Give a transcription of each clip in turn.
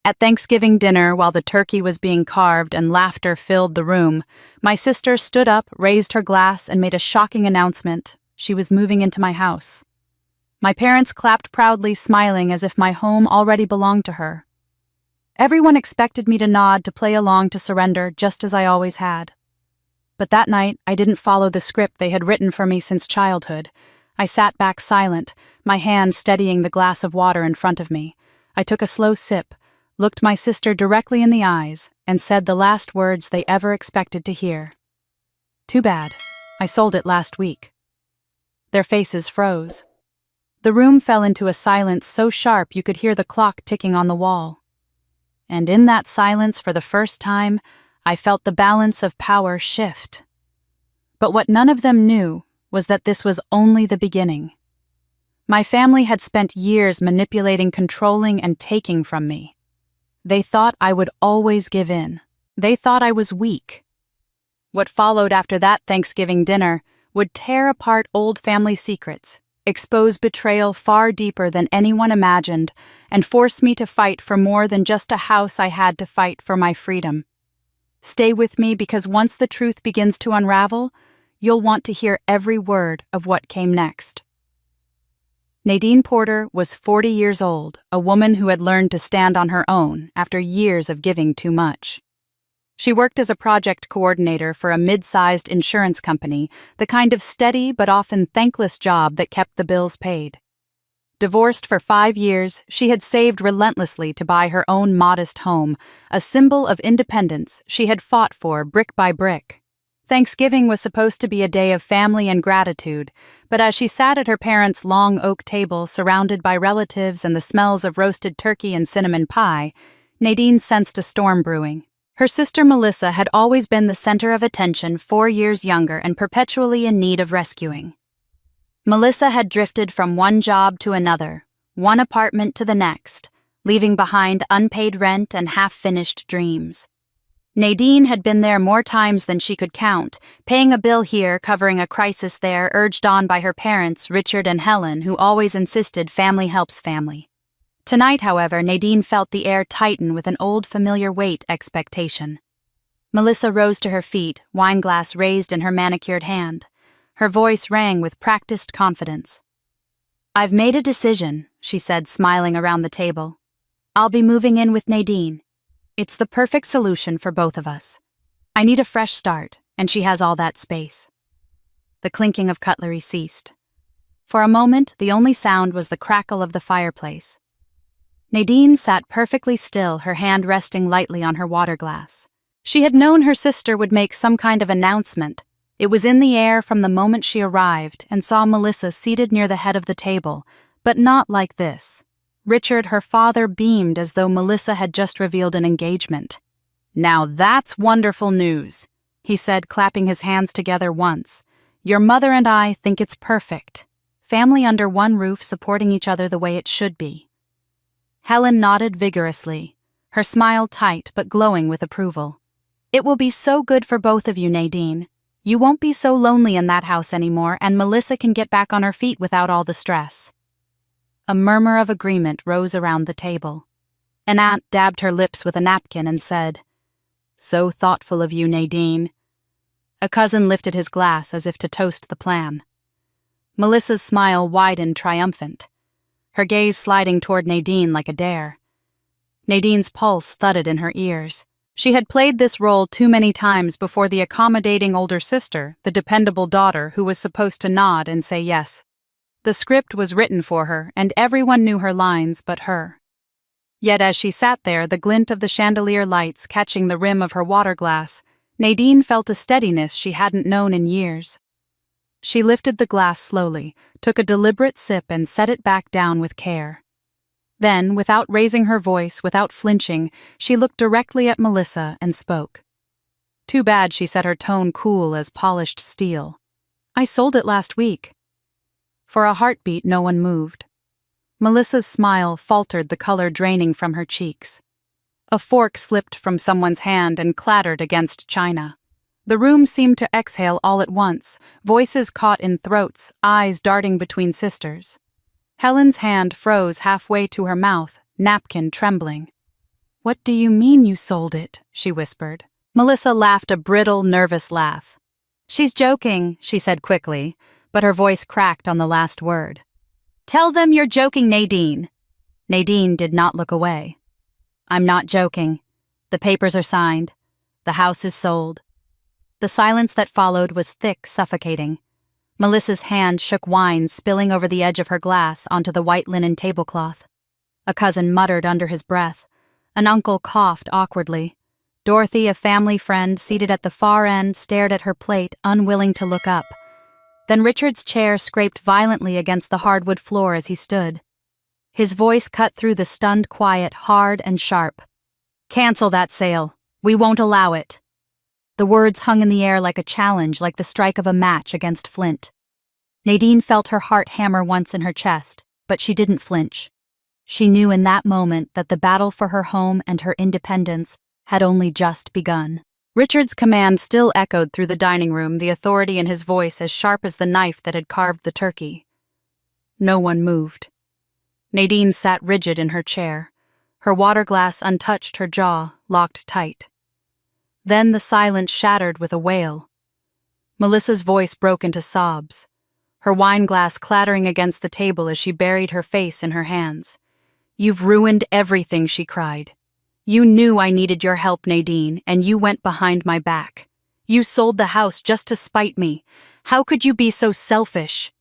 At Thanksgiving dinner, while the turkey was being carved and laughter filled the room, my sister stood up, raised her glass, and made a shocking announcement. She was moving into my house. My parents clapped proudly, smiling as if my home already belonged to her. Everyone expected me to nod, to play along, to surrender, just as I always had. But that night, I didn't follow the script they had written for me since childhood. I sat back silent, my hand steadying the glass of water in front of me. I took a slow sip, looked my sister directly in the eyes, and said the last words they ever expected to hear. "Too bad. I sold it last week." Their faces froze. The room fell into a silence so sharp you could hear the clock ticking on the wall. And in that silence, for the first time, I felt the balance of power shift. But what none of them knew was that this was only the beginning. My family had spent years manipulating, controlling, and taking from me. They thought I would always give in. They thought I was weak. What followed after that Thanksgiving dinner would tear apart old family secrets, expose betrayal far deeper than anyone imagined, and force me to fight for more than just a house. I had to fight for my freedom. Stay with me, because once the truth begins to unravel, you'll want to hear every word of what came next. Nadine Porter was 40 years old, a woman who had learned to stand on her own after years of giving too much. She worked as a project coordinator for a mid-sized insurance company, the kind of steady but often thankless job that kept the bills paid. Divorced for 5 years, she had saved relentlessly to buy her own modest home, a symbol of independence she had fought for brick by brick. Thanksgiving was supposed to be a day of family and gratitude, but as she sat at her parents' long oak table surrounded by relatives and the smells of roasted turkey and cinnamon pie, Nadine sensed a storm brewing. Her sister Melissa had always been the center of attention, 4 years younger and perpetually in need of rescuing. Melissa had drifted from one job to another, one apartment to the next, leaving behind unpaid rent and half-finished dreams. Nadine had been there more times than she could count, paying a bill here, covering a crisis there, urged on by her parents, Richard and Helen, who always insisted family helps family. Tonight, however, Nadine felt the air tighten with an old familiar weight expectation. Melissa rose to her feet, wineglass raised in her manicured hand. Her voice rang with practiced confidence. "I've made a decision," she said, smiling around the table. "I'll be moving in with Nadine. It's the perfect solution for both of us. I need a fresh start, and she has all that space." The clinking of cutlery ceased. For a moment, the only sound was the crackle of the fireplace. Nadine sat perfectly still, her hand resting lightly on her water glass. She had known her sister would make some kind of announcement. It was in the air from the moment she arrived and saw Melissa seated near the head of the table, but not like this. Richard, her father, beamed as though Melissa had just revealed an engagement. "Now that's wonderful news," he said, clapping his hands together once. "Your mother and I think it's perfect. Family under one roof, supporting each other the way it should be." Helen nodded vigorously, her smile tight but glowing with approval. "It will be so good for both of you, Nadine. You won't be so lonely in that house anymore, and Melissa can get back on her feet without all the stress." A murmur of agreement rose around the table. An aunt dabbed her lips with a napkin and said, "So thoughtful of you, Nadine." A cousin lifted his glass as if to toast the plan. Melissa's smile widened triumphant, her gaze sliding toward Nadine like a dare. Nadine's pulse thudded in her ears. She had played this role too many times before, the accommodating older sister, the dependable daughter who was supposed to nod and say yes. The script was written for her, and everyone knew her lines but her. Yet as she sat there, the glint of the chandelier lights catching the rim of her water glass, Nadine felt a steadiness she hadn't known in years. She lifted the glass slowly, took a deliberate sip and set it back down with care. Then, without raising her voice, without flinching, she looked directly at Melissa and spoke. "Too bad," she said, her tone cool as polished steel. "I sold it last week." For a heartbeat, no one moved. Melissa's smile faltered, the color draining from her cheeks. A fork slipped from someone's hand and clattered against china. The room seemed to exhale all at once, voices caught in throats, eyes darting between sisters. Helen's hand froze halfway to her mouth, napkin trembling. "What do you mean you sold it?" she whispered. Melissa laughed a brittle, nervous laugh. "She's joking," she said quickly, but her voice cracked on the last word. "Tell them you're joking, Nadine." Nadine did not look away. "I'm not joking. The papers are signed. The house is sold." The silence that followed was thick, suffocating. Melissa's hand shook wine spilling over the edge of her glass onto the white linen tablecloth. A cousin muttered under his breath. An uncle coughed awkwardly. Dorothy, a family friend seated at the far end, stared at her plate, unwilling to look up. Then Richard's chair scraped violently against the hardwood floor as he stood. His voice cut through the stunned quiet, hard and sharp. "Cancel that sale. We won't allow it." The words hung in the air like a challenge, like the strike of a match against flint. Nadine felt her heart hammer once in her chest, but she didn't flinch. She knew in that moment that the battle for her home and her independence had only just begun. Richard's command still echoed through the dining room, the authority in his voice as sharp as the knife that had carved the turkey. No one moved. Nadine sat rigid in her chair. Her water glass untouched, her jaw locked tight. Then the silence shattered with a wail. Melissa's voice broke into sobs, her wine glass clattering against the table as she buried her face in her hands. "You've ruined everything," she cried. "You knew I needed your help, Nadine, and you went behind my back. You sold the house just to spite me. How could you be so selfish?"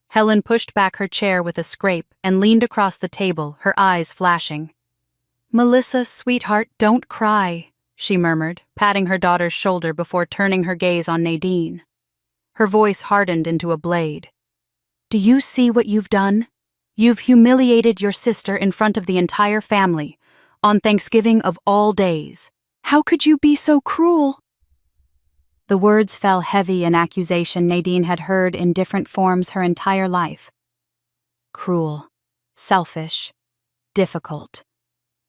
Helen pushed back her chair with a scrape and leaned across the table, her eyes flashing. "Melissa, sweetheart, don't cry," she murmured, patting her daughter's shoulder before turning her gaze on Nadine. Her voice hardened into a blade. "Do you see what you've done? You've humiliated your sister in front of the entire family, on Thanksgiving of all days. How could you be so cruel?" The words fell heavy in accusation Nadine had heard in different forms her entire life. Cruel, selfish, difficult.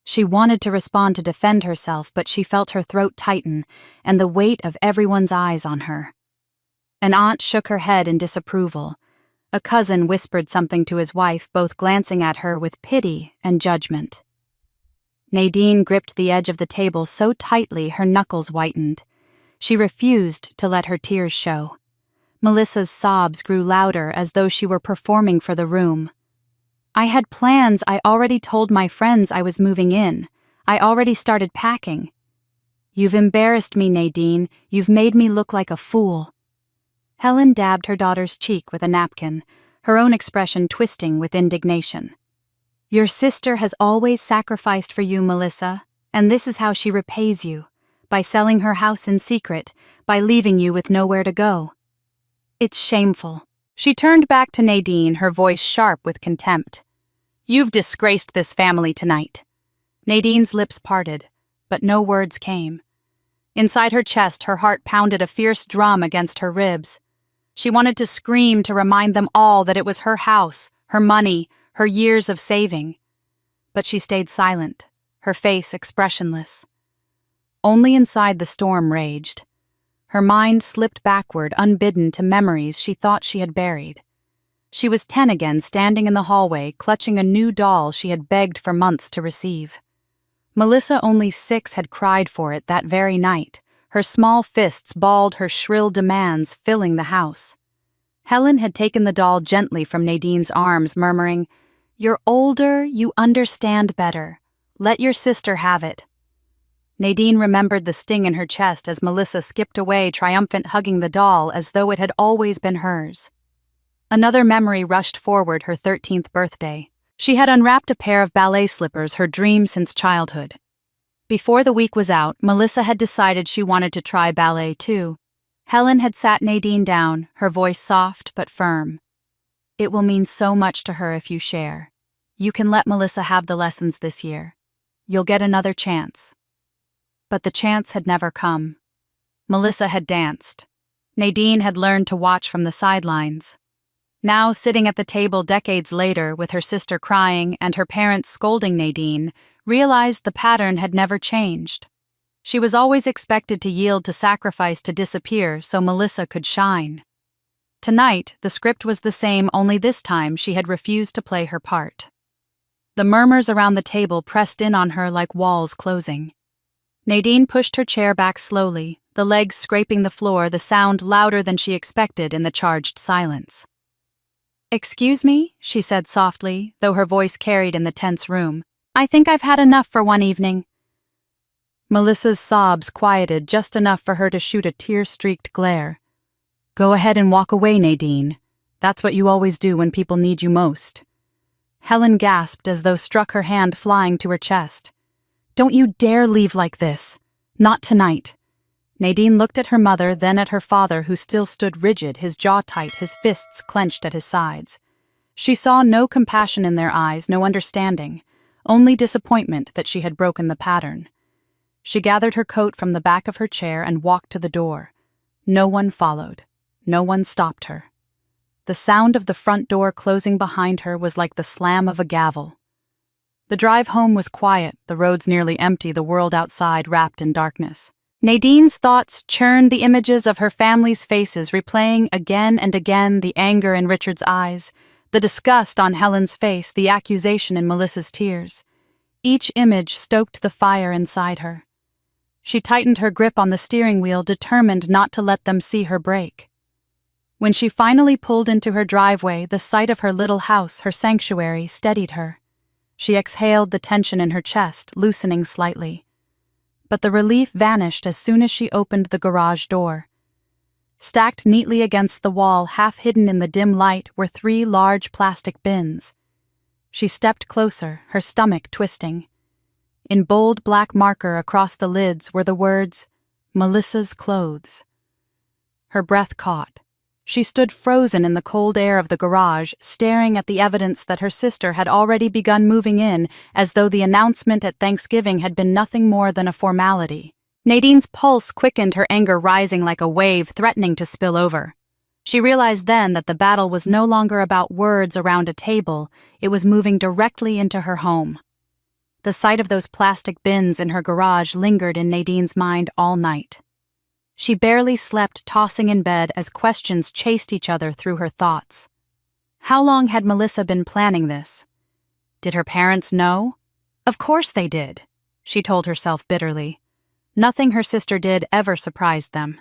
She wanted to respond to defend herself, but she felt her throat tighten and the weight of everyone's eyes on her. An aunt shook her head in disapproval. A cousin whispered something to his wife, both glancing at her with pity and judgment. Nadine gripped the edge of the table so tightly her knuckles whitened. She refused to let her tears show. Melissa's sobs grew louder as though she were performing for the room. "I had plans. I already told my friends I was moving in. I already started packing." "You've embarrassed me, Nadine. You've made me look like a fool." Helen dabbed her daughter's cheek with a napkin, her own expression twisting with indignation. "Your sister has always sacrificed for you, Melissa, and this is how she repays you, by selling her house in secret, by leaving you with nowhere to go. It's shameful." She turned back to Nadine, her voice sharp with contempt. "You've disgraced this family tonight." Nadine's lips parted, but no words came. Inside her chest, her heart pounded a fierce drum against her ribs. She wanted to scream to remind them all that it was her house, her money, her years of saving. But she stayed silent, her face expressionless. Only inside the storm raged. Her mind slipped backward, unbidden, to memories she thought she had buried. She was 10 again, standing in the hallway, clutching a new doll she had begged for months to receive. Melissa, only 6, had cried for it that very night. Her small fists balled her shrill demands, filling the house. Helen had taken the doll gently from Nadine's arms, murmuring, "You're older, you understand better. Let your sister have it." Nadine remembered the sting in her chest as Melissa skipped away, triumphant, hugging the doll as though it had always been hers. Another memory rushed forward, her 13th birthday. She had unwrapped a pair of ballet slippers, her dream since childhood. Before the week was out, Melissa had decided she wanted to try ballet too. Helen had sat Nadine down, her voice soft but firm. "It will mean so much to her if you share. You can let Melissa have the lessons this year. You'll get another chance." But the chance had never come. Melissa had danced. Nadine had learned to watch from the sidelines. Now, sitting at the table decades later, with her sister crying and her parents scolding Nadine, realized the pattern had never changed. She was always expected to yield to sacrifice, to disappear, so Melissa could shine. Tonight, the script was the same, only this time she had refused to play her part. The murmurs around the table pressed in on her like walls closing. Nadine pushed her chair back slowly, the legs scraping the floor, the sound louder than she expected in the charged silence. "Excuse me," she said softly, though her voice carried in the tense room. "I think I've had enough for one evening." Melissa's sobs quieted just enough for her to shoot a tear-streaked glare. "Go ahead and walk away, Nadine. That's what you always do when people need you most." Helen gasped as though struck, her hand flying to her chest. "Don't you dare leave like this. Not tonight." Nadine looked at her mother, then at her father, who still stood rigid, his jaw tight, his fists clenched at his sides. She saw no compassion in their eyes, no understanding, only disappointment that she had broken the pattern. She gathered her coat from the back of her chair and walked to the door. No one followed. No one stopped her. The sound of the front door closing behind her was like the slam of a gavel. The drive home was quiet, the roads nearly empty, the world outside wrapped in darkness. Nadine's thoughts churned the images of her family's faces, replaying again and again the anger in Richard's eyes, the disgust on Helen's face, the accusation in Melissa's tears. Each image stoked the fire inside her. She tightened her grip on the steering wheel, determined not to let them see her break. When she finally pulled into her driveway, the sight of her little house, her sanctuary, steadied her. She exhaled the tension in her chest, loosening slightly. But the relief vanished as soon as she opened the garage door. Stacked neatly against the wall, half hidden in the dim light, were 3 large plastic bins. She stepped closer, her stomach twisting. In bold black marker across the lids were the words, "Melissa's clothes." Her breath caught. She stood frozen in the cold air of the garage, staring at the evidence that her sister had already begun moving in, as though the announcement at Thanksgiving had been nothing more than a formality. Nadine's pulse quickened, her anger rising like a wave threatening to spill over. She realized then that the battle was no longer about words around a table, it was moving directly into her home. The sight of those plastic bins in her garage lingered in Nadine's mind all night. She barely slept, tossing in bed as questions chased each other through her thoughts. How long had Melissa been planning this? Did her parents know? Of course they did, she told herself bitterly. Nothing her sister did ever surprised them.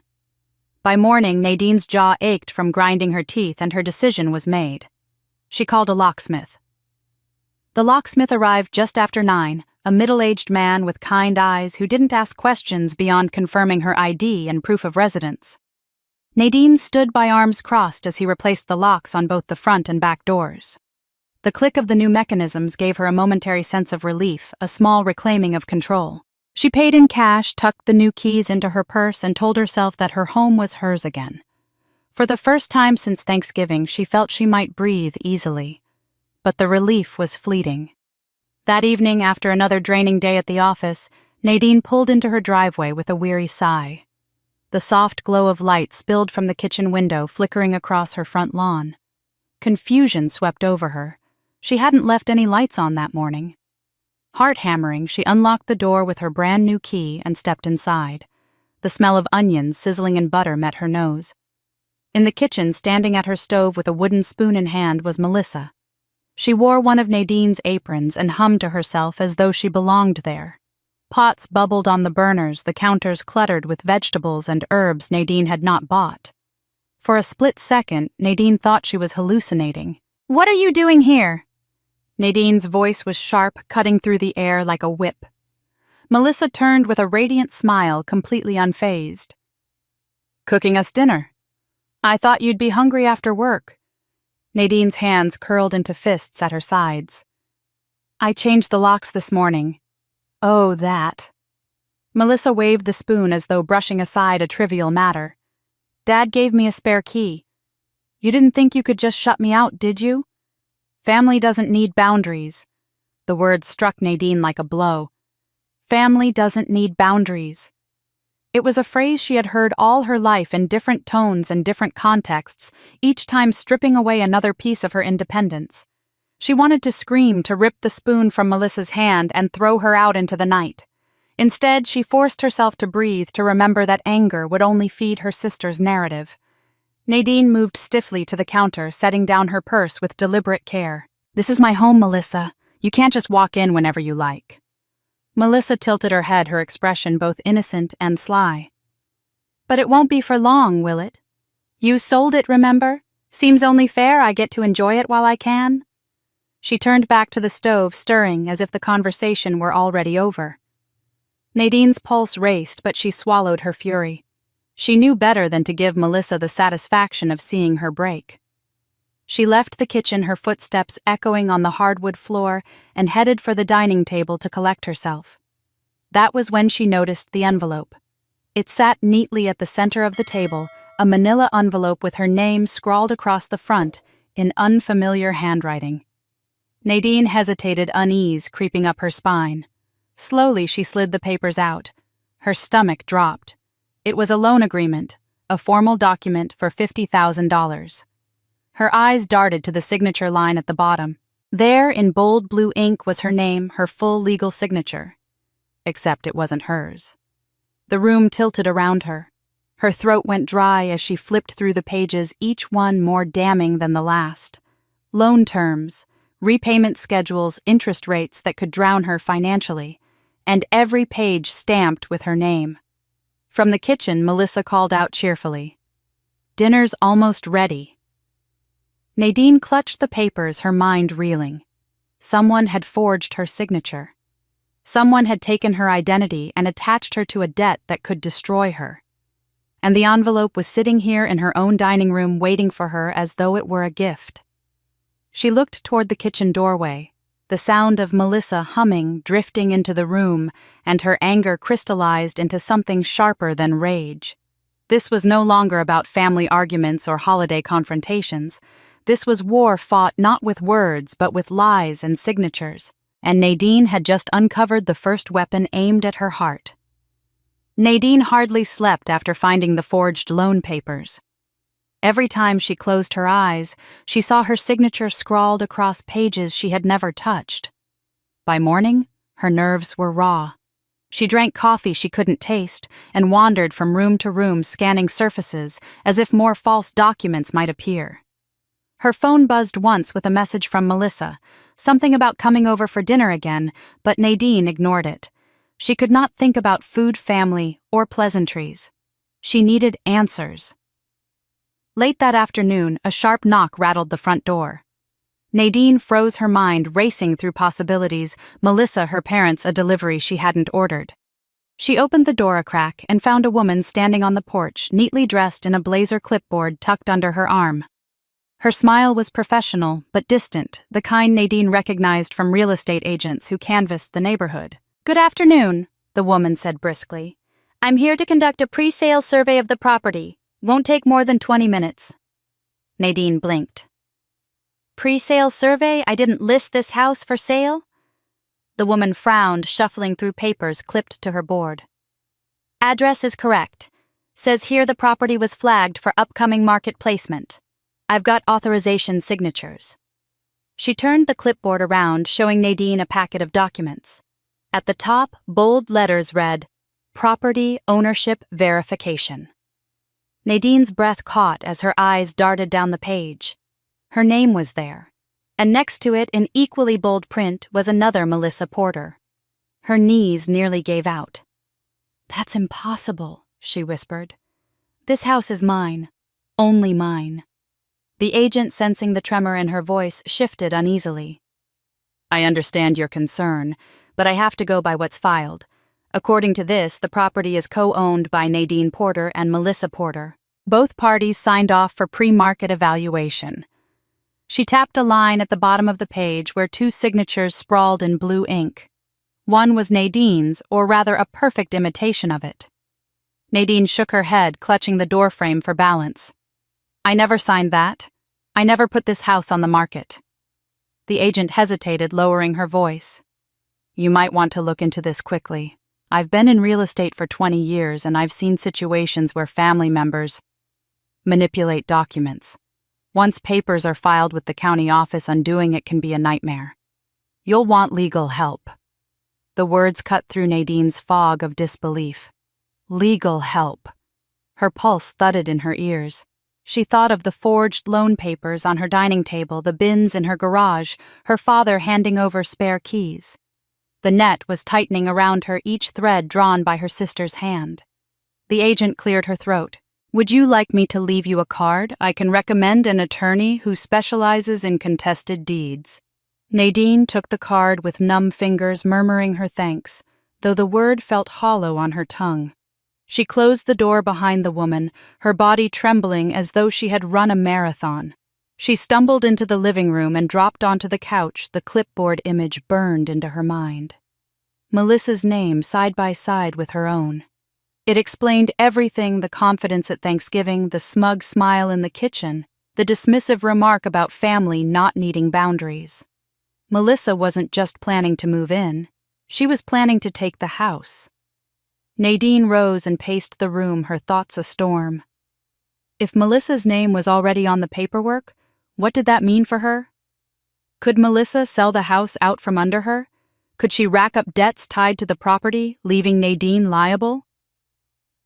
By morning, Nadine's jaw ached from grinding her teeth, and her decision was made. She called a locksmith. The locksmith arrived just after 9, a middle-aged man with kind eyes who didn't ask questions beyond confirming her ID and proof of residence. Nadine stood by, arms crossed, as he replaced the locks on both the front and back doors. The click of the new mechanisms gave her a momentary sense of relief, a small reclaiming of control. She paid in cash, tucked the new keys into her purse, and told herself that her home was hers again. For the first time since Thanksgiving, she felt she might breathe easily. But the relief was fleeting. That evening, after another draining day at the office, Nadine pulled into her driveway with a weary sigh. The soft glow of light spilled from the kitchen window, flickering across her front lawn. Confusion swept over her. She hadn't left any lights on that morning. Heart-hammering, she unlocked the door with her brand-new key and stepped inside. The smell of onions sizzling in butter met her nose. In the kitchen, standing at her stove with a wooden spoon in hand, was Melissa. She wore one of Nadine's aprons and hummed to herself as though she belonged there. Pots bubbled on the burners, the counters cluttered with vegetables and herbs Nadine had not bought. For a split second, Nadine thought she was hallucinating. "What are you doing here?" Nadine's voice was sharp, cutting through the air like a whip. Melissa turned with a radiant smile, completely unfazed. "Cooking us dinner. I thought you'd be hungry after work." Nadine's hands curled into fists at her sides. "I changed the locks this morning." "Oh, that." Melissa waved the spoon as though brushing aside a trivial matter. "Dad gave me a spare key. You didn't think you could just shut me out, did you? Family doesn't need boundaries." The word struck Nadine like a blow. Family doesn't need boundaries. It was a phrase she had heard all her life in different tones and different contexts, each time stripping away another piece of her independence. She wanted to scream, to rip the spoon from Melissa's hand and throw her out into the night. Instead, she forced herself to breathe, to remember that anger would only feed her sister's narrative. Nadine moved stiffly to the counter, setting down her purse with deliberate care. "This is my home, Melissa. You can't just walk in whenever you like." Melissa tilted her head, her expression both innocent and sly. "But it won't be for long, will it? You sold it, remember? Seems only fair I get to enjoy it while I can." She turned back to the stove, stirring as if the conversation were already over. Nadine's pulse raced, but she swallowed her fury. She knew better than to give Melissa the satisfaction of seeing her break. She left the kitchen, her footsteps echoing on the hardwood floor, and headed for the dining table to collect herself. That was when she noticed the envelope. It sat neatly at the center of the table, a manila envelope with her name scrawled across the front in unfamiliar handwriting. Nadine hesitated, unease creeping up her spine. Slowly she slid the papers out. Her stomach dropped. It was a loan agreement, a formal document for $50,000. Her eyes darted to the signature line at the bottom. There, in bold blue ink, was her name, her full legal signature. Except it wasn't hers. The room tilted around her. Her throat went dry as she flipped through the pages, each one more damning than the last. Loan terms, repayment schedules, interest rates that could drown her financially, and every page stamped with her name. From the kitchen, Melissa called out cheerfully, "Dinner's almost ready." Nadine clutched the papers, her mind reeling. Someone had forged her signature. Someone had taken her identity and attached her to a debt that could destroy her. And the envelope was sitting here in her own dining room waiting for her as though it were a gift. She looked toward the kitchen doorway, the sound of Melissa humming drifting into the room, and her anger crystallized into something sharper than rage. This was no longer about family arguments or holiday confrontations. This was war fought not with words but with lies and signatures, and Nadine had just uncovered the first weapon aimed at her heart. Nadine hardly slept after finding the forged loan papers. Every time she closed her eyes, she saw her signature scrawled across pages she had never touched. By morning, her nerves were raw. She drank coffee she couldn't taste and wandered from room to room scanning surfaces as if more false documents might appear. Her phone buzzed once with a message from Melissa, something about coming over for dinner again, but Nadine ignored it. She could not think about food, family, or pleasantries. She needed answers. Late that afternoon, a sharp knock rattled the front door. Nadine froze, her mind racing through possibilities, Melissa, her parents, a delivery she hadn't ordered. She opened the door a crack and found a woman standing on the porch, neatly dressed in a blazer clipboard tucked under her arm. Her smile was professional, but distant, the kind Nadine recognized from real estate agents who canvassed the neighborhood. "Good afternoon," the woman said briskly. "I'm here to conduct a pre-sale survey of the property. Won't take more than 20 minutes. Nadine blinked. "Pre-sale survey? I didn't list this house for sale?" The woman frowned, shuffling through papers clipped to her board. "Address is correct. Says here the property was flagged for upcoming market placement. I've got authorization signatures." She turned the clipboard around, showing Nadine a packet of documents. At the top, bold letters read, "Property Ownership Verification." Nadine's breath caught as her eyes darted down the page. Her name was there, and next to it in equally bold print was another Melissa Porter. Her knees nearly gave out. "That's impossible," she whispered. "This house is mine. Only mine." The agent, sensing the tremor in her voice, shifted uneasily. "I understand your concern, but I have to go by what's filed. According to this, the property is co-owned by Nadine Porter and Melissa Porter. Both parties signed off for pre-market evaluation." She tapped a line at the bottom of the page where two signatures sprawled in blue ink. One was Nadine's, or rather a perfect imitation of it. Nadine shook her head, clutching the doorframe for balance. "I never signed that. I never put this house on the market." The agent hesitated, lowering her voice. "You might want to look into this quickly. I've been in real estate for 20 years, and I've seen situations where family members manipulate documents. Once papers are filed with the county office, undoing it can be a nightmare. You'll want legal help." The words cut through Nadine's fog of disbelief. Legal help. Her pulse thudded in her ears. She thought of the forged loan papers on her dining table, the bins in her garage, her father handing over spare keys. The net was tightening around her, each thread drawn by her sister's hand. The agent cleared her throat. "Would you like me to leave you a card? I can recommend an attorney who specializes in contested deeds." Nadine took the card with numb fingers, murmuring her thanks, though the word felt hollow on her tongue. She closed the door behind the woman, her body trembling as though she had run a marathon. She stumbled into the living room and dropped onto the couch, the clipboard image burned into her mind. Melissa's name side by side with her own. It explained everything: the confidence at Thanksgiving, the smug smile in the kitchen, the dismissive remark about family not needing boundaries. Melissa wasn't just planning to move in, she was planning to take the house. Nadine rose and paced the room, her thoughts a storm. If Melissa's name was already on the paperwork, what did that mean for her? Could Melissa sell the house out from under her? Could she rack up debts tied to the property, leaving Nadine liable?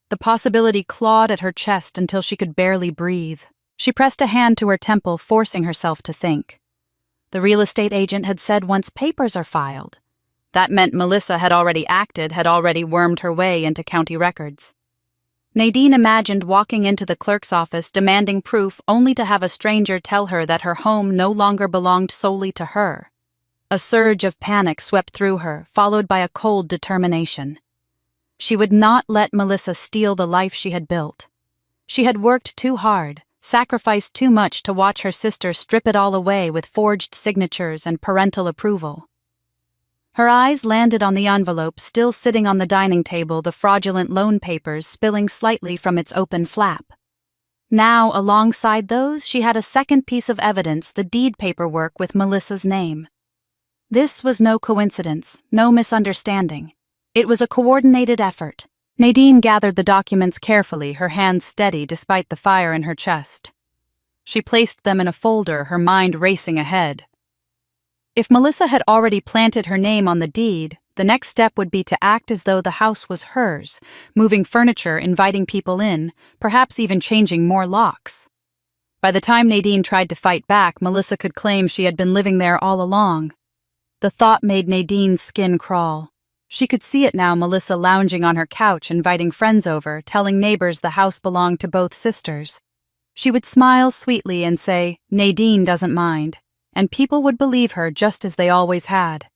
The possibility clawed at her chest until she could barely breathe. She pressed a hand to her temple, forcing herself to think. The real estate agent had said once papers are filed. That meant Melissa had already acted, had already wormed her way into county records. Nadine imagined walking into the clerk's office demanding proof, only to have a stranger tell her that her home no longer belonged solely to her. A surge of panic swept through her, followed by a cold determination. She would not let Melissa steal the life she had built. She had worked too hard, sacrificed too much to watch her sister strip it all away with forged signatures and parental approval. Her eyes landed on the envelope still sitting on the dining table, the fraudulent loan papers spilling slightly from its open flap. Now, alongside those, she had a second piece of evidence: the deed paperwork with Melissa's name. This was no coincidence, no misunderstanding. It was a coordinated effort. Nadine gathered the documents carefully, her hands steady despite the fire in her chest. She placed them in a folder, her mind racing ahead. If Melissa had already planted her name on the deed, the next step would be to act as though the house was hers, moving furniture, inviting people in, perhaps even changing more locks. By the time Nadine tried to fight back, Melissa could claim she had been living there all along. The thought made Nadine's skin crawl. She could see it now: Melissa lounging on her couch, inviting friends over, telling neighbors the house belonged to both sisters. She would smile sweetly and say, "Nadine doesn't mind," and people would believe her just as they always had.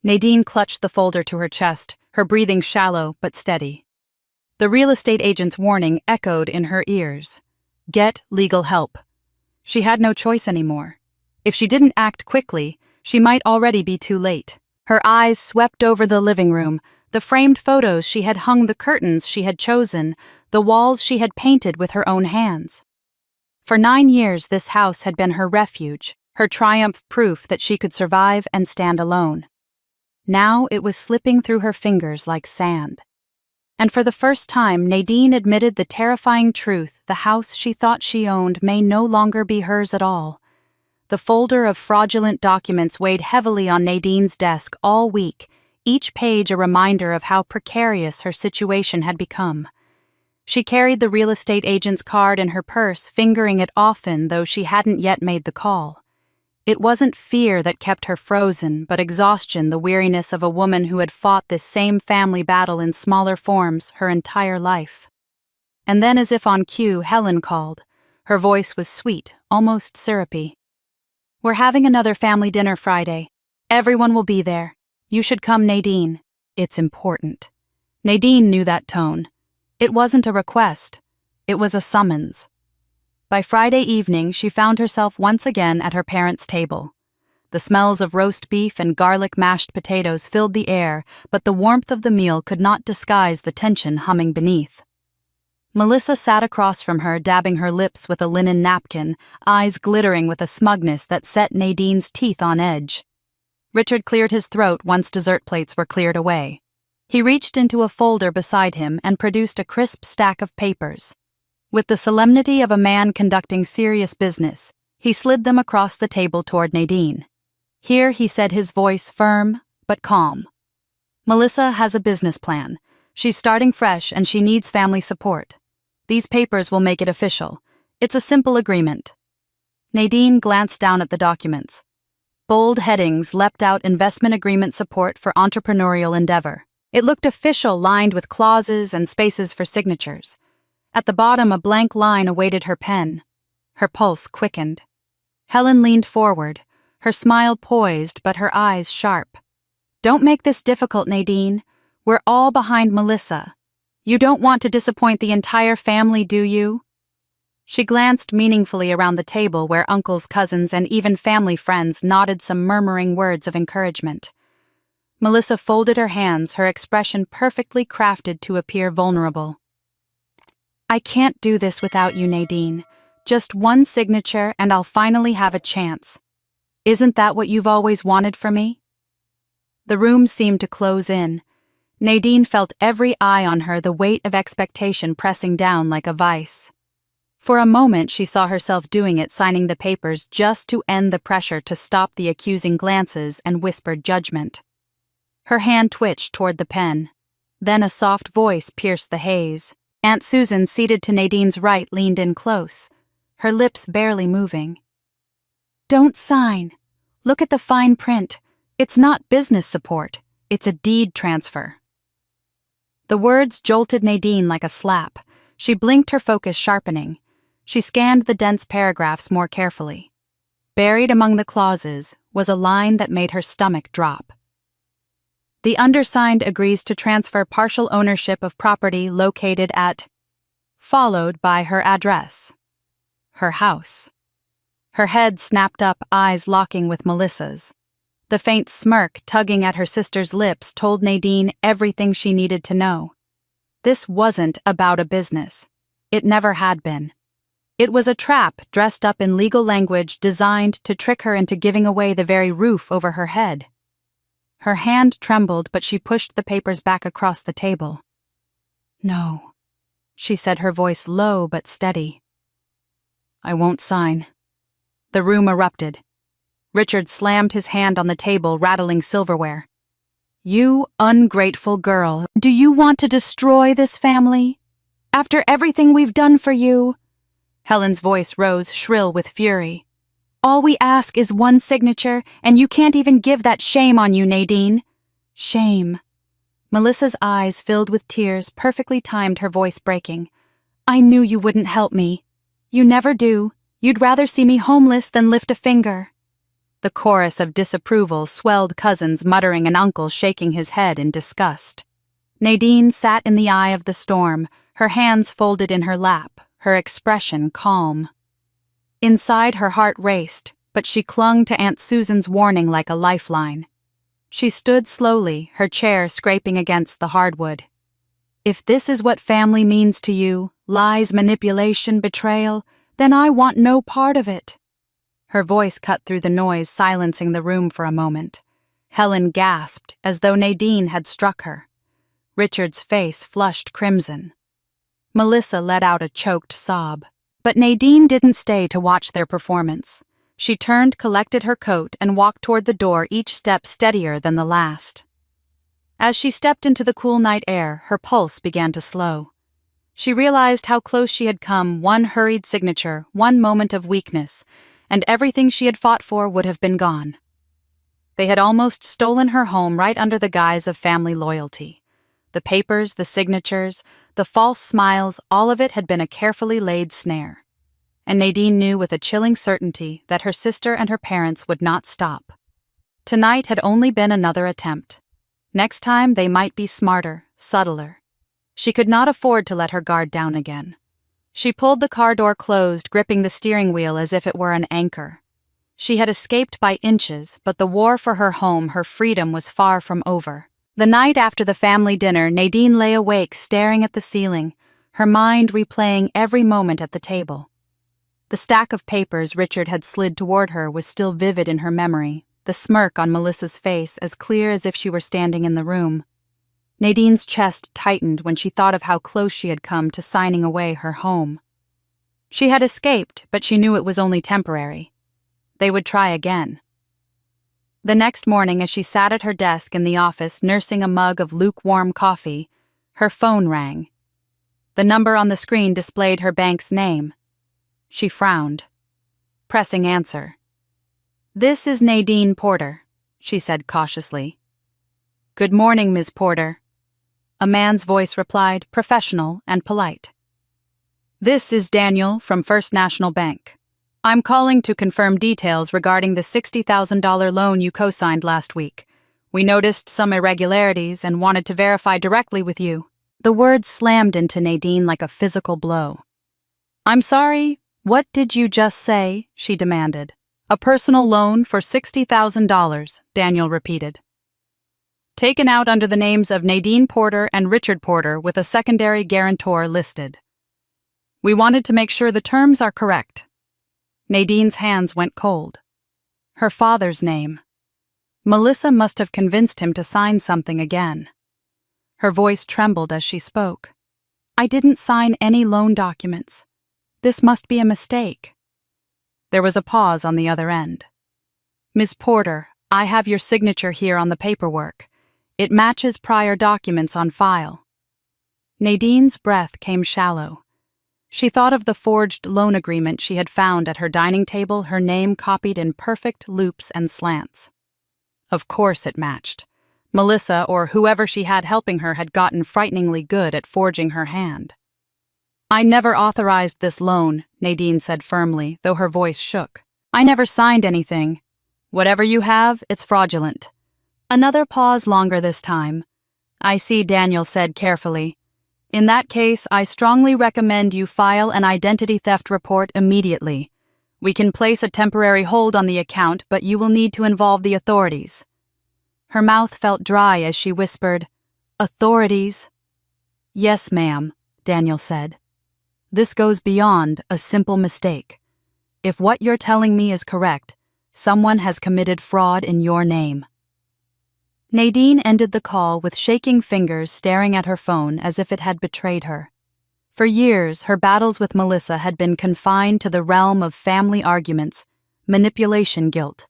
Nadine clutched the folder to her chest, her breathing shallow but steady. The real estate agent's warning echoed in her ears. Get legal help. She had no choice anymore. If she didn't act quickly, she might already be too late. Her eyes swept over the living room, the framed photos she had hung, the curtains she had chosen, the walls she had painted with her own hands. For 9 years, this house had been her refuge, her triumph, proof that she could survive and stand alone. Now it was slipping through her fingers like sand. And for the first time, Nadine admitted the terrifying truth: the house she thought she owned may no longer be hers at all. The folder of fraudulent documents weighed heavily on Nadine's desk all week, each page a reminder of how precarious her situation had become. She carried the real estate agent's card in her purse, fingering it often, though she hadn't yet made the call. It wasn't fear that kept her frozen, but exhaustion, the weariness of a woman who had fought this same family battle in smaller forms her entire life. And then, as if on cue, Helen called. Her voice was sweet, almost syrupy. "We're having another family dinner Friday. Everyone will be there. You should come, Nadine. It's important." Nadine knew that tone. It wasn't a request. It was a summons. By Friday evening, she found herself once again at her parents' table. The smells of roast beef and garlic mashed potatoes filled the air, but the warmth of the meal could not disguise the tension humming beneath. Melissa sat across from her, dabbing her lips with a linen napkin, eyes glittering with a smugness that set Nadine's teeth on edge. Richard cleared his throat once dessert plates were cleared away. He reached into a folder beside him and produced a crisp stack of papers. With the solemnity of a man conducting serious business, he slid them across the table toward Nadine. "Here," he said, his voice firm but calm. "Melissa has a business plan. She's starting fresh and she needs family support. These papers will make it official. It's a simple agreement. Nadine glanced down at the documents. Bold headings leapt out: investment agreement support for entrepreneurial endeavor. It looked official, lined with clauses and spaces for signatures. At the bottom, a blank line awaited her pen. Her pulse quickened. Helen leaned forward, her smile poised but her eyes sharp. Don't make this difficult, Nadine. We're all behind Melissa. You don't want to disappoint the entire family, do you? She glanced meaningfully around the table where uncles, cousins, and even family friends nodded some murmuring words of encouragement. Melissa folded her hands, her expression perfectly crafted to appear vulnerable. I can't do this without you, Nadine. Just one signature and I'll finally have a chance. Isn't that what you've always wanted for me? The room seemed to close in. Nadine felt every eye on her, the weight of expectation pressing down like a vice. For a moment she saw herself doing it, signing the papers just to end the pressure, to stop the accusing glances and whispered judgment. Her hand twitched toward the pen. Then a soft voice pierced the haze. Aunt Susan, seated to Nadine's right, leaned in close, her lips barely moving. Don't sign. Look at the fine print. It's not business support. It's a deed transfer. The words jolted Nadine like a slap. She blinked, her focus sharpening. She scanned the dense paragraphs more carefully. Buried among the clauses was a line that made her stomach drop. The undersigned agrees to transfer partial ownership of property located at, followed by her address. Her house. Her head snapped up, eyes locking with Melissa's. The faint smirk tugging at her sister's lips told Nadine everything she needed to know. This wasn't about a business. It never had been. It was a trap dressed up in legal language designed to trick her into giving away the very roof over her head. Her hand trembled, but she pushed the papers back across the table. No, she said, her voice low but steady. I won't sign. The room erupted. Richard slammed his hand on the table, rattling silverware. You ungrateful girl, do you want to destroy this family? After everything we've done for you? Helen's voice rose shrill with fury. All we ask is one signature, and you can't even give that. Shame on you, Nadine. Shame. Melissa's eyes filled with tears, perfectly timed, her voice breaking. I knew you wouldn't help me. You never do. You'd rather see me homeless than lift a finger. The chorus of disapproval swelled, cousins muttering and uncle shaking his head in disgust. Nadine sat in the eye of the storm, her hands folded in her lap, her expression calm. Inside, her heart raced, but she clung to Aunt Susan's warning like a lifeline. She stood slowly, her chair scraping against the hardwood. If this is what family means to you, lies, manipulation, betrayal, then I want no part of it. Her voice cut through the noise, silencing the room for a moment. Helen gasped, as though Nadine had struck her. Richard's face flushed crimson. Melissa let out a choked sob. But Nadine didn't stay to watch their performance. She turned, collected her coat, and walked toward the door, each step steadier than the last. As she stepped into the cool night air, her pulse began to slow. She realized how close she had come. One hurried signature, one moment of weakness, and everything she had fought for would have been gone. They had almost stolen her home right under the guise of family loyalty. The papers, the signatures, the false smiles, all of it had been a carefully laid snare. And Nadine knew with a chilling certainty that her sister and her parents would not stop. Tonight had only been another attempt. Next time they might be smarter, subtler. She could not afford to let her guard down again. She pulled the car door closed, gripping the steering wheel as if it were an anchor. She had escaped by inches, but the war for her home, her freedom, was far from over. The night after the family dinner, Nadine lay awake staring at the ceiling, her mind replaying every moment at the table. The stack of papers Richard had slid toward her was still vivid in her memory, the smirk on Melissa's face as clear as if she were standing in the room. Nadine's chest tightened when she thought of how close she had come to signing away her home. She had escaped, but she knew it was only temporary. They would try again. The next morning, as she sat at her desk in the office nursing a mug of lukewarm coffee, her phone rang. The number on the screen displayed her bank's name. She frowned. Pressing answer. "This is Nadine Porter," she said cautiously. "Good morning, Ms. Porter." A man's voice replied, professional and polite. "This is Daniel from First National Bank. I'm calling to confirm details regarding the $60,000 loan you co-signed last week. We noticed some irregularities and wanted to verify directly with you." The words slammed into Nadine like a physical blow. "I'm sorry, what did you just say?" she demanded. "A personal loan for $60,000, Daniel repeated. "Taken out under the names of Nadine Porter and Richard Porter with a secondary guarantor listed. We wanted to make sure the terms are correct." Nadine's hands went cold. Her father's name. Melissa must have convinced him to sign something again. Her voice trembled as she spoke. "I didn't sign any loan documents. This must be a mistake." There was a pause on the other end. "Ms. Porter, I have your signature here on the paperwork. It matches prior documents on file." Nadine's breath came shallow. She thought of the forged loan agreement she had found at her dining table, her name copied in perfect loops and slants. Of course it matched. Melissa, or whoever she had helping her, had gotten frighteningly good at forging her hand. "I never authorized this loan," Nadine said firmly, though her voice shook. "I never signed anything. Whatever you have, it's fraudulent." Another pause, longer this time. "I see," Daniel said carefully. "In that case, I strongly recommend you file an identity theft report immediately. We can place a temporary hold on the account, but you will need to involve the authorities." Her mouth felt dry as she whispered, "Authorities?" "Yes, ma'am," Daniel said. "This goes beyond a simple mistake. If what you're telling me is correct, someone has committed fraud in your name." Nadine ended the call with shaking fingers, staring at her phone as if it had betrayed her. For years, her battles with Melissa had been confined to the realm of family arguments, manipulation guilt.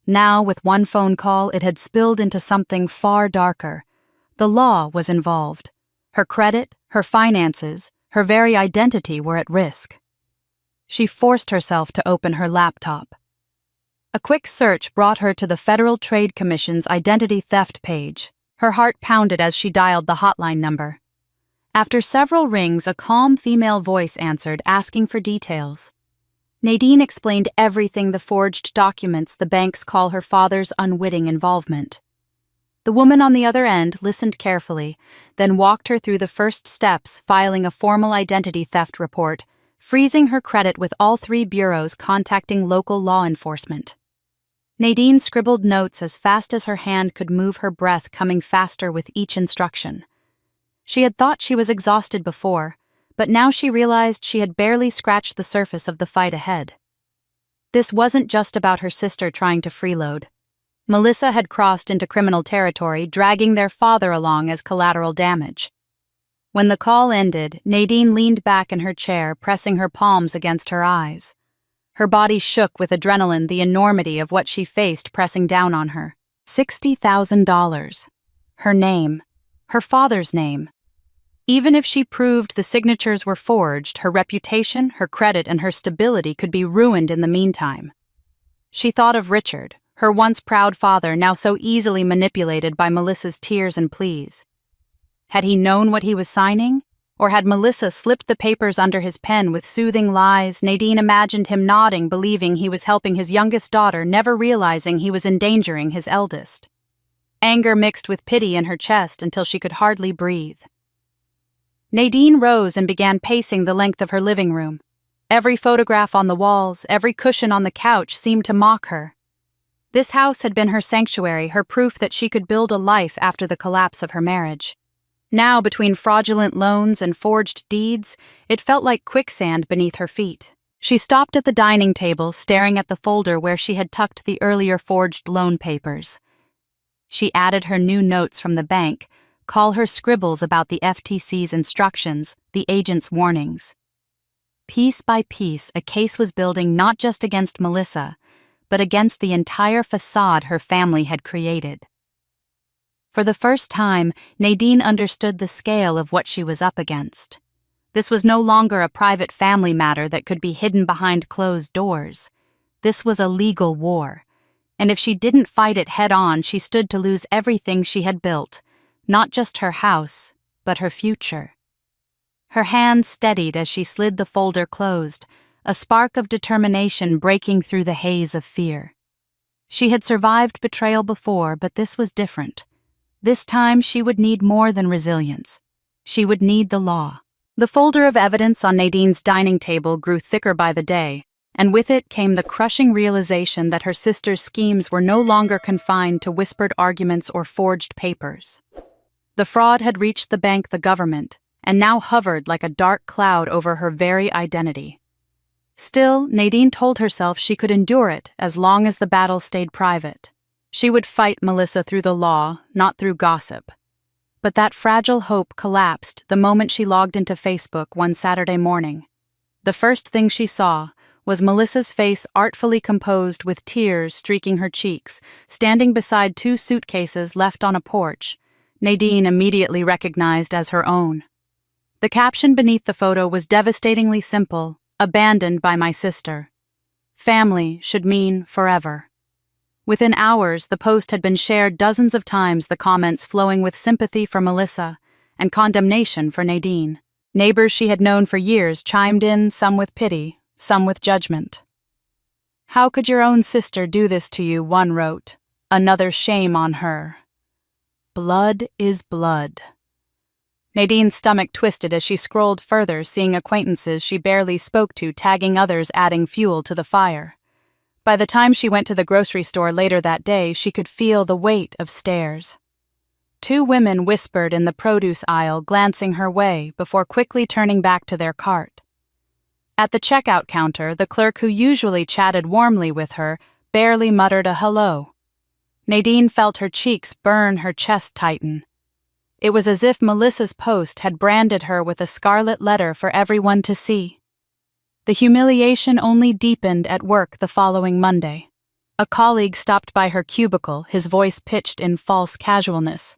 Now, with one phone call, it had spilled into something far darker. The law was involved. Her credit, her finances, her very identity were at risk. She forced herself to open her laptop. A quick search brought her to the Federal Trade Commission's identity theft page. Her heart pounded as she dialed the hotline number. After several rings, a calm female voice answered, asking for details. Nadine explained everything: the forged documents, the banks call her father's unwitting involvement. The woman on the other end listened carefully, then walked her through the first steps, filing a formal identity theft report, freezing her credit with all 3 bureaus, contacting local law enforcement. Nadine scribbled notes as fast as her hand could move, her breath coming faster with each instruction. She had thought she was exhausted before, but now she realized she had barely scratched the surface of the fight ahead. This wasn't just about her sister trying to freeload. Melissa had crossed into criminal territory, dragging their father along as collateral damage. When the call ended, Nadine leaned back in her chair, pressing her palms against her eyes. Her body shook with adrenaline, the enormity of what she faced pressing down on her. $60,000. Her name. Her father's name. Even if she proved the signatures were forged, her reputation, her credit, and her stability could be ruined in the meantime. She thought of Richard, her once proud father, now so easily manipulated by Melissa's tears and pleas. Had he known what he was signing? Or had Melissa slipped the papers under his pen with soothing lies? Nadine imagined him nodding, believing he was helping his youngest daughter, never realizing he was endangering his eldest. Anger mixed with pity in her chest until she could hardly breathe. Nadine rose and began pacing the length of her living room. Every photograph on the walls, every cushion on the couch seemed to mock her. This house had been her sanctuary, her proof that she could build a life after the collapse of her marriage. Now, between fraudulent loans and forged deeds, it felt like quicksand beneath her feet. She stopped at the dining table, staring at the folder where she had tucked the earlier forged loan papers. She added her new notes from the bank, call her scribbles about the FTC's instructions, the agent's warnings. Piece by piece, a case was building not just against Melissa, but against the entire facade her family had created. For the first time, Nadine understood the scale of what she was up against. This was no longer a private family matter that could be hidden behind closed doors. This was a legal war, and if she didn't fight it head-on, she stood to lose everything she had built, not just her house, but her future. Her hand steadied as she slid the folder closed, a spark of determination breaking through the haze of fear. She had survived betrayal before, but this was different. This time she would need more than resilience. She would need the law. The folder of evidence on Nadine's dining table grew thicker by the day, and with it came the crushing realization that her sister's schemes were no longer confined to whispered arguments or forged papers. The fraud had reached the bank, the government, and now hovered like a dark cloud over her very identity. Still, Nadine told herself she could endure it as long as the battle stayed private. She would fight Melissa through the law, not through gossip. But that fragile hope collapsed the moment she logged into Facebook one Saturday morning. The first thing she saw was Melissa's face artfully composed with tears streaking her cheeks, standing beside two suitcases left on a porch, Nadine immediately recognized as her own. The caption beneath the photo was devastatingly simple: "Abandoned by my sister. Family should mean forever." Within hours, the post had been shared dozens of times, the comments flowing with sympathy for Melissa and condemnation for Nadine. Neighbors she had known for years chimed in, some with pity, some with judgment. "How could your own sister do this to you?" one wrote. Another, "Shame on her." Blood is blood. Nadine's stomach twisted as she scrolled further, seeing acquaintances she barely spoke to tagging others, adding fuel to the fire. By the time she went to the grocery store later that day, she could feel the weight of stares. Two women whispered in the produce aisle, glancing her way before quickly turning back to their cart. At the checkout counter, the clerk who usually chatted warmly with her barely muttered a hello. Nadine felt her cheeks burn, her chest tighten. It was as if Melissa's post had branded her with a scarlet letter for everyone to see. The humiliation only deepened at work the following Monday. A colleague stopped by her cubicle, his voice pitched in false casualness.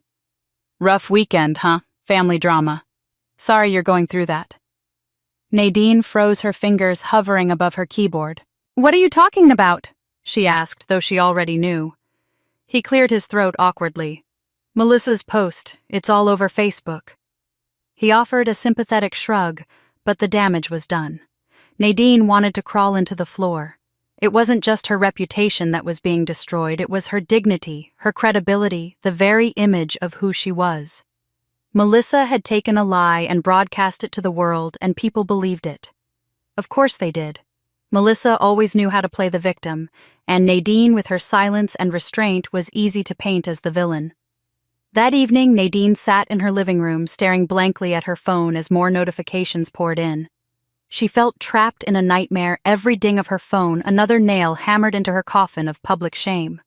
"Rough weekend, huh? Family drama. Sorry you're going through that." Nadine froze, her fingers hovering above her keyboard. "What are you talking about?" she asked, though she already knew. He cleared his throat awkwardly. "Melissa's post. It's all over Facebook." He offered a sympathetic shrug, but the damage was done. Nadine wanted to crawl into the floor. It wasn't just her reputation that was being destroyed, it was her dignity, her credibility, the very image of who she was. Melissa had taken a lie and broadcast it to the world, and people believed it. Of course they did. Melissa always knew how to play the victim, and Nadine, with her silence and restraint, was easy to paint as the villain. That evening, Nadine sat in her living room, staring blankly at her phone as more notifications poured in. She felt trapped in a nightmare, every ding of her phone another nail hammered into her coffin of public shame.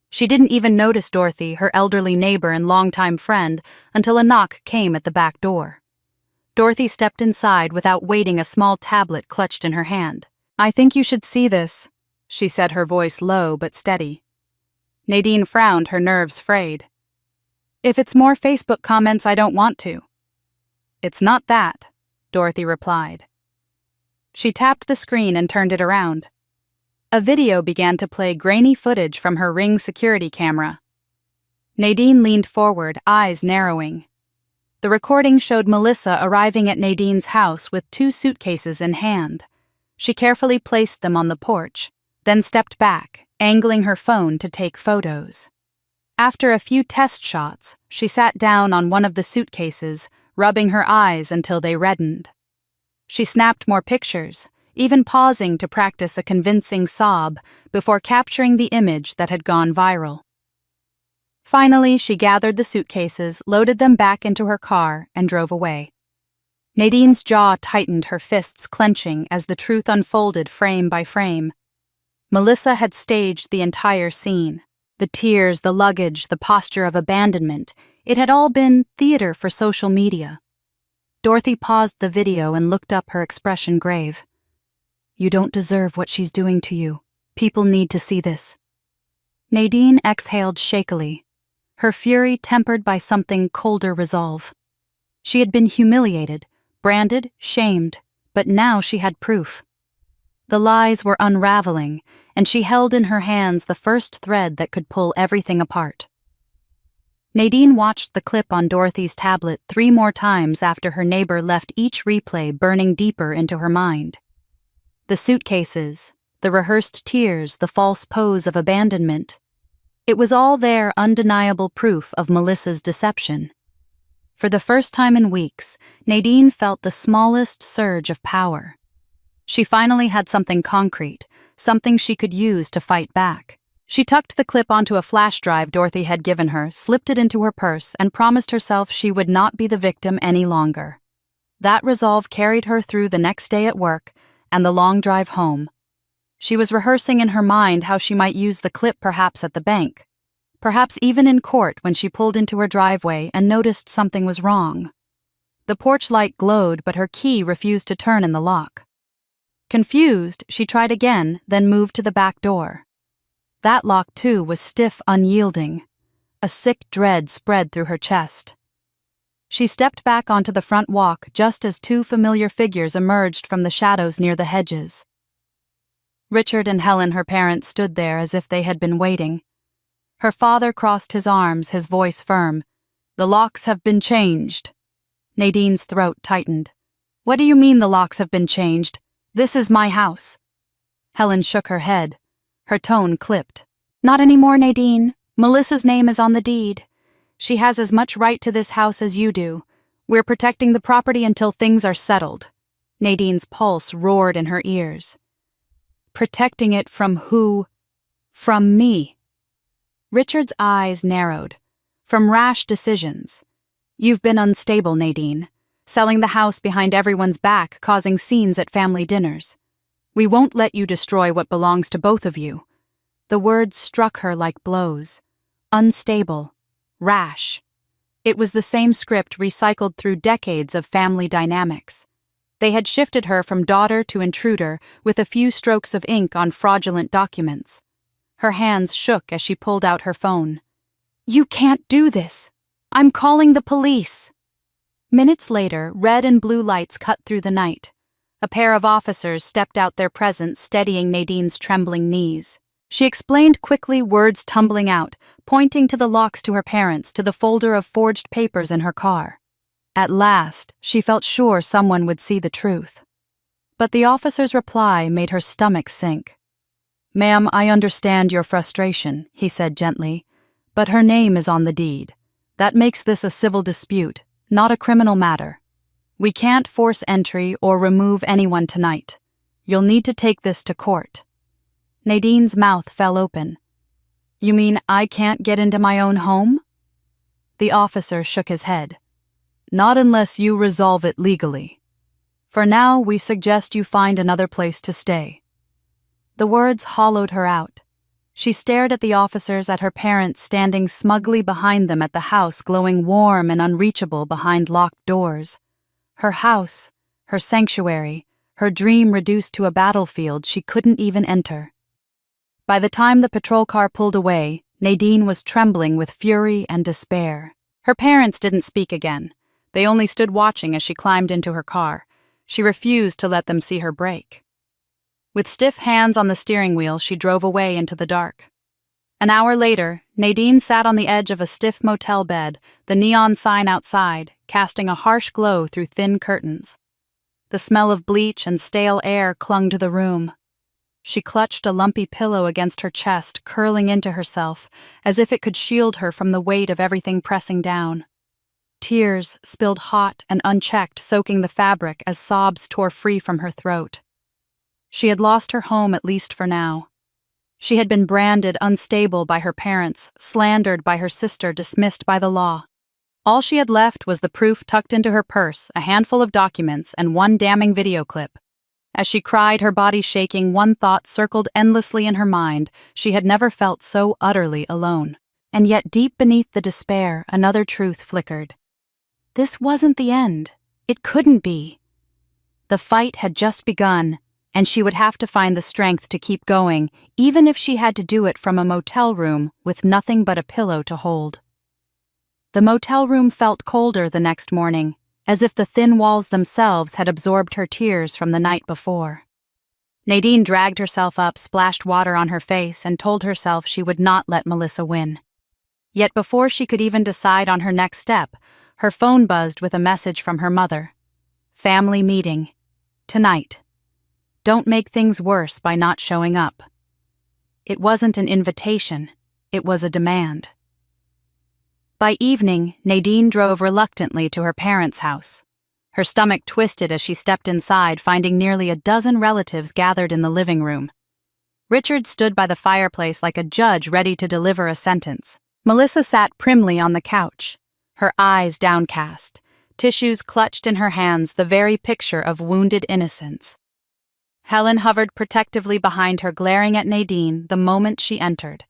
She didn't even notice Dorothy, her elderly neighbor and longtime friend, until a knock came at the back door. Dorothy stepped inside without waiting, a small tablet clutched in her hand. "I think you should see this," she said, her voice low but steady. Nadine frowned, her nerves frayed. "If it's more Facebook comments, I don't want to." "It's not that," Dorothy replied. She tapped the screen and turned it around. A video began to play, grainy footage from her Ring security camera. Nadine leaned forward, eyes narrowing. The recording showed Melissa arriving at Nadine's house with two suitcases in hand. She carefully placed them on the porch, then stepped back, angling her phone to take photos. After a few test shots, she sat down on one of the suitcases, rubbing her eyes until they reddened. She snapped more pictures, even pausing to practice a convincing sob before capturing the image that had gone viral. Finally, she gathered the suitcases, loaded them back into her car, and drove away. Nadine's jaw tightened, her fists clenching as the truth unfolded frame by frame. Melissa had staged the entire scene. The tears, the luggage, the posture of abandonment. It had all been theater for social media. Dorothy paused the video and looked up, her expression grave. "You don't deserve what she's doing to you. People need to see this." Nadine exhaled shakily, her fury tempered by something colder resolve. She had been humiliated, branded, shamed, but now she had proof. The lies were unraveling, and she held in her hands the first thread that could pull everything apart. Nadine watched the clip on Dorothy's tablet 3 more times after her neighbor left each replay burning deeper into her mind. The suitcases, the rehearsed tears, the false pose of abandonment. It was all there, undeniable proof of Melissa's deception. For the first time in weeks, Nadine felt the smallest surge of power. She finally had something concrete, something she could use to fight back. She tucked the clip onto a flash drive Dorothy had given her, slipped it into her purse, and promised herself she would not be the victim any longer. That resolve carried her through the next day at work and the long drive home. She was rehearsing in her mind how she might use the clip perhaps at the bank, perhaps even in court when she pulled into her driveway and noticed something was wrong. The porch light glowed, but her key refused to turn in the lock. Confused, she tried again, then moved to the back door. That lock, too, was stiff, unyielding. A sick dread spread through her chest. She stepped back onto the front walk just as 2 familiar figures emerged from the shadows near the hedges. Richard and Helen, her parents, stood there as if they had been waiting. Her father crossed his arms, his voice firm. "The locks have been changed." Nadine's throat tightened. "What do you mean the locks have been changed? This is my house." Helen shook her head. Her tone clipped. "Not anymore, Nadine. Melissa's name is on the deed. She has as much right to this house as you do. We're protecting the property until things are settled." Nadine's pulse roared in her ears. "Protecting it from who?" "From me." Richard's eyes narrowed. "From rash decisions. You've been unstable, Nadine. Selling the house behind everyone's back, causing scenes at family dinners. We won't let you destroy what belongs to both of you." The words struck her like blows. Unstable. Rash. It was the same script recycled through decades of family dynamics. They had shifted her from daughter to intruder with a few strokes of ink on fraudulent documents. Her hands shook as she pulled out her phone. "You can't do this. I'm calling the police." Minutes later, red and blue lights cut through the night. A pair of officers stepped out, their presence steadying Nadine's trembling knees. She explained quickly, words tumbling out, pointing to the locks to her parents, to the folder of forged papers in her car. At last, she felt sure someone would see the truth. But the officer's reply made her stomach sink. "Ma'am, I understand your frustration," he said gently, "but her name is on the deed. That makes this a civil dispute, not a criminal matter. We can't force entry or remove anyone tonight. You'll need to take this to court." Nadine's mouth fell open. "You mean I can't get into my own home?" The officer shook his head. "Not unless you resolve it legally. For now, we suggest you find another place to stay." The words hollowed her out. She stared at the officers, at her parents standing smugly behind them, at the house glowing warm and unreachable behind locked doors. Her house, her sanctuary, her dream reduced to a battlefield she couldn't even enter. By the time the patrol car pulled away, Nadine was trembling with fury and despair. Her parents didn't speak again. They only stood watching as she climbed into her car. She refused to let them see her break. With stiff hands on the steering wheel, she drove away into the dark. An hour later, Nadine sat on the edge of a stiff motel bed, the neon sign outside, casting a harsh glow through thin curtains. The smell of bleach and stale air clung to the room. She clutched a lumpy pillow against her chest, curling into herself, as if it could shield her from the weight of everything pressing down. Tears spilled hot and unchecked, soaking the fabric as sobs tore free from her throat. She had lost her home, at least for now. She had been branded unstable by her parents, slandered by her sister, dismissed by the law. All she had left was the proof tucked into her purse, a handful of documents, and one damning video clip. As she cried, her body shaking, one thought circled endlessly in her mind: she had never felt so utterly alone. And yet deep beneath the despair, another truth flickered. This wasn't the end. It couldn't be. The fight had just begun, and she would have to find the strength to keep going, even if she had to do it from a motel room with nothing but a pillow to hold. The motel room felt colder the next morning, as if the thin walls themselves had absorbed her tears from the night before. Nadine dragged herself up, splashed water on her face, and told herself she would not let Melissa win. Yet before she could even decide on her next step, her phone buzzed with a message from her mother. Family meeting. Tonight. Don't make things worse by not showing up. It wasn't an invitation, it was a demand. By evening, Nadine drove reluctantly to her parents' house. Her stomach twisted as she stepped inside, finding nearly a dozen relatives gathered in the living room. Richard stood by the fireplace like a judge ready to deliver a sentence. Melissa sat primly on the couch, her eyes downcast, tissues clutched in her hands, the very picture of wounded innocence. Helen hovered protectively behind her, glaring at Nadine the moment she entered.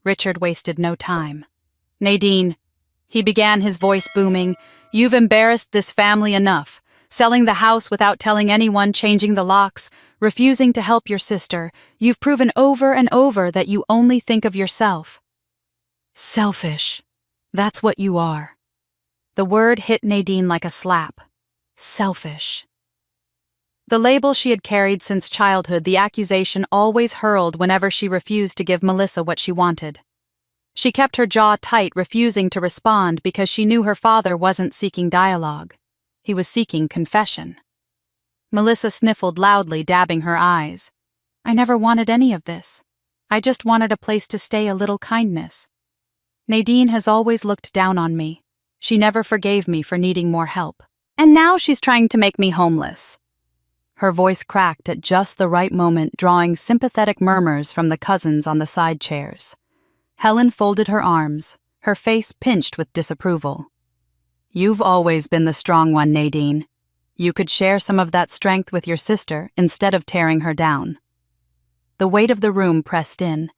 Richard wasted no time. Nadine, he began, his voice booming, you've embarrassed this family enough. Selling the house without telling anyone, changing the locks, refusing to help your sister. You've proven over and over that you only think of yourself. Selfish. That's what you are. The word hit Nadine like a slap. Selfish. The label she had carried since childhood, the accusation always hurled whenever she refused to give Melissa what she wanted. She kept her jaw tight, refusing to respond because she knew her father wasn't seeking dialogue. He was seeking confession. Melissa sniffled loudly, dabbing her eyes. I never wanted any of this. I just wanted a place to stay, a little kindness. Nadine has always looked down on me. She never forgave me for needing more help. And now she's trying to make me homeless. Her voice cracked at just the right moment, drawing sympathetic murmurs from the cousins on the side chairs. Helen folded her arms, her face pinched with disapproval. You've always been the strong one, Nadine. You could share some of that strength with your sister instead of tearing her down. The weight of the room pressed in.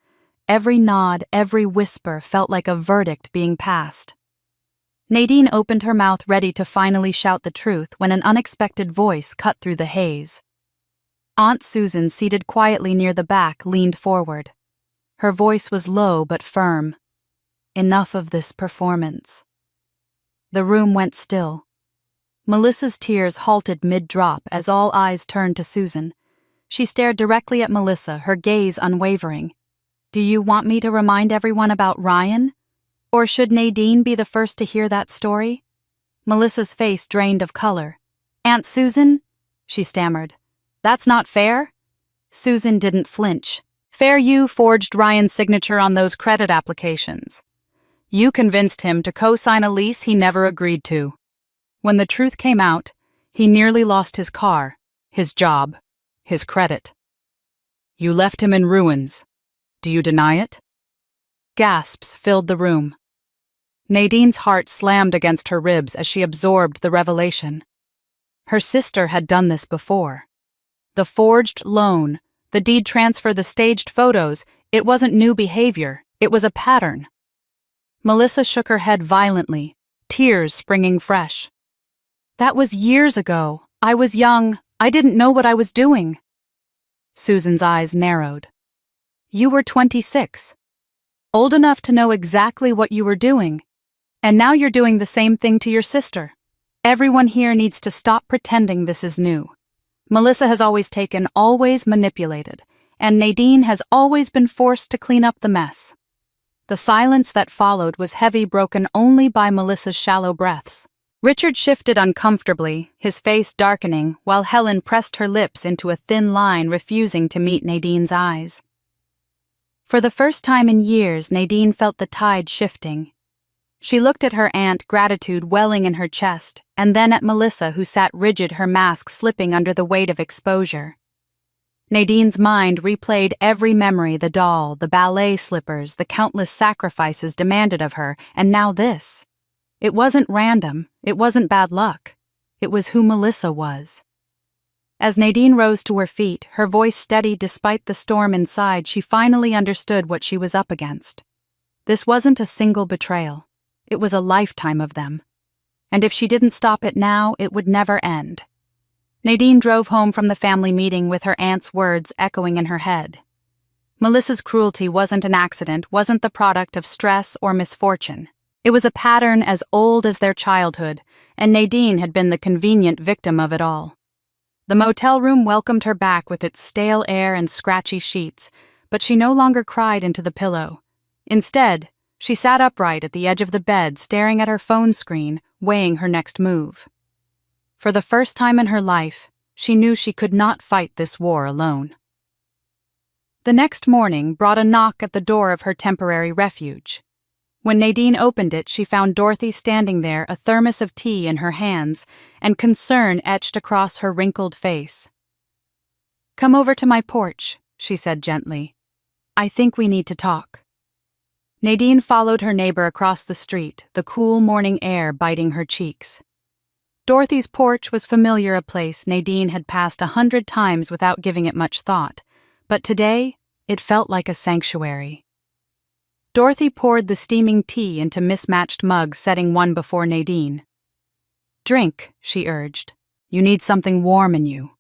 Every nod, every whisper felt like a verdict being passed. Nadine opened her mouth, ready to finally shout the truth, when an unexpected voice cut through the haze. Aunt Susan, seated quietly near the back, leaned forward. Her voice was low but firm. Enough of this performance. The room went still. Melissa's tears halted mid-drop as all eyes turned to Susan. She stared directly at Melissa, her gaze unwavering. Do you want me to remind everyone about Ryan? Or should Nadine be the first to hear that story? Melissa's face drained of color. Aunt Susan? She stammered. That's not fair? Susan didn't flinch. Fair, you forged Ryan's signature on those credit applications. You convinced him to co-sign a lease he never agreed to. When the truth came out, he nearly lost his car, his job, his credit. You left him in ruins. Do you deny it? Gasps filled the room. Nadine's heart slammed against her ribs as she absorbed the revelation. Her sister had done this before. The forged loan, the deed transfer, the staged photos, it wasn't new behavior, it was a pattern. Melissa shook her head violently, tears springing fresh. That was years ago. I was young. I didn't know what I was doing. Susan's eyes narrowed. You were 26. Old enough to know exactly what you were doing. And now you're doing the same thing to your sister. Everyone here needs to stop pretending this is new. Melissa has always taken, always manipulated, and Nadine has always been forced to clean up the mess. The silence that followed was heavy, broken only by Melissa's shallow breaths. Richard shifted uncomfortably, his face darkening, while Helen pressed her lips into a thin line, refusing to meet Nadine's eyes. For the first time in years, Nadine felt the tide shifting. She looked at her aunt, gratitude welling in her chest, and then at Melissa, who sat rigid, her mask slipping under the weight of exposure. Nadine's mind replayed every memory, the doll, the ballet slippers, the countless sacrifices demanded of her, and now this. It wasn't random, it wasn't bad luck. It was who Melissa was. As Nadine rose to her feet, her voice steady despite the storm inside, she finally understood what she was up against. This wasn't a single betrayal. It was a lifetime of them. And if she didn't stop it now, it would never end. Nadine drove home from the family meeting with her aunt's words echoing in her head. Melissa's cruelty wasn't an accident, wasn't the product of stress or misfortune. It was a pattern as old as their childhood, and Nadine had been the convenient victim of it all. The motel room welcomed her back with its stale air and scratchy sheets, but she no longer cried into the pillow. Instead, she sat upright at the edge of the bed, staring at her phone screen, weighing her next move. For the first time in her life, she knew she could not fight this war alone. The next morning brought a knock at the door of her temporary refuge. When Nadine opened it, she found Dorothy standing there, a thermos of tea in her hands, and concern etched across her wrinkled face. "Come over to my porch," she said gently. "I think we need to talk." Nadine followed her neighbor across the street, the cool morning air biting her cheeks. Dorothy's porch was familiar, a place Nadine had passed 100 times without giving it much thought, but today it felt like a sanctuary. Dorothy poured the steaming tea into mismatched mugs, setting one before Nadine. "Drink," she urged. "You need something warm in you."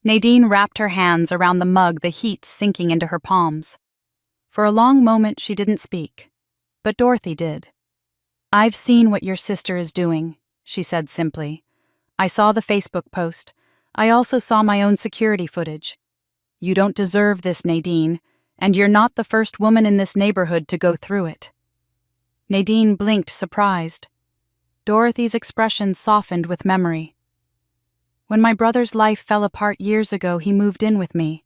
Nadine wrapped her hands around the mug, the heat sinking into her palms. For a long moment she didn't speak, but Dorothy did. "I've seen what your sister is doing," she said simply. "I saw the Facebook post. I also saw my own security footage. You don't deserve this, Nadine, and you're not the first woman in this neighborhood to go through it." Nadine blinked, surprised. Dorothy's expression softened with memory. "When my brother's life fell apart years ago, he moved in with me.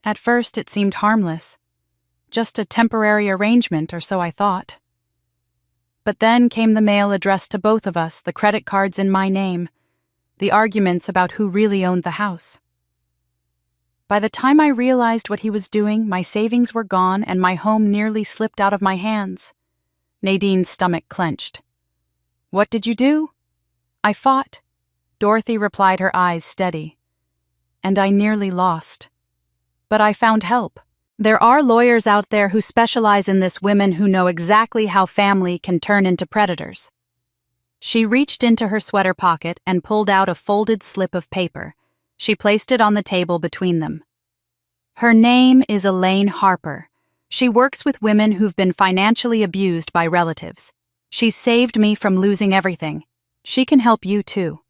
At first it seemed harmless, just a temporary arrangement, or so I thought. But then came the mail addressed to both of us, the credit cards in my name, the arguments about who really owned the house. By the time I realized what he was doing, my savings were gone and my home nearly slipped out of my hands." Nadine's stomach clenched. "What did you do?" "I fought," Dorothy replied, her eyes steady. "And I nearly lost. But I found help. There are lawyers out there who specialize in this, women who know exactly how family can turn into predators." She reached into her sweater pocket and pulled out a folded slip of paper. She placed it on the table between them. "Her name is Elaine Harper. She works with women who've been financially abused by relatives. She's saved me from losing everything. She can help you too."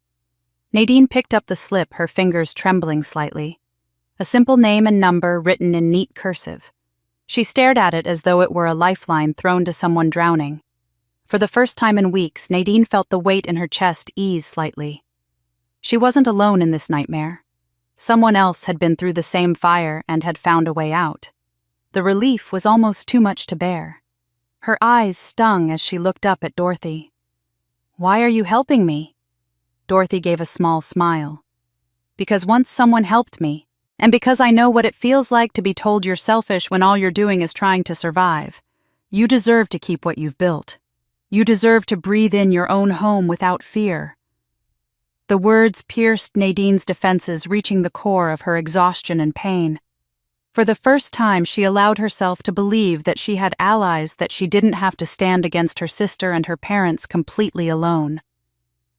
Nadine picked up the slip, her fingers trembling slightly. A simple name and number written in neat cursive. She stared at it as though it were a lifeline thrown to someone drowning. For the first time in weeks, Nadine felt the weight in her chest ease slightly. She wasn't alone in this nightmare. Someone else had been through the same fire and had found a way out. The relief was almost too much to bear. Her eyes stung as she looked up at Dorothy. "Why are you helping me?" Dorothy gave a small smile. "Because once someone helped me, and because I know what it feels like to be told you're selfish when all you're doing is trying to survive. You deserve to keep what you've built. You deserve to breathe in your own home without fear." The words pierced Nadine's defenses, reaching the core of her exhaustion and pain. For the first time, she allowed herself to believe that she had allies, that she didn't have to stand against her sister and her parents completely alone.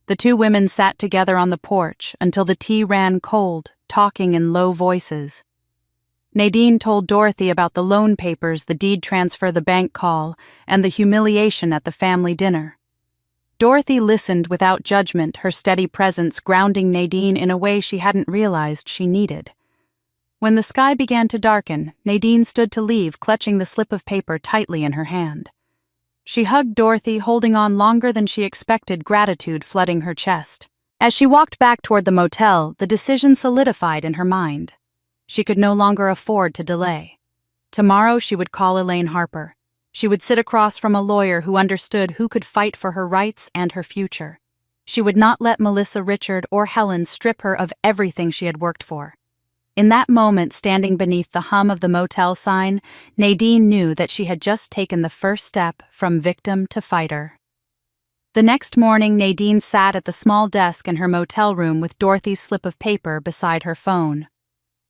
The two women sat together on the porch until the tea ran cold, talking in low voices. Nadine told Dorothy about the loan papers, the deed transfer, the bank call, and the humiliation at the family dinner. Dorothy listened without judgment, her steady presence grounding Nadine in a way she hadn't realized she needed. When the sky began to darken, Nadine stood to leave, clutching the slip of paper tightly in her hand. She hugged Dorothy, holding on longer than she expected, gratitude flooding her chest. As she walked back toward the motel, the decision solidified in her mind. She could no longer afford to delay. Tomorrow she would call Elaine Harper. She would sit across from a lawyer who understood, who could fight for her rights and her future. She would not let Melissa, Richard, or Helen strip her of everything she had worked for. In that moment, standing beneath the hum of the motel sign, Nadine knew that she had just taken the first step from victim to fighter. The next morning, Nadine sat at the small desk in her motel room with Dorothy's slip of paper beside her phone.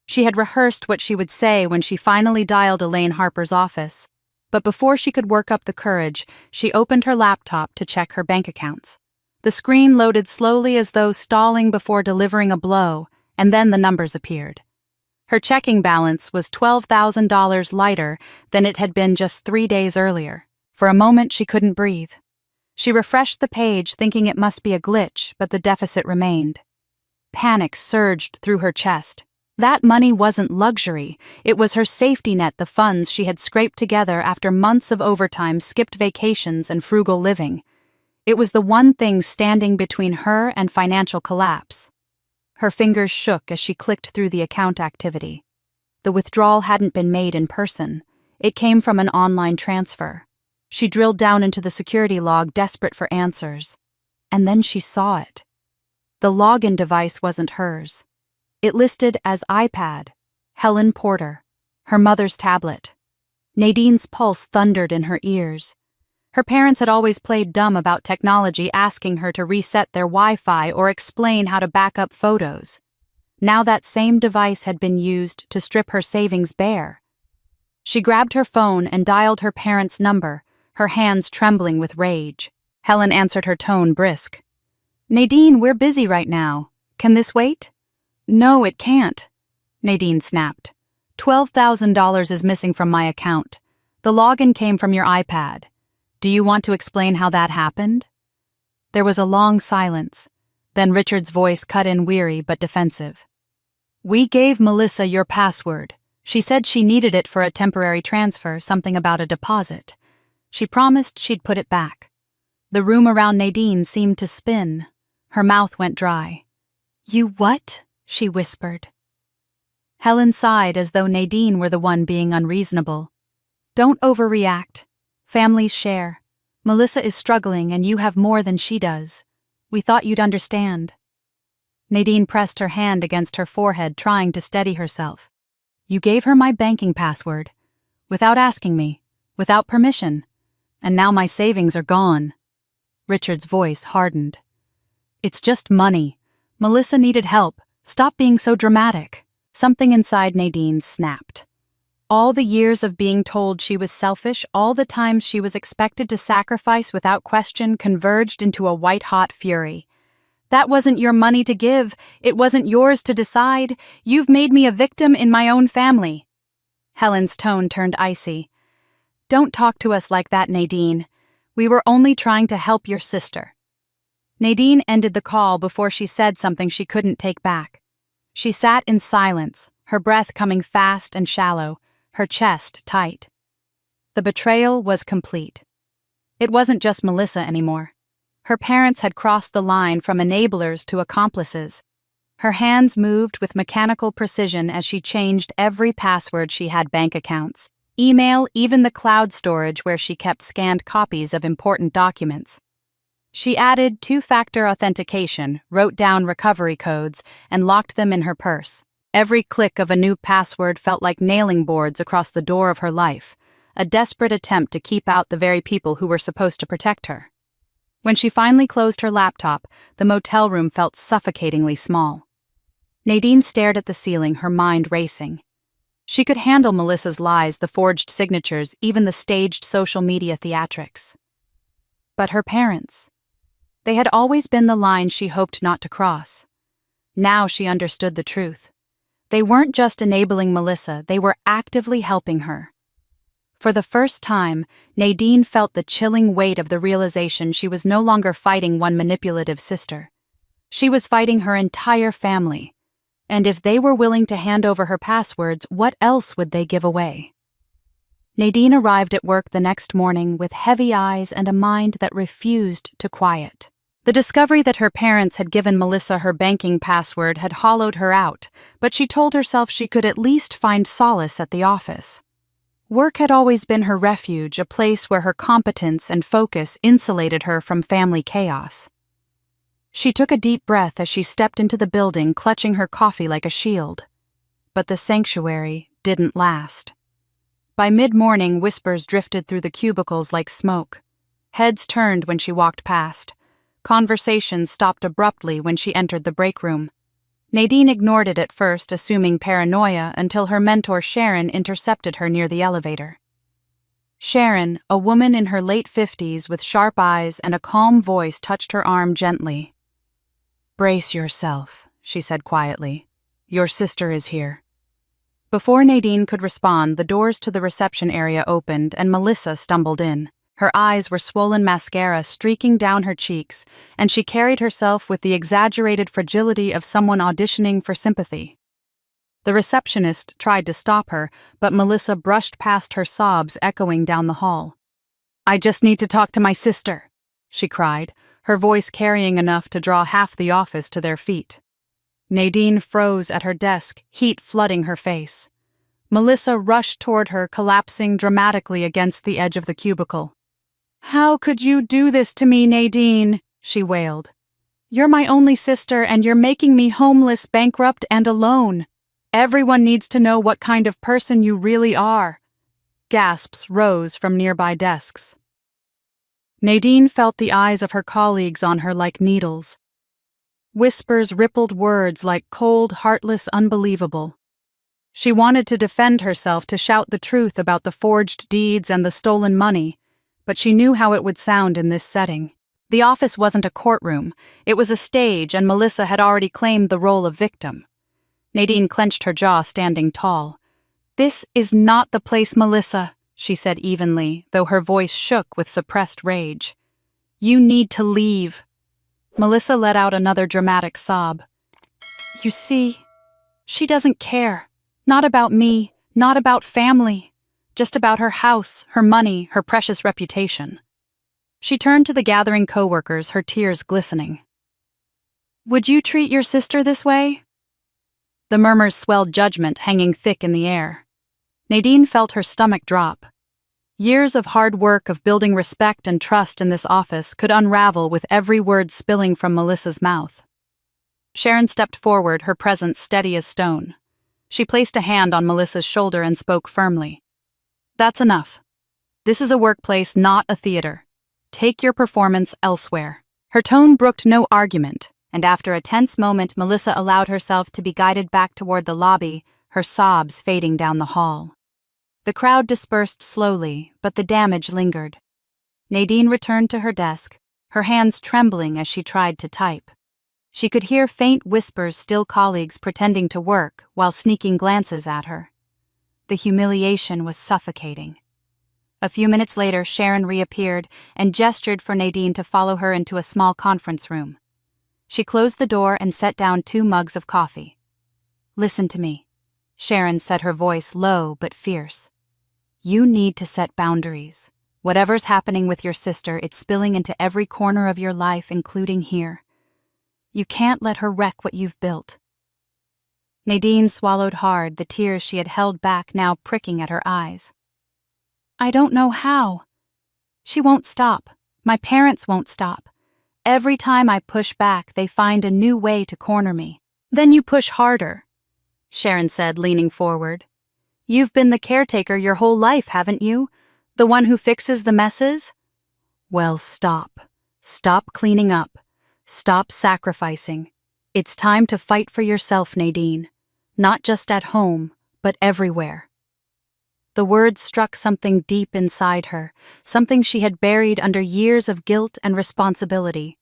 She had rehearsed what she would say when she finally dialed Elaine Harper's office. But before she could work up the courage, she opened her laptop to check her bank accounts. The screen loaded slowly as though stalling before delivering a blow, and then the numbers appeared. Her checking balance was $12,000 lighter than it had been just 3 days earlier. For a moment, she couldn't breathe. She refreshed the page, thinking it must be a glitch, but the deficit remained. Panic surged through her chest. That money wasn't luxury. It was her safety net, the funds she had scraped together after months of overtime, skipped vacations, and frugal living. It was the one thing standing between her and financial collapse. Her fingers shook as she clicked through the account activity. The withdrawal hadn't been made in person. It came from an online transfer. She drilled down into the security log, desperate for answers. And then she saw it. The login device wasn't hers. It listed as iPad, Helen Porter, her mother's tablet. Nadine's pulse thundered in her ears. Her parents had always played dumb about technology, asking her to reset their Wi-Fi or explain how to back up photos. Now that same device had been used to strip her savings bare. She grabbed her phone and dialed her parents' number, her hands trembling with rage. Helen answered, her tone brisk. "Nadine, we're busy right now. Can this wait?" "No, it can't," Nadine snapped. $12,000 is missing from my account. The login came from your iPad. Do you want to explain how that happened?" There was a long silence. Then Richard's voice cut in, weary but defensive. "We gave Melissa your password. She said she needed it for a temporary transfer, something about a deposit. She promised she'd put it back." The room around Nadine seemed to spin. Her mouth went dry. "You what?" she whispered. Helen sighed as though Nadine were the one being unreasonable. "Don't overreact. Families share. Melissa is struggling and you have more than she does. We thought you'd understand." Nadine pressed her hand against her forehead, trying to steady herself. "You gave her my banking password. Without asking me. Without permission. And now my savings are gone." Richard's voice hardened. "It's just money. Melissa needed help. Stop being so dramatic." Something inside Nadine snapped. All the years of being told she was selfish, all the times she was expected to sacrifice without question, converged into a white-hot fury. "That wasn't your money to give. It wasn't yours to decide. You've made me a victim in my own family." Helen's tone turned icy. "Don't talk to us like that, Nadine. We were only trying to help your sister." Nadine ended the call before she said something she couldn't take back. She sat in silence, her breath coming fast and shallow, her chest tight. The betrayal was complete. It wasn't just Melissa anymore. Her parents had crossed the line from enablers to accomplices. Her hands moved with mechanical precision as she changed every password she had: bank accounts, email, even the cloud storage where she kept scanned copies of important documents. She added two-factor authentication, wrote down recovery codes, and locked them in her purse. Every click of a new password felt like nailing boards across the door of her life, a desperate attempt to keep out the very people who were supposed to protect her. When she finally closed her laptop, the motel room felt suffocatingly small. Nadine stared at the ceiling, her mind racing. She could handle Melissa's lies, the forged signatures, even the staged social media theatrics. But her parents, they had always been the line she hoped not to cross. Now she understood the truth. They weren't just enabling Melissa, they were actively helping her. For the first time, Nadine felt the chilling weight of the realization she was no longer fighting one manipulative sister. She was fighting her entire family. And if they were willing to hand over her passwords, what else would they give away? Nadine arrived at work the next morning with heavy eyes and a mind that refused to quiet. The discovery that her parents had given Melissa her banking password had hollowed her out, but she told herself she could at least find solace at the office. Work had always been her refuge, a place where her competence and focus insulated her from family chaos. She took a deep breath as she stepped into the building, clutching her coffee like a shield. But the sanctuary didn't last. By mid-morning, whispers drifted through the cubicles like smoke. Heads turned when she walked past. Conversations stopped abruptly when she entered the break room. Nadine ignored it at first, assuming paranoia, until her mentor Sharon intercepted her near the elevator. Sharon, a woman in her late 50s with sharp eyes and a calm voice, touched her arm gently. "Brace yourself," she said quietly. "Your sister is here." Before Nadine could respond, the doors to the reception area opened and Melissa stumbled in. Her eyes were swollen mascara streaking down her cheeks, and she carried herself with the exaggerated fragility of someone auditioning for sympathy. The receptionist tried to stop her, but Melissa brushed past her sobs echoing down the hall. "I just need to talk to my sister," she cried, her voice carrying enough to draw half the office to their feet. Nadine froze at her desk, heat flooding her face. Melissa rushed toward her, collapsing dramatically against the edge of the cubicle. "How could you do this to me, Nadine?" she wailed. "You're my only sister, and you're making me homeless, bankrupt, and alone. Everyone needs to know what kind of person you really are." Gasps rose from nearby desks. Nadine felt the eyes of her colleagues on her like needles. Whispers rippled words like cold, heartless, unbelievable. She wanted to defend herself, to shout the truth about the forged deeds and the stolen money, but she knew how it would sound in this setting. The office wasn't a courtroom, it was a stage, and Melissa had already claimed the role of victim. Nadine clenched her jaw, standing tall. "This is not the place, Melissa," she said evenly, though her voice shook with suppressed rage. "You need to leave." Melissa let out another dramatic sob. "You see, she doesn't care. Not about me, not about family. Just about her house, her money, her precious reputation." She turned to the gathering coworkers, her tears glistening. "Would you treat your sister this way?" The murmurs swelled judgment, hanging thick in the air. Nadine felt her stomach drop. Years of hard work of building respect and trust in this office could unravel with every word spilling from Melissa's mouth. Sharon stepped forward, her presence steady as stone. She placed a hand on Melissa's shoulder and spoke firmly. "That's enough. This is a workplace, not a theater. Take your performance elsewhere." Her tone brooked no argument, and after a tense moment, Melissa allowed herself to be guided back toward the lobby, her sobs fading down the hall. The crowd dispersed slowly, but the damage lingered. Nadine returned to her desk, her hands trembling as she tried to type. She could hear faint whispers, still colleagues pretending to work while sneaking glances at her. The humiliation was suffocating. A few minutes later, Sharon reappeared and gestured for Nadine to follow her into a small conference room. She closed the door and set down 2 mugs of coffee. "Listen to me," Sharon said, her voice low but fierce. "You need to set boundaries. Whatever's happening with your sister, it's spilling into every corner of your life, including here. You can't let her wreck what you've built." Nadine swallowed hard, the tears she had held back now pricking at her eyes. "I don't know how. She won't stop. My parents won't stop. Every time I push back, they find a new way to corner me." "Then you push harder," Sharon said, leaning forward. "You've been the caretaker your whole life, haven't you? The one who fixes the messes? Well, stop. Stop cleaning up. Stop sacrificing. It's time to fight for yourself, Nadine. Not just at home, but everywhere." The words struck something deep inside her, something she had buried under years of guilt and responsibility.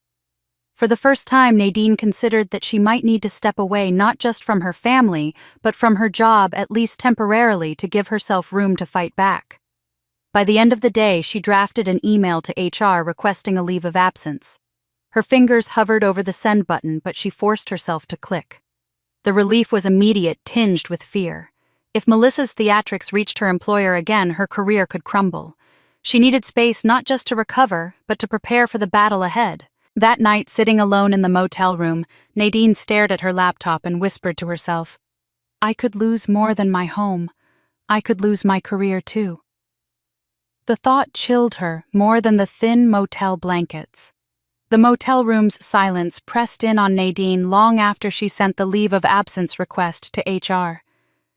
For the first time, Nadine considered that she might need to step away not just from her family, but from her job, at least temporarily, to give herself room to fight back. By the end of the day, she drafted an email to HR requesting a leave of absence. Her fingers hovered over the send button, but she forced herself to click. The relief was immediate, tinged with fear. If Melissa's theatrics reached her employer again, her career could crumble. She needed space not just to recover, but to prepare for the battle ahead. That night, sitting alone in the motel room, Nadine stared at her laptop and whispered to herself, "I could lose more than my home. I could lose my career too." The thought chilled her more than the thin motel blankets. The motel room's silence pressed in on Nadine long after she sent the leave of absence request to HR.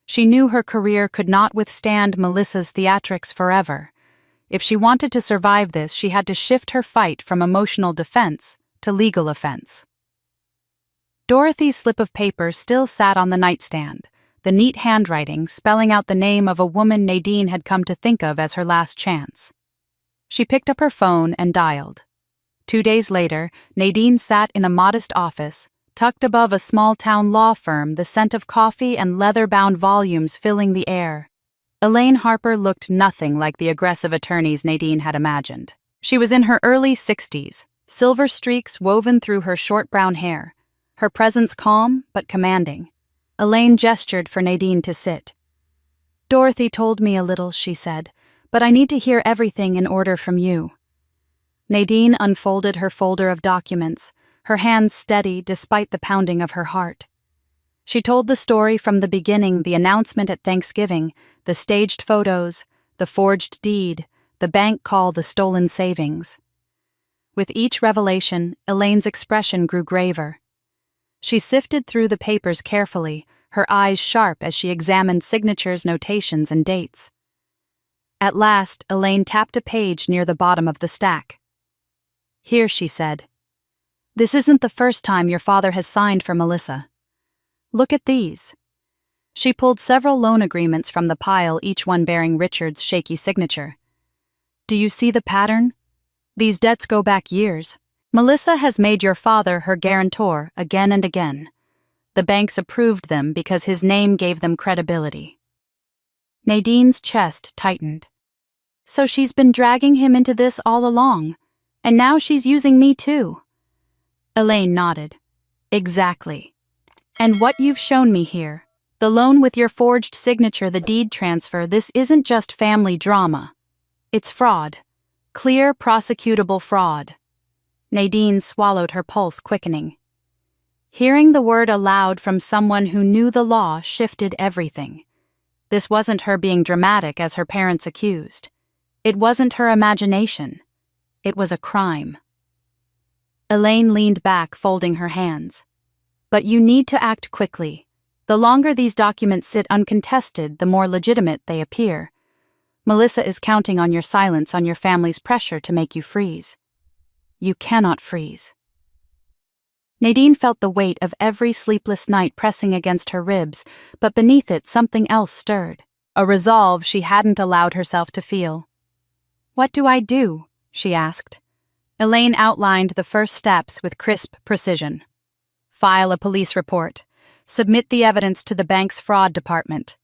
She knew her career could not withstand Melissa's theatrics forever. If she wanted to survive this, she had to shift her fight from emotional defense to legal offense. Dorothy's slip of paper still sat on the nightstand, the neat handwriting spelling out the name of a woman Nadine had come to think of as her last chance. She picked up her phone and dialed. 2 days later, Nadine sat in a modest office, tucked above a small-town law firm, the scent of coffee and leather-bound volumes filling the air. Elaine Harper looked nothing like the aggressive attorneys Nadine had imagined. She was in her early 60s, silver streaks woven through her short brown hair, her presence calm but commanding. Elaine gestured for Nadine to sit. "Dorothy told me a little," she said, "but I need to hear everything in order from you." Nadine unfolded her folder of documents, her hands steady despite the pounding of her heart. She told the story from the beginning, the announcement at Thanksgiving, the staged photos, the forged deed, the bank call, the stolen savings. With each revelation, Elaine's expression grew graver. She sifted through the papers carefully, her eyes sharp as she examined signatures, notations, and dates. At last, Elaine tapped a page near the bottom of the stack. "Here," she said. "This isn't the first time your father has signed for Melissa. Look at these." She pulled several loan agreements from the pile, each one bearing Richard's shaky signature. "Do you see the pattern? These debts go back years. Melissa has made your father her guarantor again and again. The banks approved them because his name gave them credibility." Nadine's chest tightened. "So she's been dragging him into this all along, and now she's using me too." Elaine nodded. "Exactly. And what you've shown me here, the loan with your forged signature, the deed transfer, this isn't just family drama. It's fraud. Clear, prosecutable fraud." Nadine swallowed, her pulse quickening. Hearing the word aloud from someone who knew the law shifted everything. This wasn't her being dramatic as her parents accused. It wasn't her imagination. It was a crime. Elaine leaned back, folding her hands. "But you need to act quickly. The longer these documents sit uncontested, the more legitimate they appear. Melissa is counting on your silence, on your family's pressure to make you freeze. You cannot freeze." Nadine felt the weight of every sleepless night pressing against her ribs, but beneath it something else stirred, a resolve she hadn't allowed herself to feel. "What do I do?" she asked. Elaine outlined the first steps with crisp precision. "File a police report. Submit the evidence to the bank's fraud department.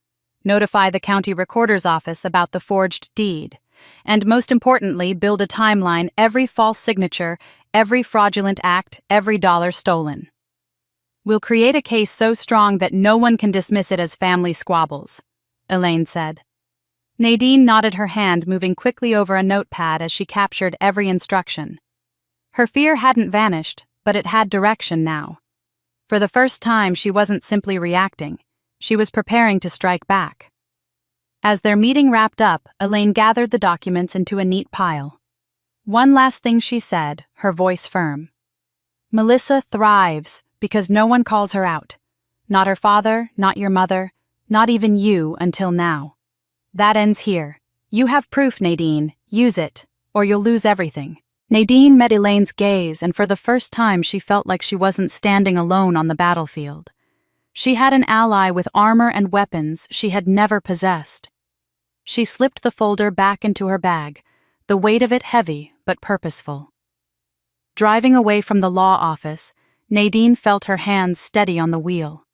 Notify the county recorder's office about the forged deed. And most importantly, build a timeline, every false signature, every fraudulent act, every dollar stolen. We'll create a case so strong that no one can dismiss it as family squabbles," Elaine said. Nadine nodded her hand, moving quickly over a notepad as she captured every instruction. Her fear hadn't vanished, but it had direction now. For the first time, she wasn't simply reacting. She was preparing to strike back. As their meeting wrapped up, Elaine gathered the documents into a neat pile. One last thing she said, her voice firm. "Melissa thrives because no one calls her out. Not her father, not your mother, not even you until now. That ends here. You have proof, Nadine. Use it, or you'll lose everything." Nadine met Elaine's gaze, and for the first time she felt like she wasn't standing alone on the battlefield. She had an ally with armor and weapons she had never possessed. She slipped the folder back into her bag, the weight of it heavy but purposeful. Driving away from the law office, Nadine felt her hands steady on the wheel.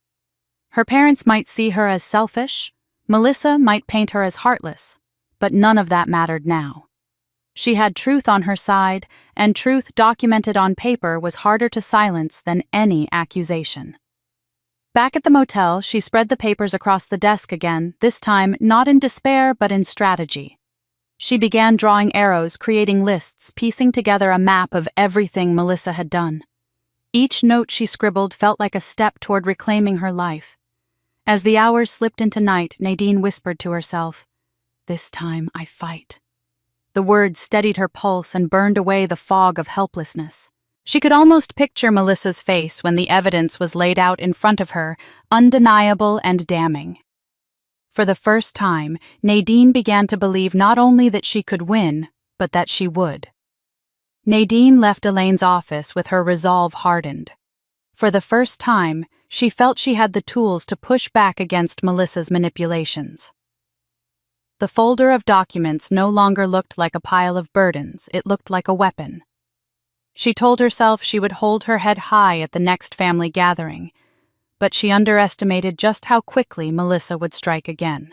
Her parents might see her as selfish, Melissa might paint her as heartless, but none of that mattered now. She had truth on her side, and truth documented on paper was harder to silence than any accusation. Back at the motel, she spread the papers across the desk again, this time not in despair but in strategy. She began drawing arrows, creating lists, piecing together a map of everything Melissa had done. Each note she scribbled felt like a step toward reclaiming her life. As the hours slipped into night, Nadine whispered to herself, "This time I fight." The words steadied her pulse and burned away the fog of helplessness. She could almost picture Melissa's face when the evidence was laid out in front of her, undeniable and damning. For the first time, Nadine began to believe not only that she could win, but that she would. Nadine left Elaine's office with her resolve hardened. For the first time, she felt she had the tools to push back against Melissa's manipulations. The folder of documents no longer looked like a pile of burdens, it looked like a weapon. She told herself she would hold her head high at the next family gathering, but she underestimated just how quickly Melissa would strike again.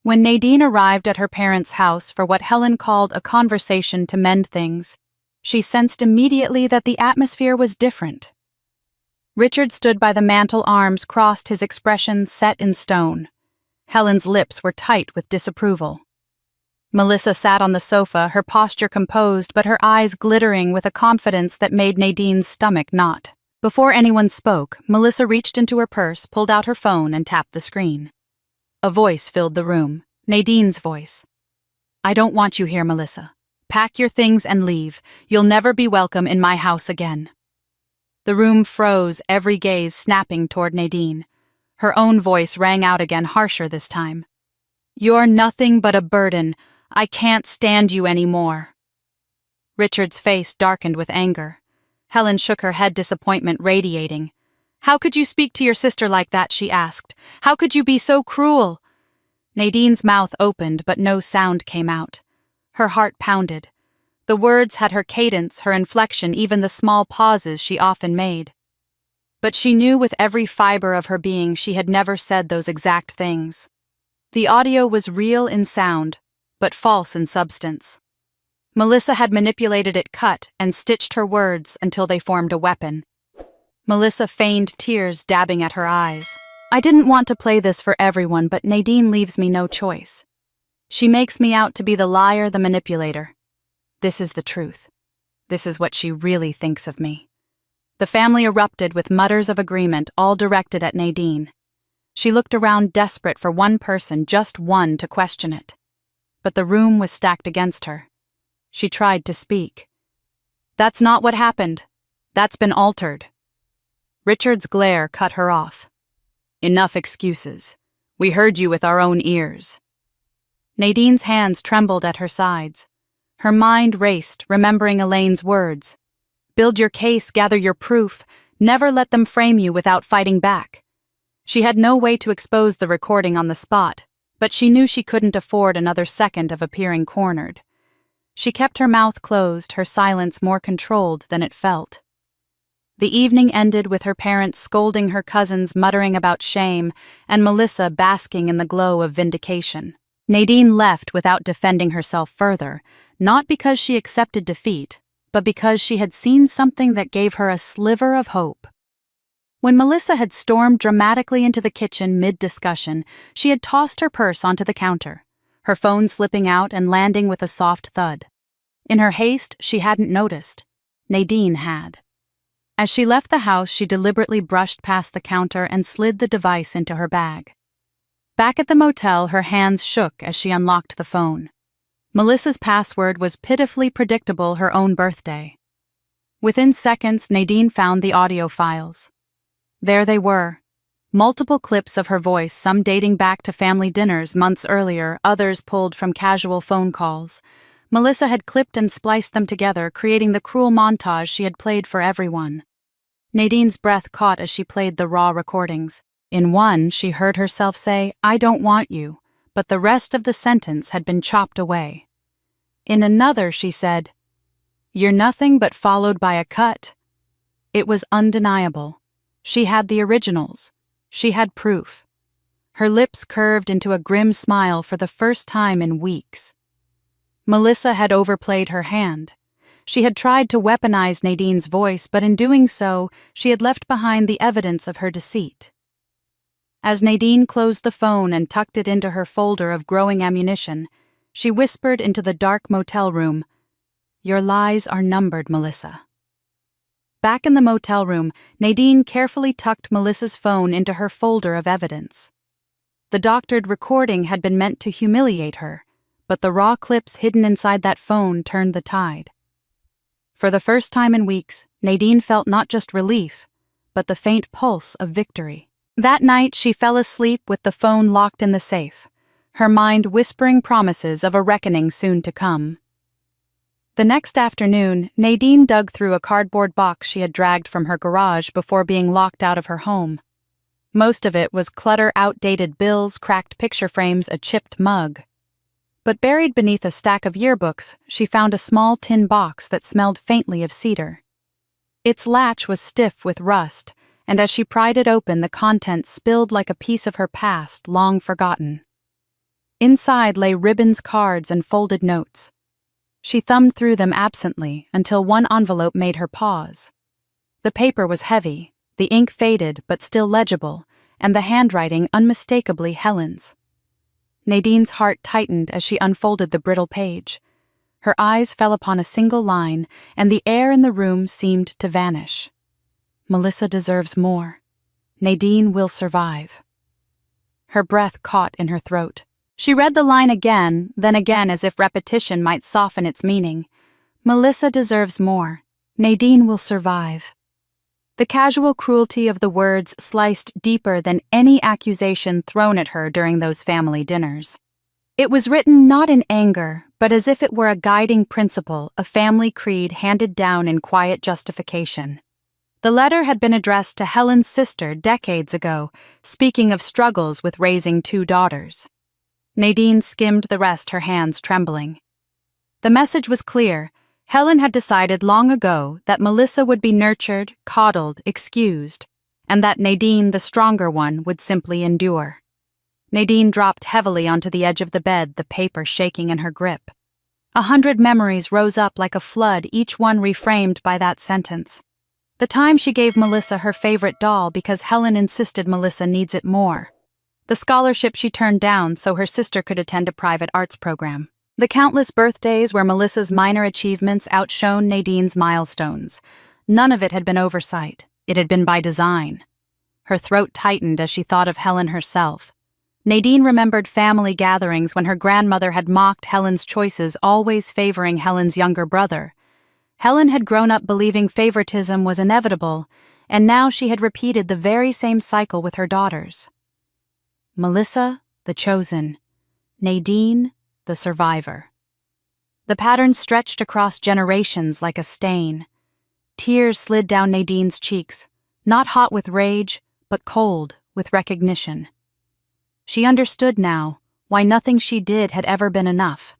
When Nadine arrived at her parents' house for what Helen called a conversation to mend things, she sensed immediately that the atmosphere was different. Richard stood by the mantel, arms crossed, his expression set in stone. Helen's lips were tight with disapproval. Melissa sat on the sofa, her posture composed but her eyes glittering with a confidence that made Nadine's stomach knot. Before anyone spoke, Melissa reached into her purse, pulled out her phone, and tapped the screen. A voice filled the room, Nadine's voice. "I don't want you here, Melissa. Pack your things and leave. You'll never be welcome in my house again." The room froze, every gaze snapping toward Nadine. Her own voice rang out again, harsher this time. "You're nothing but a burden. I can't stand you anymore." Richard's face darkened with anger. Helen shook her head, disappointment radiating. "How could you speak to your sister like that?" she asked. "How could you be so cruel?" Nadine's mouth opened, but no sound came out. Her heart pounded. The words had her cadence, her inflection, even the small pauses she often made. But she knew with every fiber of her being she had never said those exact things. The audio was real in sound, but false in substance. Melissa had manipulated it, cut, and stitched her words until they formed a weapon. Melissa feigned tears dabbing at her eyes. "I didn't want to play this for everyone, but Nadine leaves me no choice. She makes me out to be the liar, the manipulator. This is the truth. This is what she really thinks of me." The family erupted with mutters of agreement, all directed at Nadine. She looked around, desperate for one person, just one, to question it. But the room was stacked against her. She tried to speak. "That's not what happened. That's been altered." Richard's glare cut her off. "Enough excuses. We heard you with our own ears." Nadine's hands trembled at her sides. Her mind raced, remembering Elaine's words. "Build your case, gather your proof. Never let them frame you without fighting back." She had no way to expose the recording on the spot, but she knew she couldn't afford another second of appearing cornered. She kept her mouth closed, her silence more controlled than it felt. The evening ended with her parents scolding her cousins, muttering about shame, and Melissa basking in the glow of vindication. Nadine left without defending herself further, not because she accepted defeat, but because she had seen something that gave her a sliver of hope. When Melissa had stormed dramatically into the kitchen mid-discussion, she had tossed her purse onto the counter, her phone slipping out and landing with a soft thud. In her haste, she hadn't noticed. Nadine had. As she left the house, she deliberately brushed past the counter and slid the device into her bag. Back at the motel, her hands shook as she unlocked the phone. Melissa's password was pitifully predictable, her own birthday. Within seconds, Nadine found the audio files. There they were. Multiple clips of her voice, some dating back to family dinners months earlier, others pulled from casual phone calls. Melissa had clipped and spliced them together, creating the cruel montage she had played for everyone. Nadine's breath caught as she played the raw recordings. In one, she heard herself say, "I don't want you," but the rest of the sentence had been chopped away. In another, she said, "You're nothing," but followed by a cut. It was undeniable. She had the originals. She had proof. Her lips curved into a grim smile for the first time in weeks. Melissa had overplayed her hand. She had tried to weaponize Nadine's voice, but in doing so, she had left behind the evidence of her deceit. As Nadine closed the phone and tucked it into her folder of growing ammunition, she whispered into the dark motel room, "Your lies are numbered, Melissa." Back in the motel room, Nadine carefully tucked Melissa's phone into her folder of evidence. The doctored recording had been meant to humiliate her, but the raw clips hidden inside that phone turned the tide. For the first time in weeks, Nadine felt not just relief, but the faint pulse of victory. That night, she fell asleep with the phone locked in the safe, her mind whispering promises of a reckoning soon to come. The next afternoon, Nadine dug through a cardboard box she had dragged from her garage before being locked out of her home. Most of it was clutter, outdated bills, cracked picture frames, a chipped mug. But buried beneath a stack of yearbooks, she found a small tin box that smelled faintly of cedar. Its latch was stiff with rust, and as she pried it open, the contents spilled like a piece of her past long forgotten. Inside lay ribbons, cards, and folded notes. She thumbed through them absently until one envelope made her pause. The paper was heavy, the ink faded but still legible, and the handwriting unmistakably Helen's. Nadine's heart tightened as she unfolded the brittle page. Her eyes fell upon a single line, and the air in the room seemed to vanish. Melissa deserves more. Nadine will survive. Her breath caught in her throat. She read the line again, then again as if repetition might soften its meaning. Melissa deserves more. Nadine will survive. The casual cruelty of the words sliced deeper than any accusation thrown at her during those family dinners. It was written not in anger, but as if it were a guiding principle, a family creed handed down in quiet justification. The letter had been addressed to Helen's sister decades ago, speaking of struggles with raising 2 daughters. Nadine skimmed the rest, her hands trembling. The message was clear. Helen had decided long ago that Melissa would be nurtured, coddled, excused, and that Nadine, the stronger one, would simply endure. Nadine dropped heavily onto the edge of the bed, the paper shaking in her grip. 100 memories rose up like a flood, each one reframed by that sentence. The time she gave Melissa her favorite doll because Helen insisted Melissa needs it more. The scholarship she turned down so her sister could attend a private arts program. The countless birthdays where Melissa's minor achievements outshone Nadine's milestones. None of it had been oversight. It had been by design. Her throat tightened as she thought of Helen herself. Nadine remembered family gatherings when her grandmother had mocked Helen's choices, always favoring Helen's younger brother. Helen had grown up believing favoritism was inevitable, and now she had repeated the very same cycle with her daughters. Melissa, the chosen. Nadine, the survivor. The pattern stretched across generations like a stain. Tears slid down Nadine's cheeks, not hot with rage, but cold with recognition. She understood now why nothing she did had ever been enough.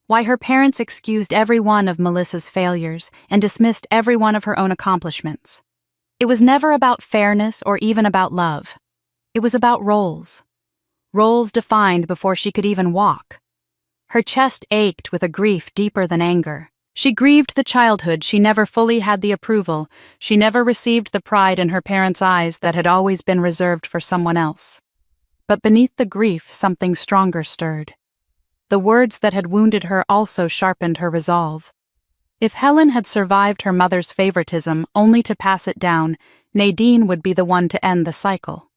Why her parents excused every one of Melissa's failures and dismissed every one of her own accomplishments. It was never about fairness or even about love. It was about roles. Roles defined before she could even walk. Her chest ached with a grief deeper than anger. She grieved the childhood she never fully had the approval. She never received the pride in her parents' eyes that had always been reserved for someone else. But beneath the grief, something stronger stirred. The words that had wounded her also sharpened her resolve. If Helen had survived her mother's favoritism only to pass it down, Nadine would be the one to end the cycle.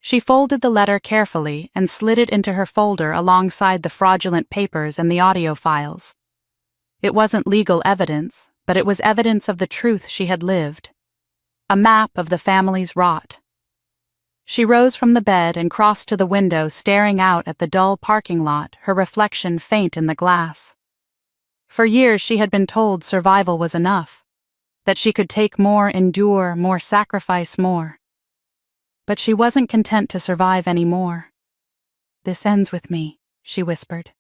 She folded the letter carefully and slid it into her folder alongside the fraudulent papers and the audio files. It wasn't legal evidence, but it was evidence of the truth she had lived. A map of the family's rot. She rose from the bed and crossed to the window, staring out at the dull parking lot, her reflection faint in the glass. For years she had been told survival was enough, that she could take more, endure more, sacrifice more. But she wasn't content to survive anymore. "This ends with me," she whispered.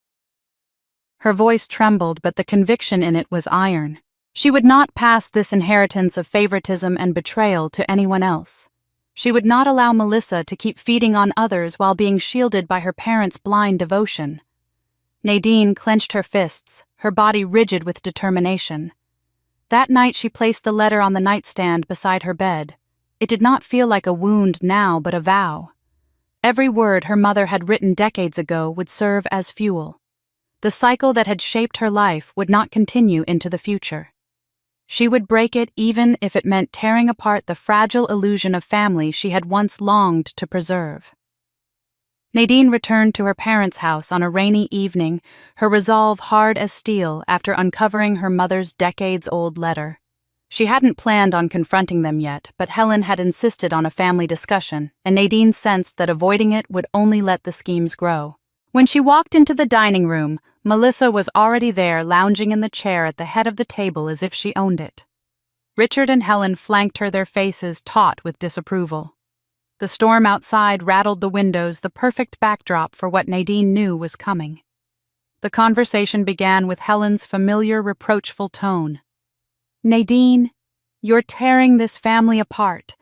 Her voice trembled, but the conviction in it was iron. She would not pass this inheritance of favoritism and betrayal to anyone else. She would not allow Melissa to keep feeding on others while being shielded by her parents' blind devotion. Nadine clenched her fists, her body rigid with determination. That night she placed the letter on the nightstand beside her bed. It did not feel like a wound now, but a vow. Every word her mother had written decades ago would serve as fuel. The cycle that had shaped her life would not continue into the future. She would break it even if it meant tearing apart the fragile illusion of family she had once longed to preserve. Nadine returned to her parents' house on a rainy evening, her resolve hard as steel after uncovering her mother's decades-old letter. She hadn't planned on confronting them yet, but Helen had insisted on a family discussion, and Nadine sensed that avoiding it would only let the schemes grow. When she walked into the dining room, Melissa was already there, lounging in the chair at the head of the table as if she owned it. Richard and Helen flanked her, their faces taut with disapproval. The storm outside rattled the windows, the perfect backdrop for what Nadine knew was coming. The conversation began with Helen's familiar, reproachful tone. "Nadine, you're tearing this family apart.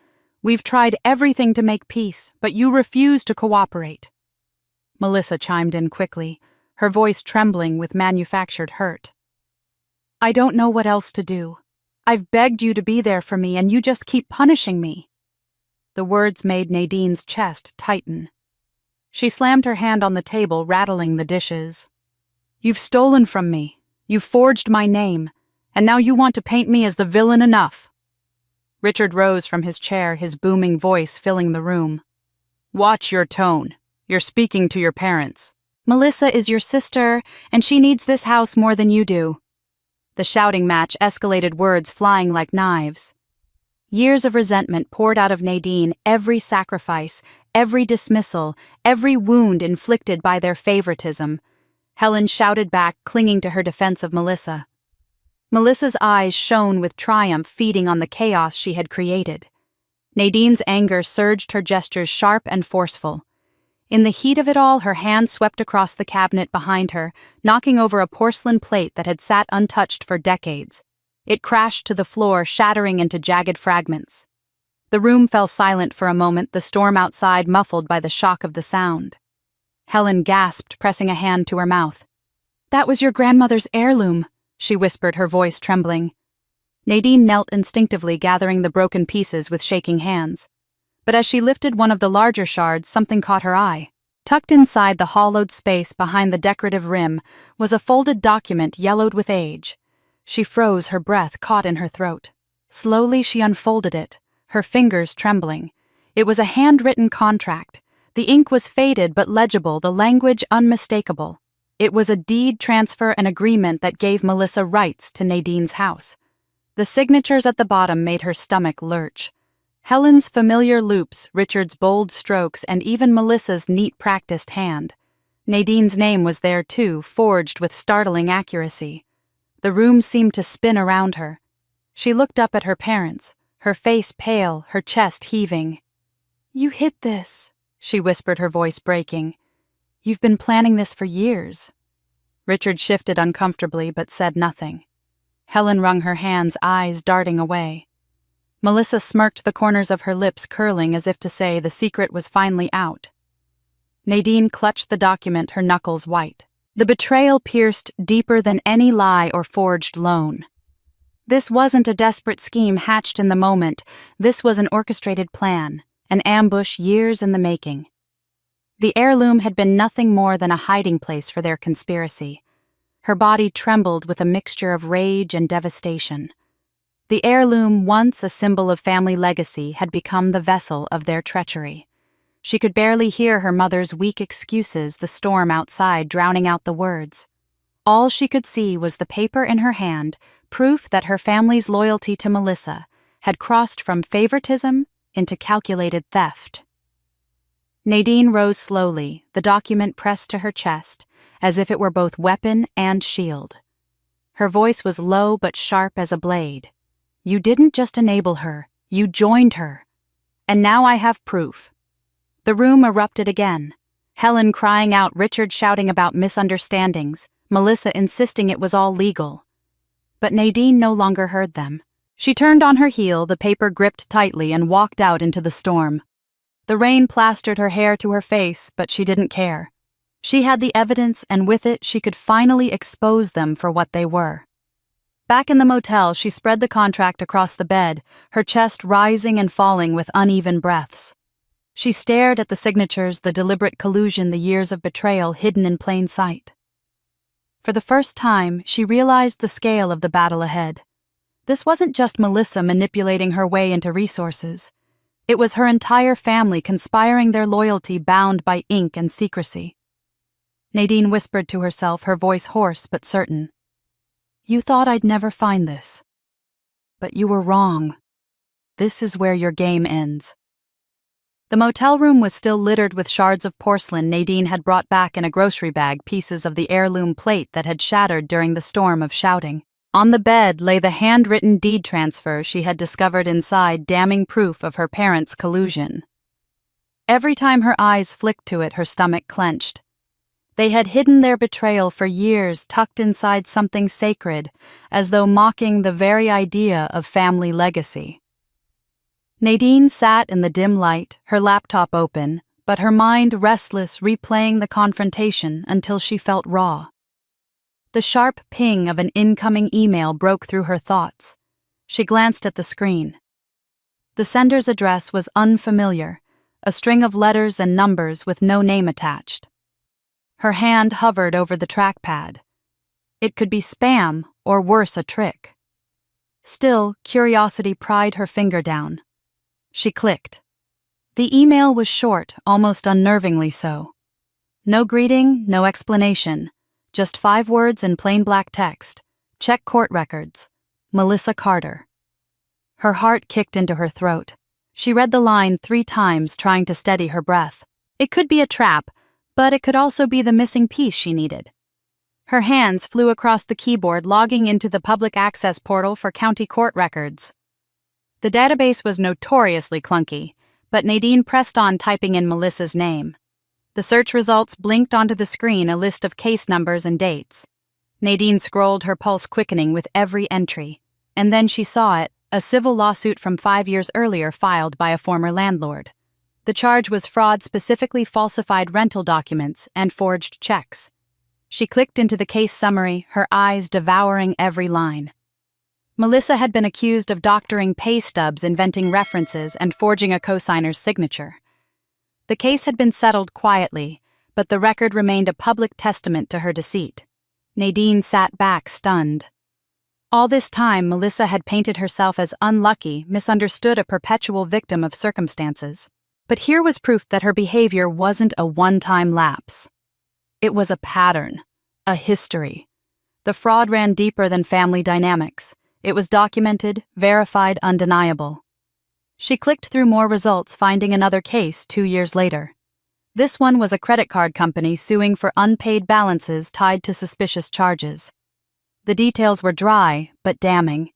We've tried everything to make peace, but you refuse to cooperate." Melissa chimed in quickly, her voice trembling with manufactured hurt. I don't know what else to do. I've begged you to be there for me and you just keep punishing me. The words made Nadine's chest tighten. She slammed her hand on the table, rattling the dishes. You've stolen from me. You've forged my name. And now you want to paint me as the villain enough. Richard rose from his chair, his booming voice filling the room. Watch your tone. You're speaking to your parents. Melissa is your sister, and she needs this house more than you do. The shouting match escalated, words flying like knives. Years of resentment poured out of Nadine, every sacrifice, every dismissal, every wound inflicted by their favoritism. Helen shouted back, clinging to her defense of Melissa. Melissa's eyes shone with triumph, feeding on the chaos she had created. Nadine's anger surged, her gestures sharp and forceful. In the heat of it all, her hand swept across the cabinet behind her, knocking over a porcelain plate that had sat untouched for decades. It crashed to the floor, shattering into jagged fragments. The room fell silent for a moment, the storm outside muffled by the shock of the sound. Helen gasped, pressing a hand to her mouth. That was your grandmother's heirloom, she whispered, her voice trembling. Nadine knelt instinctively, gathering the broken pieces with shaking hands. But as she lifted one of the larger shards, something caught her eye. Tucked inside the hollowed space behind the decorative rim was a folded document yellowed with age. She froze, her breath caught in her throat. Slowly she unfolded it, her fingers trembling. It was a handwritten contract. The ink was faded but legible, the language unmistakable. It was a deed transfer, an agreement that gave Melissa rights to Nadine's house. The signatures at the bottom made her stomach lurch. Helen's familiar loops, Richard's bold strokes, and even Melissa's neat, practiced hand. Nadine's name was there too, forged with startling accuracy. The room seemed to spin around her. She looked up at her parents, her face pale, her chest heaving. You hid this, she whispered, her voice breaking. You've been planning this for years. Richard shifted uncomfortably but said nothing. Helen wrung her hands, eyes darting away. Melissa smirked, the corners of her lips curling as if to say the secret was finally out. Nadine clutched the document, her knuckles white. The betrayal pierced deeper than any lie or forged loan. This wasn't a desperate scheme hatched in the moment. This was an orchestrated plan, an ambush years in the making. The heirloom had been nothing more than a hiding place for their conspiracy. Her body trembled with a mixture of rage and devastation. The heirloom, once a symbol of family legacy, had become the vessel of their treachery. She could barely hear her mother's weak excuses, the storm outside drowning out the words. All she could see was the paper in her hand, proof that her family's loyalty to Melissa had crossed from favoritism into calculated theft. Nadine rose slowly, the document pressed to her chest, as if it were both weapon and shield. Her voice was low but sharp as a blade. You didn't just enable her, you joined her. And now I have proof. The room erupted again. Helen crying out, Richard shouting about misunderstandings, Melissa insisting it was all legal. But Nadine no longer heard them. She turned on her heel, the paper gripped tightly, and walked out into the storm. The rain plastered her hair to her face, but she didn't care. She had the evidence, and with it she could finally expose them for what they were. Back in the motel, she spread the contract across the bed, her chest rising and falling with uneven breaths. She stared at the signatures, the deliberate collusion, the years of betrayal hidden in plain sight. For the first time, she realized the scale of the battle ahead. This wasn't just Melissa manipulating her way into resources. It was her entire family conspiring, their loyalty bound by ink and secrecy. Nadine whispered to herself, her voice hoarse but certain. You thought I'd never find this. But you were wrong. This is where your game ends. The motel room was still littered with shards of porcelain Nadine had brought back in a grocery bag, pieces of the heirloom plate that had shattered during the storm of shouting. On the bed lay the handwritten deed transfer she had discovered inside, damning proof of her parents' collusion. Every time her eyes flicked to it, her stomach clenched. They had hidden their betrayal for years, tucked inside something sacred, as though mocking the very idea of family legacy. Nadine sat in the dim light, her laptop open, but her mind restless, replaying the confrontation until she felt raw. The sharp ping of an incoming email broke through her thoughts. She glanced at the screen. The sender's address was unfamiliar, a string of letters and numbers with no name attached. Her hand hovered over the trackpad. It could be spam, or worse, a trick. Still, curiosity pried her finger down. She clicked. The email was short, almost unnervingly so. No greeting, no explanation, just 5 words in plain black text. Check court records. Melissa Carter. Her heart kicked into her throat. She read the line 3 times, trying to steady her breath. It could be a trap, but it could also be the missing piece she needed. Her hands flew across the keyboard, logging into the public access portal for county court records. The database was notoriously clunky, but Nadine pressed on, typing in Melissa's name. The search results blinked onto the screen, a list of case numbers and dates. Nadine scrolled, her pulse quickening with every entry. And then she saw it, a civil lawsuit from 5 years earlier filed by a former landlord. The charge was fraud, specifically falsified rental documents and forged checks. She clicked into the case summary, her eyes devouring every line. Melissa had been accused of doctoring pay stubs, inventing references, and forging a cosigner's signature. The case had been settled quietly, but the record remained a public testament to her deceit. Nadine sat back, stunned. All this time, Melissa had painted herself as unlucky, misunderstood, a perpetual victim of circumstances. But here was proof that her behavior wasn't a one-time lapse. It was a pattern, a history. The fraud ran deeper than family dynamics. It was documented, verified, undeniable. She clicked through more results, finding another case 2 years later. This one was a credit card company suing for unpaid balances tied to suspicious charges. The details were dry, but damning.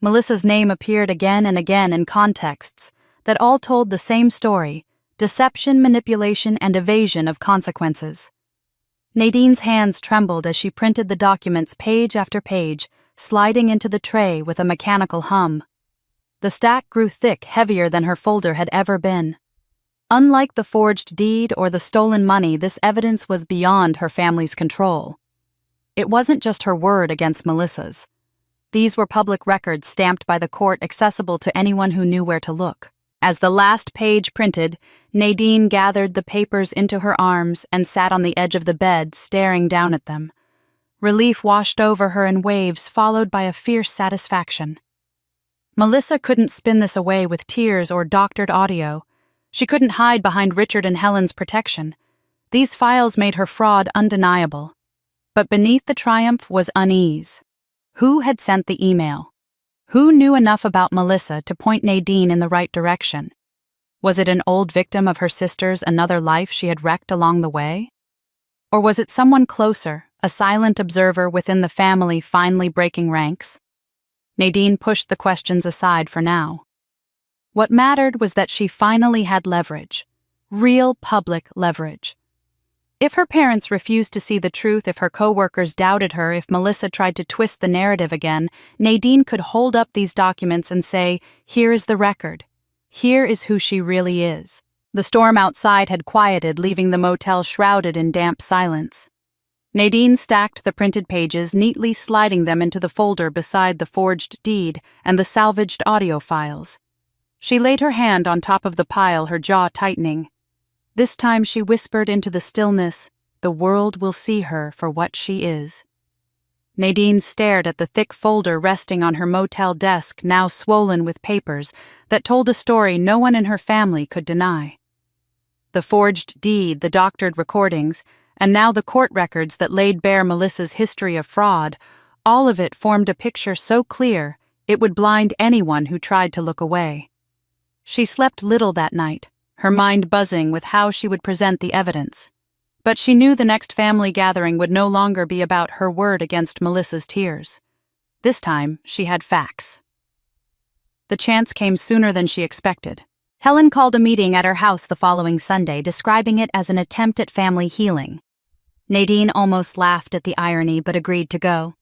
Melissa's name appeared again and again in contexts that all told the same story: deception, manipulation, and evasion of consequences. Nadine's hands trembled as she printed the documents page after page, sliding into the tray with a mechanical hum. The stack grew thick, heavier than her folder had ever been. Unlike the forged deed or the stolen money, this evidence was beyond her family's control. It wasn't just her word against Melissa's. These were public records stamped by the court, accessible to anyone who knew where to look. As the last page printed, Nadine gathered the papers into her arms and sat on the edge of the bed, staring down at them. Relief washed over her in waves, followed by a fierce satisfaction. Melissa couldn't spin this away with tears or doctored audio. She couldn't hide behind Richard and Helen's protection. These files made her fraud undeniable. But beneath the triumph was unease. Who had sent the email? Who knew enough about Melissa to point Nadine in the right direction? Was it an old victim of her sister's, another life she had wrecked along the way? Or was it someone closer, a silent observer within the family finally breaking ranks? Nadine pushed the questions aside for now. What mattered was that she finally had leverage. Real public leverage. If her parents refused to see the truth, if her coworkers doubted her, if Melissa tried to twist the narrative again, Nadine could hold up these documents and say, "Here is the record. Here is who she really is." The storm outside had quieted, leaving the motel shrouded in damp silence. Nadine stacked the printed pages, neatly sliding them into the folder beside the forged deed and the salvaged audio files. She laid her hand on top of the pile, her jaw tightening. This time she whispered into the stillness, "The world will see her for what she is." Nadine stared at the thick folder resting on her motel desk, now swollen with papers that told a story no one in her family could deny. The forged deed, the doctored recordings, and now the court records that laid bare Melissa's history of fraud, all of it formed a picture so clear it would blind anyone who tried to look away. She slept little that night, her mind buzzing with how she would present the evidence. But she knew the next family gathering would no longer be about her word against Melissa's tears. This time, she had facts. The chance came sooner than she expected. Helen called a meeting at her house the following Sunday, describing it as an attempt at family healing. Nadine almost laughed at the irony, but agreed to go.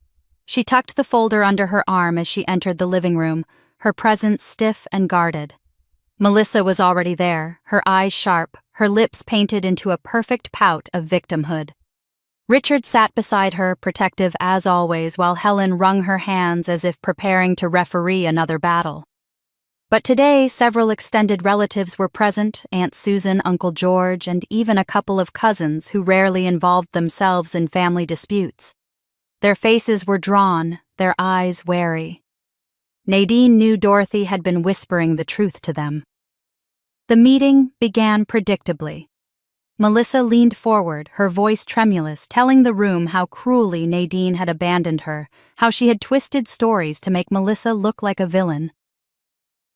She tucked the folder under her arm as she entered the living room, her presence stiff and guarded. Melissa was already there, her eyes sharp, her lips painted into a perfect pout of victimhood. Richard sat beside her, protective as always, while Helen wrung her hands as if preparing to referee another battle. But today, several extended relatives were present, Aunt Susan, Uncle George, and even a couple of cousins who rarely involved themselves in family disputes. Their faces were drawn, their eyes wary. Nadine knew Dorothy had been whispering the truth to them. The meeting began predictably. Melissa leaned forward, her voice tremulous, telling the room how cruelly Nadine had abandoned her, how she had twisted stories to make Melissa look like a villain.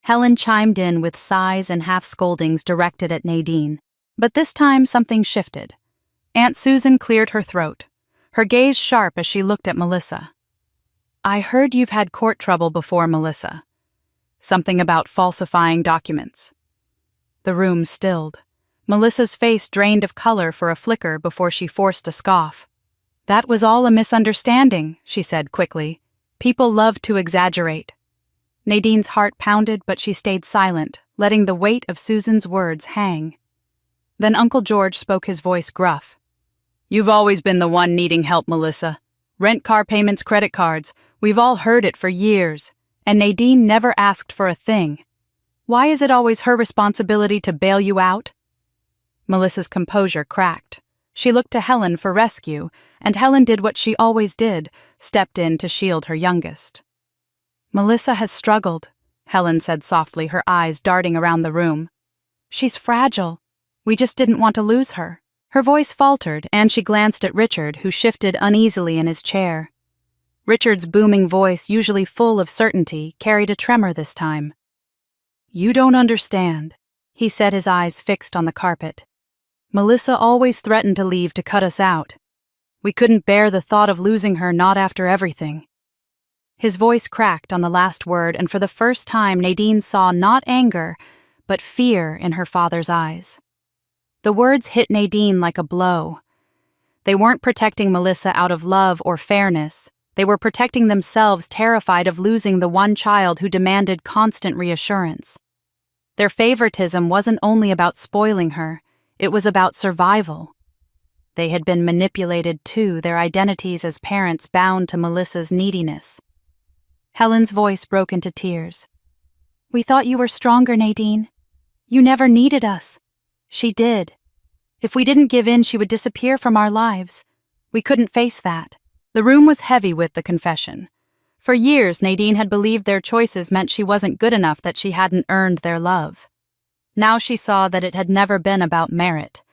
Helen chimed in with sighs and half-scoldings directed at Nadine, but this time something shifted. Aunt Susan cleared her throat, her gaze sharp as she looked at Melissa. "I heard you've had court trouble before, Melissa. Something about falsifying documents." The room stilled. Melissa's face drained of color for a flicker before she forced a scoff. "That was all a misunderstanding," she said quickly. "People love to exaggerate." Nadine's heart pounded, but she stayed silent, letting the weight of Susan's words hang. Then Uncle George spoke, his voice gruff. "You've always been the one needing help, Melissa. Rent car payments, credit cards, we've all heard it for years, and Nadine never asked for a thing. Why is it always her responsibility to bail you out?" Melissa's composure cracked. She looked to Helen for rescue, and Helen did what she always did, stepped in to shield her youngest. "Melissa has struggled," Helen said softly, her eyes darting around the room. "She's fragile. We just didn't want to lose her." Her voice faltered, and she glanced at Richard, who shifted uneasily in his chair. Richard's booming voice, usually full of certainty, carried a tremor this time. "You don't understand," he said, his eyes fixed on the carpet. "Melissa always threatened to leave to cut us out. We couldn't bear the thought of losing her, not after everything." His voice cracked on the last word, and for the first time Nadine saw not anger, but fear in her father's eyes. The words hit Nadine like a blow. They weren't protecting Melissa out of love or fairness. They were protecting themselves, terrified of losing the one child who demanded constant reassurance. Their favoritism wasn't only about spoiling her, it was about survival. They had been manipulated too, their identities as parents bound to Melissa's neediness. Helen's voice broke into tears. "We thought you were stronger, Nadine. You never needed us." "She did. If we didn't give in, she would disappear from our lives. We couldn't face that." The room was heavy with the confession. For years, Nadine had believed their choices meant she wasn't good enough, that she hadn't earned their love. Now she saw that it had never been about merit.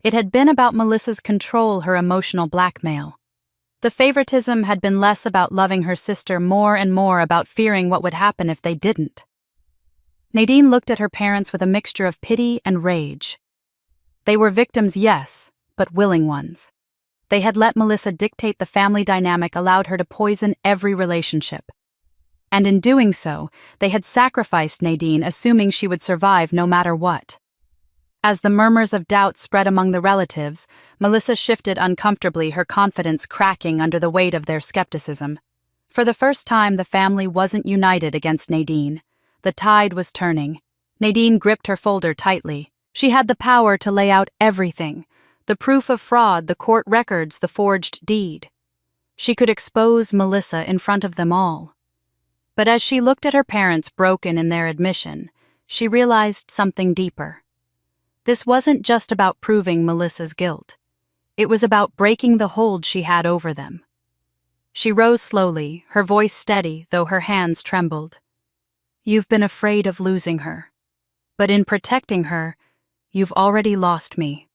It had been about Melissa's control, her emotional blackmail. The favoritism had been less about loving her sister, more and more about fearing what would happen if they didn't. Nadine looked at her parents with a mixture of pity and rage. They were victims, yes, but willing ones. They had let Melissa dictate the family dynamic, allowed her to poison every relationship. And in doing so, they had sacrificed Nadine, assuming she would survive no matter what. As the murmurs of doubt spread among the relatives, Melissa shifted uncomfortably, her confidence cracking under the weight of their skepticism. For the first time, the family wasn't united against Nadine. The tide was turning. Nadine gripped her folder tightly. She had the power to lay out everything: the proof of fraud, the court records, the forged deed. She could expose Melissa in front of them all. But as she looked at her parents broken in their admission, she realized something deeper. This wasn't just about proving Melissa's guilt. It was about breaking the hold she had over them. She rose slowly, her voice steady, though her hands trembled. "You've been afraid of losing her. But in protecting her, you've already lost me."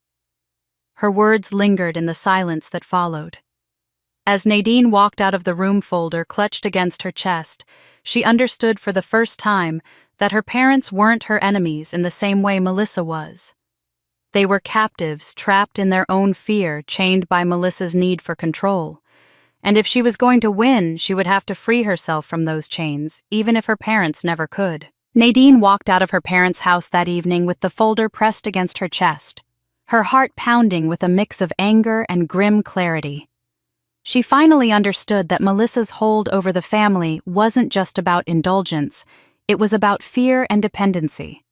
Her words lingered in the silence that followed. As Nadine walked out of the room, folder clutched against her chest, she understood for the first time that her parents weren't her enemies in the same way Melissa was. They were captives, trapped in their own fear, chained by Melissa's need for control. And if she was going to win, she would have to free herself from those chains, even if her parents never could. Nadine walked out of her parents' house that evening with the folder pressed against her chest, her heart pounding with a mix of anger and grim clarity. She finally understood that Melissa's hold over the family wasn't just about indulgence, it was about fear and dependency.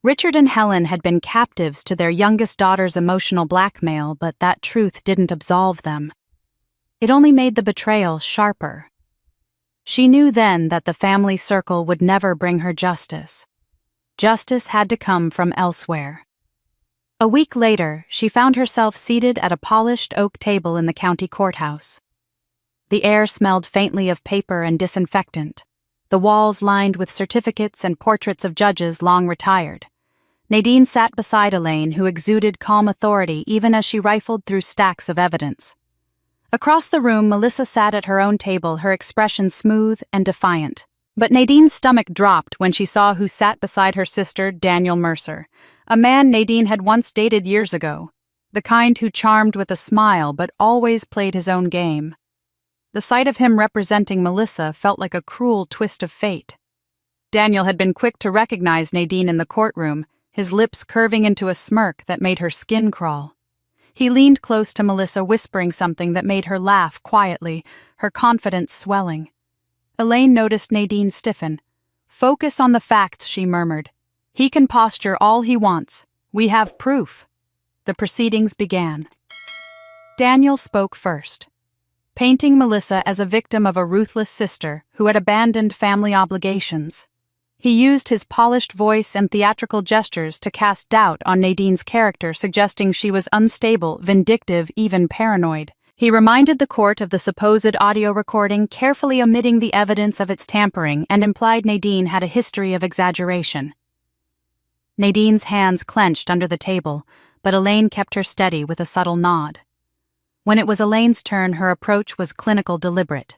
Richard and Helen had been captives to their youngest daughter's emotional blackmail, but that truth didn't absolve them. It only made the betrayal sharper. She knew then that the family circle would never bring her justice. Justice had to come from elsewhere. A week later, she found herself seated at a polished oak table in the county courthouse. The air smelled faintly of paper and disinfectant, the walls lined with certificates and portraits of judges long retired. Nadine sat beside Elaine, who exuded calm authority even as she rifled through stacks of evidence. Across the room, Melissa sat at her own table, her expression smooth and defiant. But Nadine's stomach dropped when she saw who sat beside her sister, Daniel Mercer, a man Nadine had once dated years ago, the kind who charmed with a smile but always played his own game. The sight of him representing Melissa felt like a cruel twist of fate. Daniel had been quick to recognize Nadine in the courtroom, his lips curving into a smirk that made her skin crawl. He leaned close to Melissa, whispering something that made her laugh quietly, her confidence swelling. Elaine noticed Nadine stiffen. "Focus on the facts," she murmured. "He can posture all he wants. We have proof." The proceedings began. Daniel spoke first, painting Melissa as a victim of a ruthless sister who had abandoned family obligations. He used his polished voice and theatrical gestures to cast doubt on Nadine's character, suggesting she was unstable, vindictive, even paranoid. He reminded the court of the supposed audio recording, carefully omitting the evidence of its tampering, and implied Nadine had a history of exaggeration. Nadine's hands clenched under the table, but Elaine kept her steady with a subtle nod. When it was Elaine's turn, her approach was clinical, deliberate.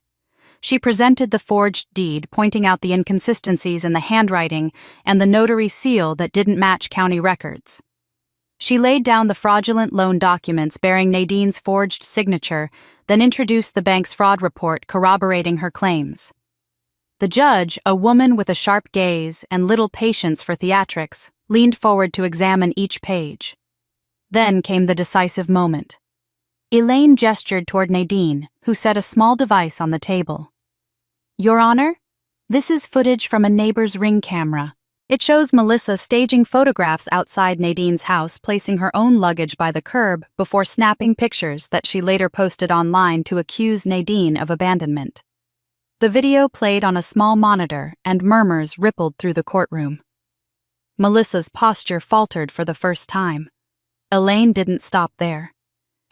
She presented the forged deed, pointing out the inconsistencies in the handwriting and the notary seal that didn't match county records. She laid down the fraudulent loan documents bearing Nadine's forged signature, then introduced the bank's fraud report corroborating her claims. The judge, a woman with a sharp gaze and little patience for theatrics, leaned forward to examine each page. Then came the decisive moment. Elaine gestured toward Nadine, who set a small device on the table. "Your Honor, this is footage from a neighbor's Ring camera. It shows Melissa staging photographs outside Nadine's house, placing her own luggage by the curb before snapping pictures that she later posted online to accuse Nadine of abandonment." The video played on a small monitor, and murmurs rippled through the courtroom. Melissa's posture faltered for the first time. Elaine didn't stop there.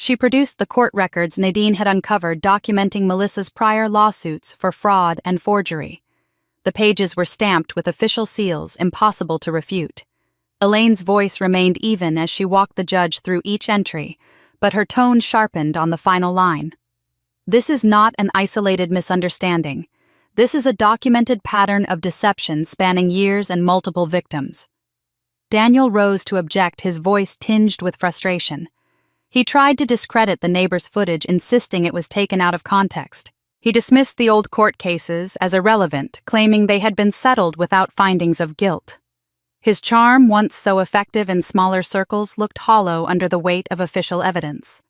She produced the court records Nadine had uncovered, documenting Melissa's prior lawsuits for fraud and forgery. The pages were stamped with official seals, impossible to refute. Elaine's voice remained even as she walked the judge through each entry, but her tone sharpened on the final line. "This is not an isolated misunderstanding. This is a documented pattern of deception spanning years and multiple victims." Daniel rose to object, his voice tinged with frustration. He tried to discredit the neighbor's footage, insisting it was taken out of context. He dismissed the old court cases as irrelevant, claiming they had been settled without findings of guilt. His charm, once so effective in smaller circles, looked hollow under the weight of official evidence.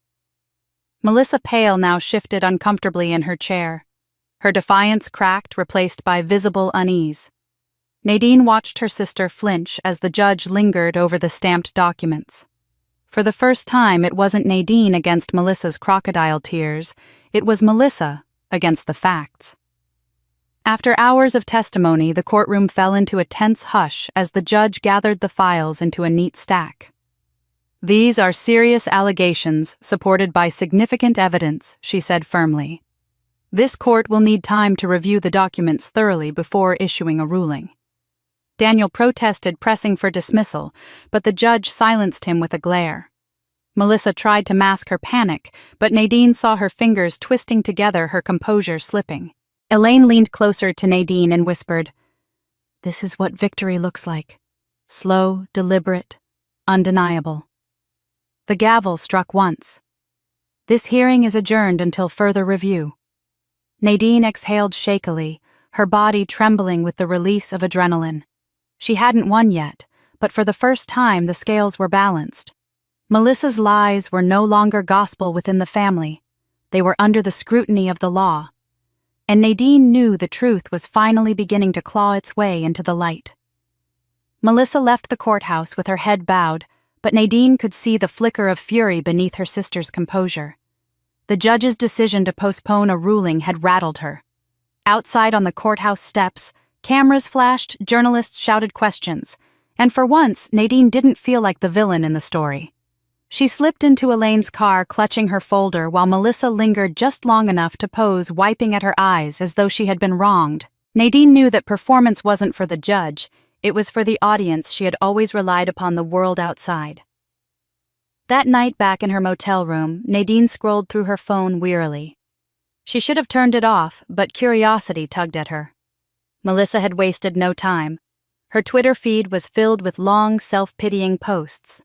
Melissa Pale now shifted uncomfortably in her chair. Her defiance cracked, replaced by visible unease. Nadine watched her sister flinch as the judge lingered over the stamped documents. For the first time, it wasn't Nadine against Melissa's crocodile tears, it was Melissa against the facts. After hours of testimony, the courtroom fell into a tense hush as the judge gathered the files into a neat stack. "These are serious allegations supported by significant evidence," she said firmly. "This court will need time to review the documents thoroughly before issuing a ruling." Daniel protested, pressing for dismissal, but the judge silenced him with a glare. Melissa tried to mask her panic, but Nadine saw her fingers twisting together, her composure slipping. Elaine leaned closer to Nadine and whispered, "This is what victory looks like. Slow, deliberate, undeniable." The gavel struck once. "This hearing is adjourned until further review." Nadine exhaled shakily, her body trembling with the release of adrenaline. She hadn't won yet, but for the first time the scales were balanced. Melissa's lies were no longer gospel within the family. They were under the scrutiny of the law. And Nadine knew the truth was finally beginning to claw its way into the light. Melissa left the courthouse with her head bowed, but Nadine could see the flicker of fury beneath her sister's composure. The judge's decision to postpone a ruling had rattled her. Outside on the courthouse steps, cameras flashed, journalists shouted questions, and for once, Nadine didn't feel like the villain in the story. She slipped into Elaine's car, clutching her folder, while Melissa lingered just long enough to pose, wiping at her eyes as though she had been wronged. Nadine knew that performance wasn't for the judge, it was for the audience. She had always relied upon the world outside. That night back in her motel room, Nadine scrolled through her phone wearily. She should have turned it off, but curiosity tugged at her. Melissa had wasted no time. Her Twitter feed was filled with long, self-pitying posts.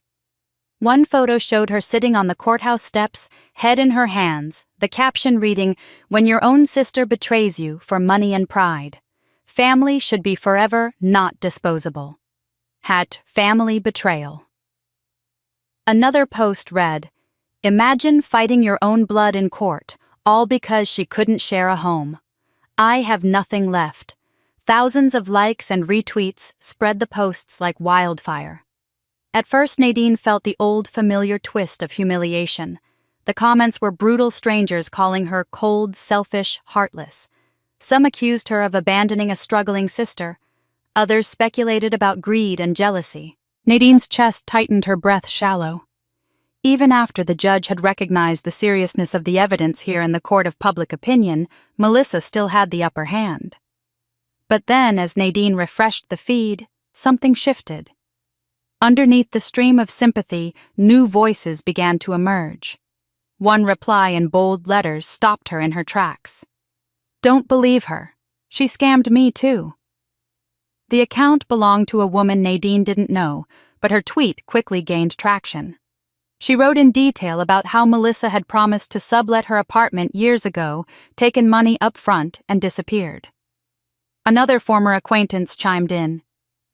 One photo showed her sitting on the courthouse steps, head in her hands, the caption reading, "When your own sister betrays you for money and pride. Family should be forever, not disposable." #family betrayal. Another post read, "Imagine fighting your own blood in court, all because she couldn't share a home. I have nothing left." Thousands of likes and retweets spread the posts like wildfire. At first, Nadine felt the old familiar twist of humiliation. The comments were brutal strangers calling her cold, selfish, heartless. Some accused her of abandoning a struggling sister. Others speculated about greed and jealousy. Nadine's chest tightened, her breath shallow. Even after the judge had recognized the seriousness of the evidence here in the court of public opinion, Melissa still had the upper hand. But then, as Nadine refreshed the feed, something shifted. Underneath the stream of sympathy, new voices began to emerge. One reply in bold letters stopped her in her tracks. "Don't believe her. She scammed me too." The account belonged to a woman Nadine didn't know, but her tweet quickly gained traction. She wrote in detail about how Melissa had promised to sublet her apartment years ago, taken money up front, and disappeared. Another former acquaintance chimed in.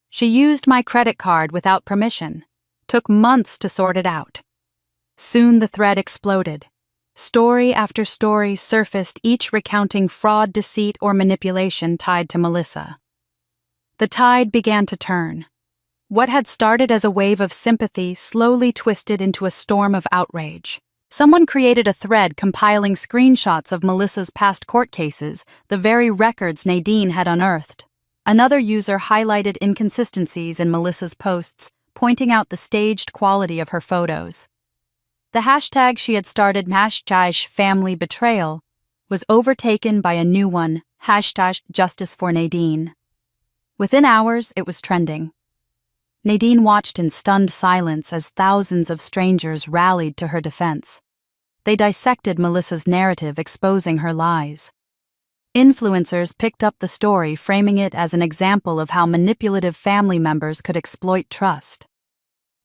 "She used my credit card without permission. Took months to sort it out." Soon the thread exploded. Story after story surfaced, each recounting fraud, deceit, or manipulation tied to Melissa. The tide began to turn. What had started as a wave of sympathy slowly twisted into a storm of outrage. Someone created a thread compiling screenshots of Melissa's past court cases, the very records Nadine had unearthed. Another user highlighted inconsistencies in Melissa's posts, pointing out the staged quality of her photos. The hashtag she had started, #family betrayal, was overtaken by a new one, #justice4Nadine. Within hours, it was trending. Nadine watched in stunned silence as thousands of strangers rallied to her defense. They dissected Melissa's narrative, exposing her lies. Influencers picked up the story, framing it as an example of how manipulative family members could exploit trust.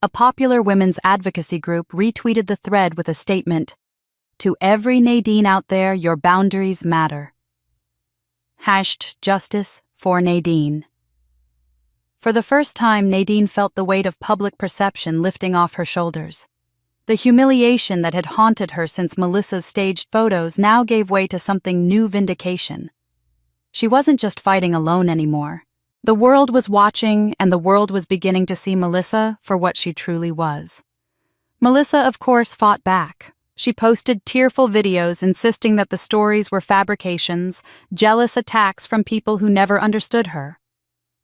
A popular women's advocacy group retweeted the thread with a statement, "To every Nadine out there, your boundaries matter." #justice4Nadine. For the first time, Nadine felt the weight of public perception lifting off her shoulders. The humiliation that had haunted her since Melissa's staged photos now gave way to something new: vindication. She wasn't just fighting alone anymore. The world was watching, and the world was beginning to see Melissa for what she truly was. Melissa, of course, fought back. She posted tearful videos insisting that the stories were fabrications, jealous attacks from people who never understood her.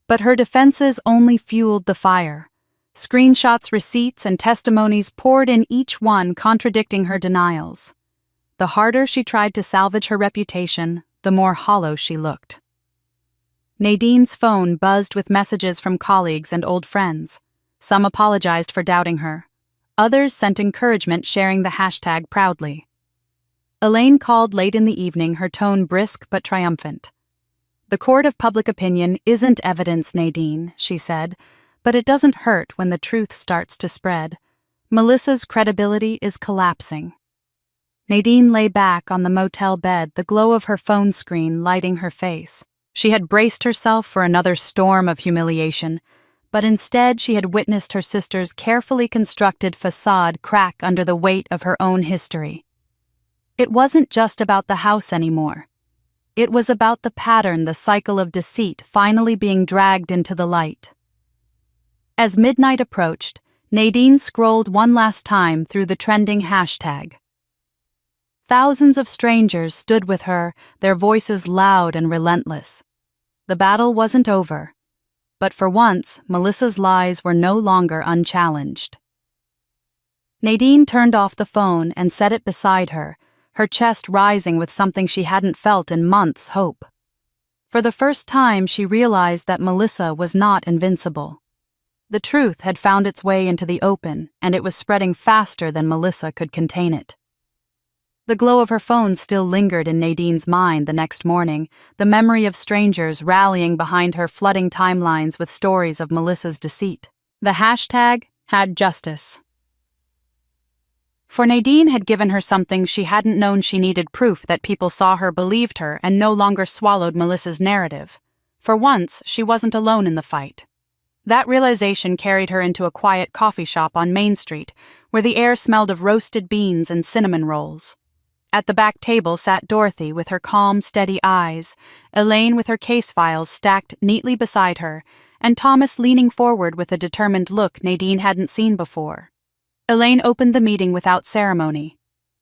But her defenses only fueled the fire. Screenshots, receipts, and testimonies poured in, each one contradicting her denials. The harder she tried to salvage her reputation, the more hollow she looked. Nadine's phone buzzed with messages from colleagues and old friends. Some apologized for doubting her. Others sent encouragement, sharing the hashtag proudly. Elaine called late in the evening, her tone brisk but triumphant. "The court of public opinion isn't evidence, Nadine," she said, "but it doesn't hurt when the truth starts to spread. Melissa's credibility is collapsing." Nadine lay back on the motel bed, the glow of her phone screen lighting her face. She had braced herself for another storm of humiliation, but instead she had witnessed her sister's carefully constructed facade crack under the weight of her own history. It wasn't just about the house anymore. It was about the pattern, the cycle of deceit finally being dragged into the light. As midnight approached, Nadine scrolled one last time through the trending hashtag. Thousands of strangers stood with her, their voices loud and relentless. The battle wasn't over, but for once, Melissa's lies were no longer unchallenged. Nadine turned off the phone and set it beside her, her chest rising with something she hadn't felt in months, hope. For the first time, she realized that Melissa was not invincible. The truth had found its way into the open, and it was spreading faster than Melissa could contain it. The glow of her phone still lingered in Nadine's mind the next morning, the memory of strangers rallying behind her, flooding timelines with stories of Melissa's deceit. The hashtag had justice. For Nadine had given her something she hadn't known she needed: proof that people saw her, believed her, and no longer swallowed Melissa's narrative. For once, she wasn't alone in the fight. That realization carried her into a quiet coffee shop on Main Street, where the air smelled of roasted beans and cinnamon rolls. At the back table sat Dorothy with her calm, steady eyes, Elaine with her case files stacked neatly beside her, and Thomas leaning forward with a determined look Nadine hadn't seen before. Elaine opened the meeting without ceremony.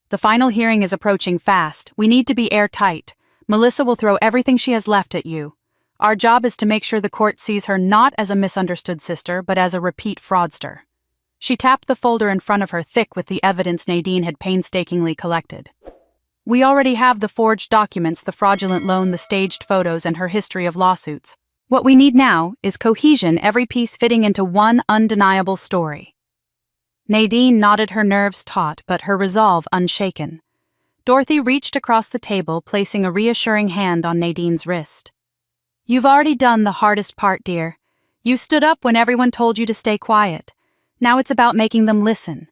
"The final hearing is approaching fast. We need to be airtight. Melissa will throw everything she has left at you. Our job is to make sure the court sees her not as a misunderstood sister, but as a repeat fraudster." She tapped the folder in front of her, thick with the evidence Nadine had painstakingly collected. "We already have the forged documents, the fraudulent loan, the staged photos, and her history of lawsuits. What we need now is cohesion, every piece fitting into one undeniable story." Nadine nodded, her nerves taut, but her resolve unshaken. Dorothy reached across the table, placing a reassuring hand on Nadine's wrist. "You've already done the hardest part, dear. You stood up when everyone told you to stay quiet. Now it's about making them listen."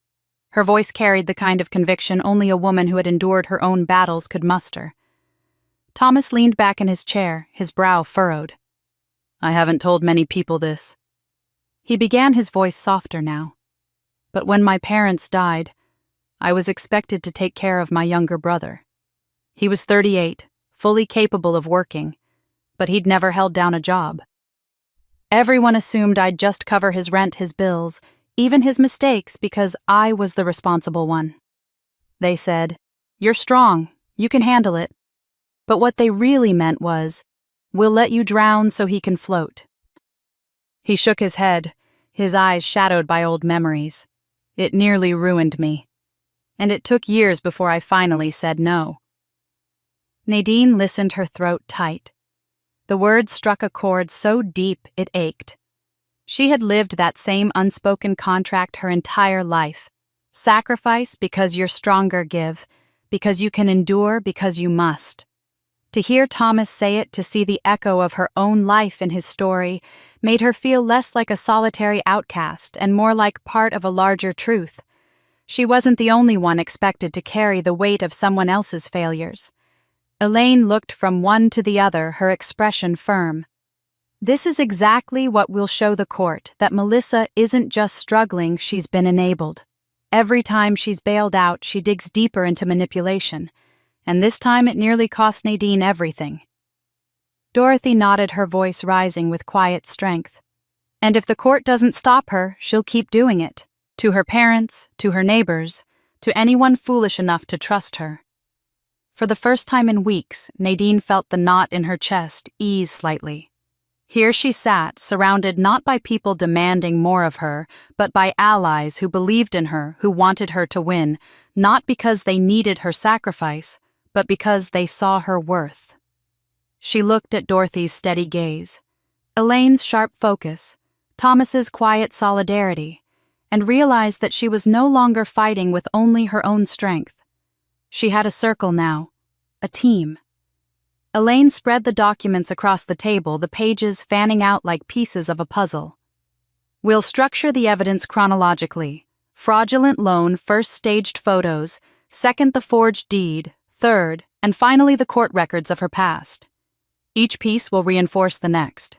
Her voice carried the kind of conviction only a woman who had endured her own battles could muster. Thomas leaned back in his chair, his brow furrowed. "I haven't told many people this." He began, his voice softer now. "But when my parents died, I was expected to take care of my younger brother. He was 38, fully capable of working, but he'd never held down a job. Everyone assumed I'd just cover his rent, his bills, even his mistakes, because I was the responsible one. They said, 'You're strong, you can handle it.' But what they really meant was, 'We'll let you drown so he can float.'" He shook his head, his eyes shadowed by old memories. "It nearly ruined me. And it took years before I finally said no." Nadine listened, her throat tight. The words struck a chord so deep it ached. She had lived that same unspoken contract her entire life. Sacrifice because you're stronger, give, because you can endure, because you must. To hear Thomas say it, to see the echo of her own life in his story, made her feel less like a solitary outcast and more like part of a larger truth. She wasn't the only one expected to carry the weight of someone else's failures. Elaine looked from one to the other, her expression firm. "This is exactly what we'll show the court, that Melissa isn't just struggling, she's been enabled. Every time she's bailed out, she digs deeper into manipulation, and this time it nearly cost Nadine everything." Dorothy nodded, her voice rising with quiet strength. "And if the court doesn't stop her, she'll keep doing it. To her parents, to her neighbors, to anyone foolish enough to trust her." For the first time in weeks, Nadine felt the knot in her chest ease slightly. Here she sat, surrounded not by people demanding more of her, but by allies who believed in her, who wanted her to win, not because they needed her sacrifice, but because they saw her worth. She looked at Dorothy's steady gaze, Elaine's sharp focus, Thomas's quiet solidarity, and realized that she was no longer fighting with only her own strength. She had a circle now, a team. Elaine spread the documents across the table, the pages fanning out like pieces of a puzzle. "We'll structure the evidence chronologically. Fraudulent loan, first staged photos, second the forged deed, third, and finally the court records of her past. Each piece will reinforce the next.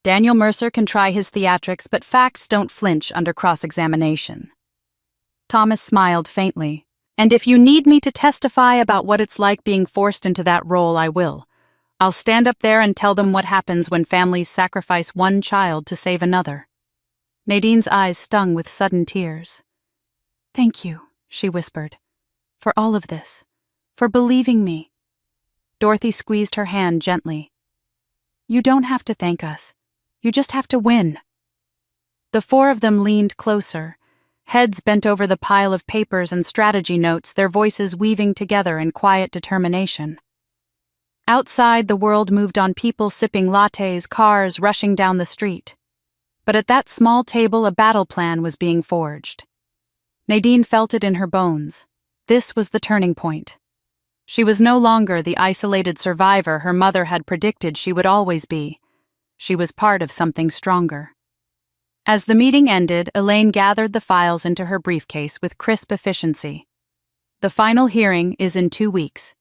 Daniel Mercer can try his theatrics, but facts don't flinch under cross-examination." Thomas smiled faintly. "And if you need me to testify about what it's like being forced into that role, I will. I'll stand up there and tell them what happens when families sacrifice one child to save another." Nadine's eyes stung with sudden tears. "Thank you," she whispered, "for all of this, for believing me." Dorothy squeezed her hand gently. "You don't have to thank us. You just have to win." The four of them leaned closer, heads bent over the pile of papers and strategy notes, their voices weaving together in quiet determination. Outside, the world moved on, people sipping lattes, cars rushing down the street. But at that small table, a battle plan was being forged. Nadine felt it in her bones. This was the turning point. She was no longer the isolated survivor her mother had predicted she would always be. She was part of something stronger. As the meeting ended, Elaine gathered the files into her briefcase with crisp efficiency. "The final hearing is in 2 weeks.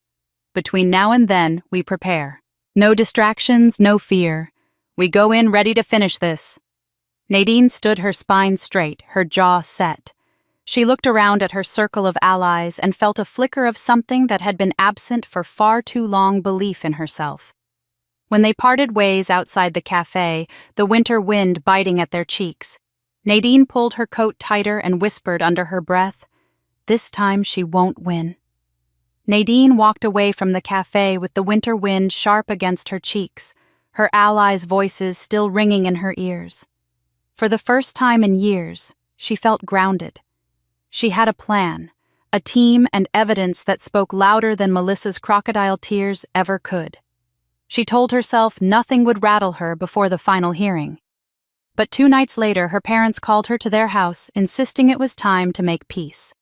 Between now and then, we prepare. No distractions, no fear. We go in ready to finish this." Nadine stood, her spine straight, her jaw set. She looked around at her circle of allies and felt a flicker of something that had been absent for far too long: belief in herself. When they parted ways outside the cafe, the winter wind biting at their cheeks, Nadine pulled her coat tighter and whispered under her breath, "This time she won't win." Nadine walked away from the cafe with the winter wind sharp against her cheeks, her allies' voices still ringing in her ears. For the first time in years, she felt grounded. She had a plan, a team, and evidence that spoke louder than Melissa's crocodile tears ever could. She told herself nothing would rattle her before the final hearing. But 2 nights later, her parents called her to their house, insisting it was time to make peace.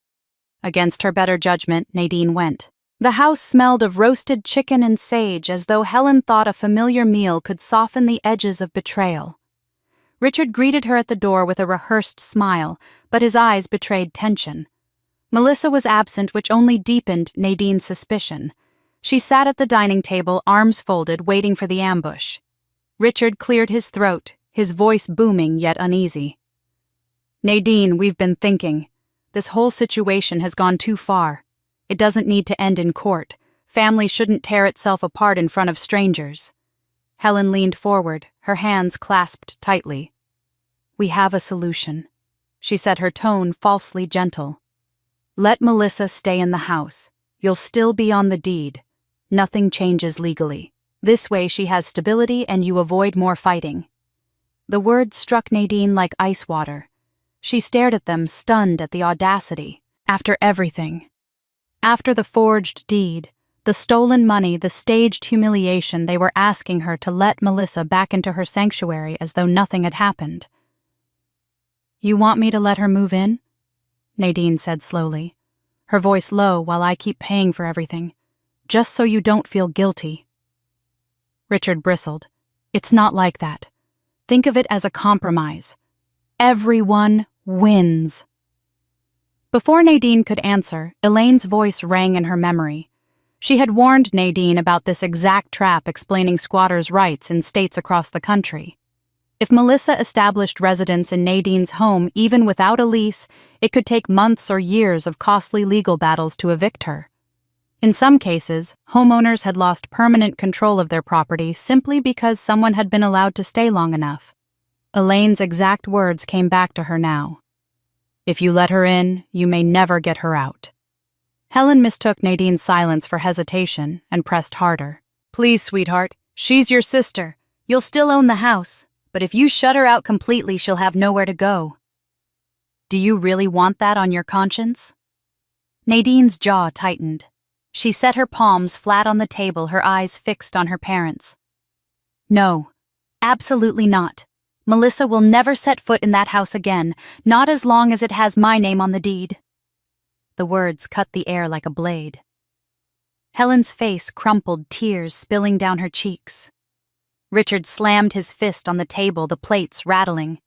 Against her better judgment, Nadine went. The house smelled of roasted chicken and sage, as though Helen thought a familiar meal could soften the edges of betrayal. Richard greeted her at the door with a rehearsed smile, but his eyes betrayed tension. Melissa was absent, which only deepened Nadine's suspicion. She sat at the dining table, arms folded, waiting for the ambush. Richard cleared his throat, his voice booming yet uneasy. "Nadine, we've been thinking. This whole situation has gone too far. It doesn't need to end in court. Family shouldn't tear itself apart in front of strangers." Helen leaned forward, her hands clasped tightly. "We have a solution," she said, her tone falsely gentle. "Let Melissa stay in the house. You'll still be on the deed. Nothing changes legally. This way she has stability and you avoid more fighting." The words struck Nadine like ice water. She stared at them, stunned at the audacity. After everything. After the forged deed, the stolen money, the staged humiliation, they were asking her to let Melissa back into her sanctuary as though nothing had happened. "You want me to let her move in?" Nadine said slowly, her voice low, "while I keep paying for everything, just so you don't feel guilty." Richard bristled. "It's not like that. Think of it as a compromise. Everyone wins." Before Nadine could answer, Elaine's voice rang in her memory. She had warned Nadine about this exact trap, explaining squatters' rights in states across the country. If Melissa established residence in Nadine's home even without a lease, it could take months or years of costly legal battles to evict her. In some cases, homeowners had lost permanent control of their property simply because someone had been allowed to stay long enough. Elaine's exact words came back to her now. "If you let her in, you may never get her out." Helen mistook Nadine's silence for hesitation and pressed harder. "Please, sweetheart, she's your sister. You'll still own the house, but if you shut her out completely, she'll have nowhere to go." "Do you really want that on your conscience?" Nadine's jaw tightened. She set her palms flat on the table, her eyes fixed on her parents. "No, absolutely not. Melissa will never set foot in that house again, not as long as it has my name on the deed." The words cut the air like a blade. Helen's face crumpled, tears spilling down her cheeks. Richard slammed his fist on the table, the plates rattling.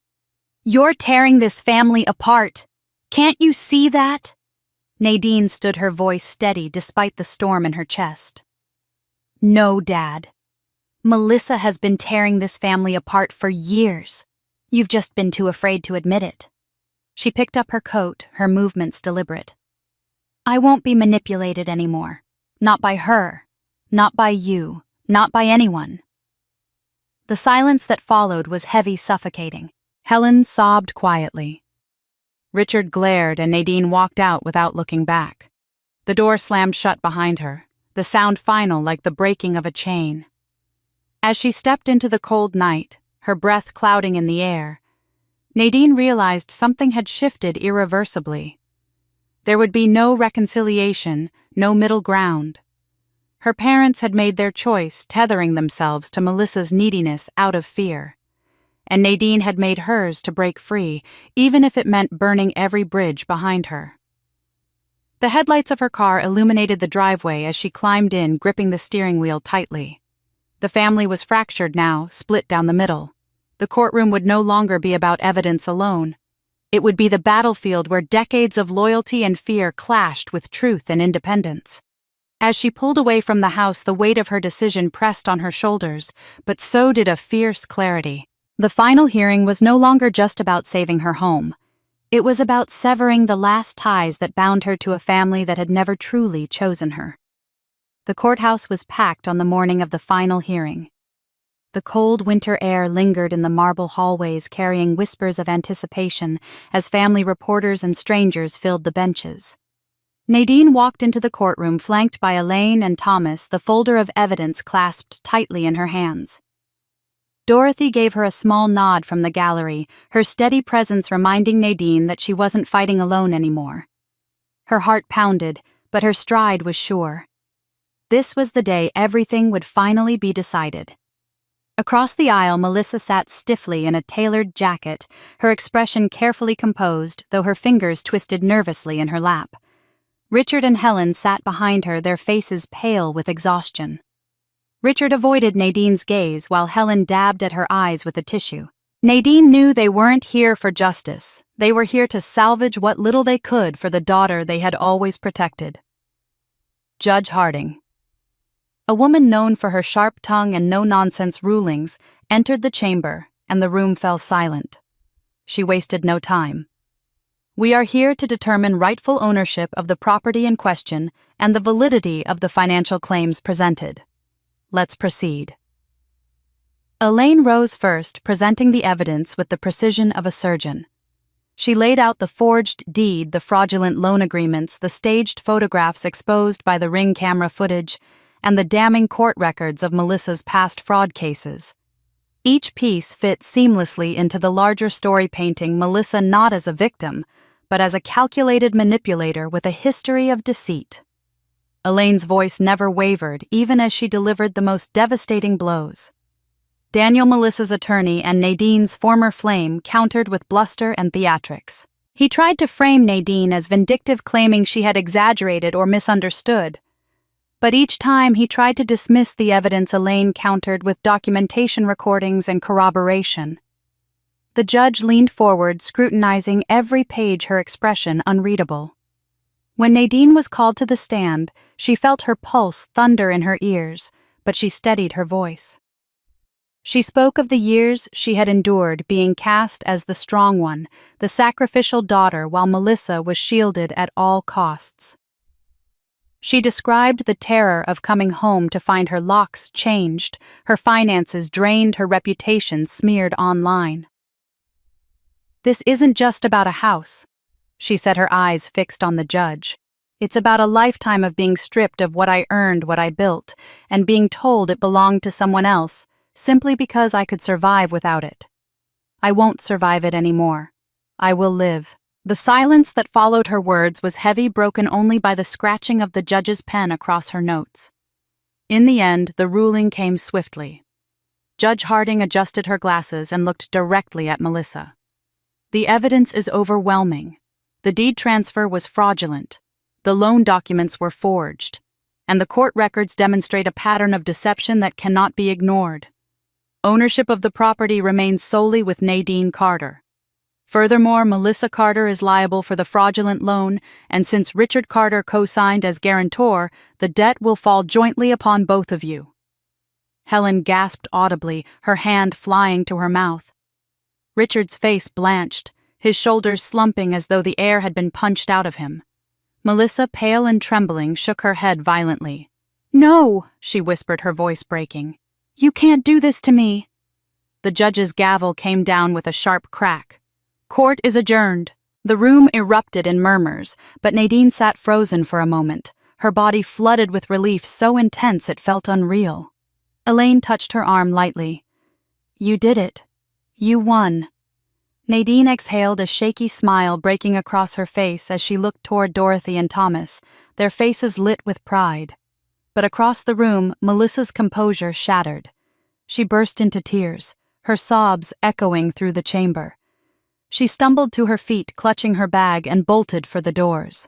"You're tearing this family apart. Can't you see that?" Nadine stood, her voice steady despite the storm in her chest. "No, Dad. Melissa has been tearing this family apart for years. You've just been too afraid to admit it." She picked up her coat, her movements deliberate. "I won't be manipulated anymore. Not by her. Not by you. Not by anyone." The silence that followed was heavy, suffocating. Helen sobbed quietly. Richard glared and Nadine walked out without looking back. The door slammed shut behind her, the sound final like the breaking of a chain. As she stepped into the cold night, her breath clouding in the air, Nadine realized something had shifted irreversibly. There would be no reconciliation, no middle ground. Her parents had made their choice, tethering themselves to Melissa's neediness out of fear. And Nadine had made hers to break free, even if it meant burning every bridge behind her. The headlights of her car illuminated the driveway as she climbed in, gripping the steering wheel tightly. The family was fractured now, split down the middle. The courtroom would no longer be about evidence alone. It would be the battlefield where decades of loyalty and fear clashed with truth and independence. As she pulled away from the house, the weight of her decision pressed on her shoulders, but so did a fierce clarity. The final hearing was no longer just about saving her home. It was about severing the last ties that bound her to a family that had never truly chosen her. The courthouse was packed on the morning of the final hearing. The cold winter air lingered in the marble hallways, carrying whispers of anticipation as family reporters and strangers filled the benches. Nadine walked into the courtroom flanked by Elaine and Thomas, the folder of evidence clasped tightly in her hands. Dorothy gave her a small nod from the gallery, her steady presence reminding Nadine that she wasn't fighting alone anymore. Her heart pounded, but her stride was sure. This was the day everything would finally be decided. Across the aisle, Melissa sat stiffly in a tailored jacket, her expression carefully composed, though her fingers twisted nervously in her lap. Richard and Helen sat behind her, their faces pale with exhaustion. Richard avoided Nadine's gaze while Helen dabbed at her eyes with a tissue. Nadine knew they weren't here for justice. They were here to salvage what little they could for the daughter they had always protected. Judge Harding. A woman known for her sharp tongue and no-nonsense rulings entered the chamber, and the room fell silent. She wasted no time. We are here to determine rightful ownership of the property in question and the validity of the financial claims presented. Let's proceed. Elaine rose first, presenting the evidence with the precision of a surgeon. She laid out the forged deed, the fraudulent loan agreements, the staged photographs exposed by the Ring camera footage, and the damning court records of Melissa's past fraud cases. Each piece fit seamlessly into the larger story, painting Melissa not as a victim, but as a calculated manipulator with a history of deceit. Elaine's voice never wavered, even as she delivered the most devastating blows. Daniel, Melissa's attorney, and Nadine's former flame countered with bluster and theatrics. He tried to frame Nadine as vindictive, claiming she had exaggerated or misunderstood. But each time he tried to dismiss the evidence, Elaine countered with documentation, recordings, and corroboration. The judge leaned forward, scrutinizing every page, her expression unreadable. When Nadine was called to the stand, she felt her pulse thunder in her ears, but she steadied her voice. She spoke of the years she had endured, being cast as the strong one, the sacrificial daughter, while Melissa was shielded at all costs. She described the terror of coming home to find her locks changed, her finances drained, her reputation smeared online. This isn't just about a house, she said, her eyes fixed on the judge. It's about a lifetime of being stripped of what I earned, what I built, and being told it belonged to someone else, simply because I could survive without it. I won't survive it anymore. I will live. The silence that followed her words was heavy, broken only by the scratching of the judge's pen across her notes. In the end, the ruling came swiftly. Judge Harding adjusted her glasses and looked directly at Melissa. The evidence is overwhelming. The deed transfer was fraudulent. The loan documents were forged. And the court records demonstrate a pattern of deception that cannot be ignored. Ownership of the property remains solely with Nadine Carter. Furthermore, Melissa Carter is liable for the fraudulent loan, and since Richard Carter co-signed as guarantor, the debt will fall jointly upon both of you. Helen gasped audibly, her hand flying to her mouth. Richard's face blanched, his shoulders slumping as though the air had been punched out of him. Melissa, pale and trembling, shook her head violently. "No," she whispered, her voice breaking. "You can't do this to me." The judge's gavel came down with a sharp crack. "Court is adjourned." The room erupted in murmurs, but Nadine sat frozen for a moment, her body flooded with relief so intense it felt unreal. Elaine touched her arm lightly. "You did it. You won." Nadine exhaled, a shaky smile breaking across her face as she looked toward Dorothy and Thomas, their faces lit with pride. But across the room, Melissa's composure shattered. She burst into tears, her sobs echoing through the chamber. She stumbled to her feet, clutching her bag, and bolted for the doors.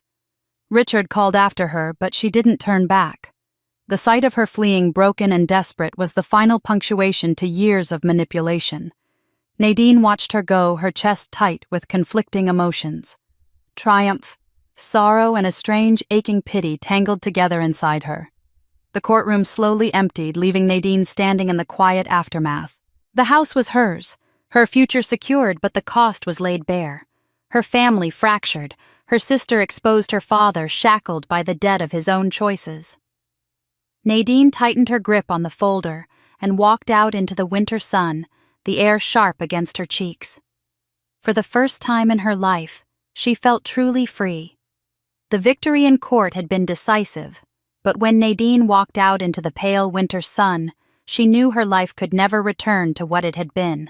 Richard called after her, but she didn't turn back. The sight of her fleeing, broken and desperate, was the final punctuation to years of manipulation. Nadine watched her go, her chest tight with conflicting emotions. Triumph, sorrow, and a strange, aching pity tangled together inside her. The courtroom slowly emptied, leaving Nadine standing in the quiet aftermath. The house was hers, her future secured, but the cost was laid bare. Her family fractured, her sister exposed, her father shackled by the debt of his own choices. Nadine tightened her grip on the folder and walked out into the winter sun, the air sharp against her cheeks. For the first time in her life, she felt truly free. The victory in court had been decisive, but when Nadine walked out into the pale winter sun, she knew her life could never return to what it had been.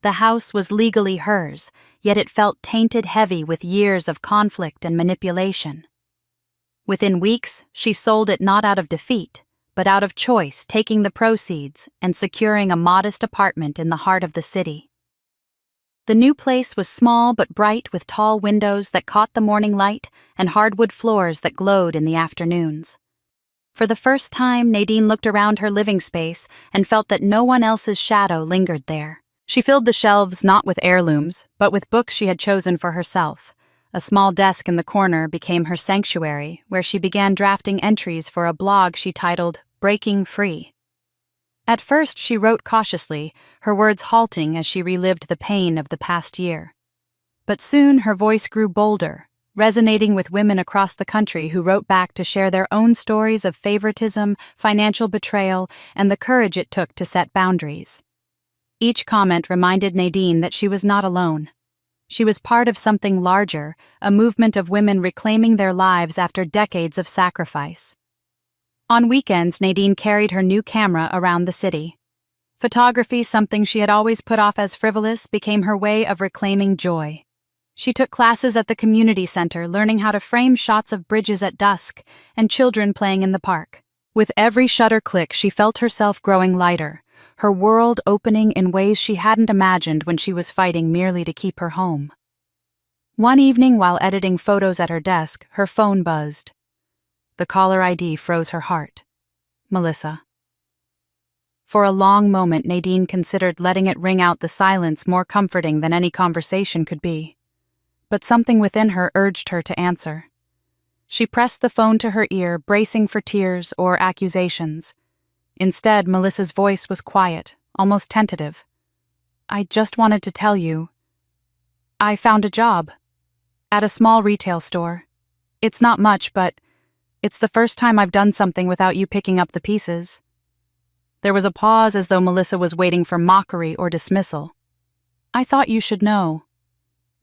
The house was legally hers, yet it felt tainted heavy with years of conflict and manipulation. Within weeks, she sold it not out of defeat, but out of choice, taking the proceeds and securing a modest apartment in the heart of the city. The new place was small but bright, with tall windows that caught the morning light and hardwood floors that glowed in the afternoons. For the first time, Nadine looked around her living space and felt that no one else's shadow lingered there. She filled the shelves not with heirlooms, but with books she had chosen for herself. A small desk in the corner became her sanctuary, where she began drafting entries for a blog she titled Breaking Free. At first, she wrote cautiously, her words halting as she relived the pain of the past year. But soon her voice grew bolder, resonating with women across the country who wrote back to share their own stories of favoritism, financial betrayal, and the courage it took to set boundaries. Each comment reminded Nadine that she was not alone. She was part of something larger, a movement of women reclaiming their lives after decades of sacrifice. On weekends, Nadine carried her new camera around the city. Photography, something she had always put off as frivolous, became her way of reclaiming joy. She took classes at the community center, learning how to frame shots of bridges at dusk and children playing in the park. With every shutter click, she felt herself growing lighter, her world opening in ways she hadn't imagined when she was fighting merely to keep her home. One evening, while editing photos at her desk, her phone buzzed. The caller ID froze her heart. Melissa. For a long moment, Nadine considered letting it ring out, the silence more comforting than any conversation could be. But something within her urged her to answer. She pressed the phone to her ear, bracing for tears or accusations. Instead, Melissa's voice was quiet, almost tentative. "I just wanted to tell you. I found a job. At a small retail store. It's not much, but it's the first time I've done something without you picking up the pieces." There was a pause, as though Melissa was waiting for mockery or dismissal. "I thought you should know."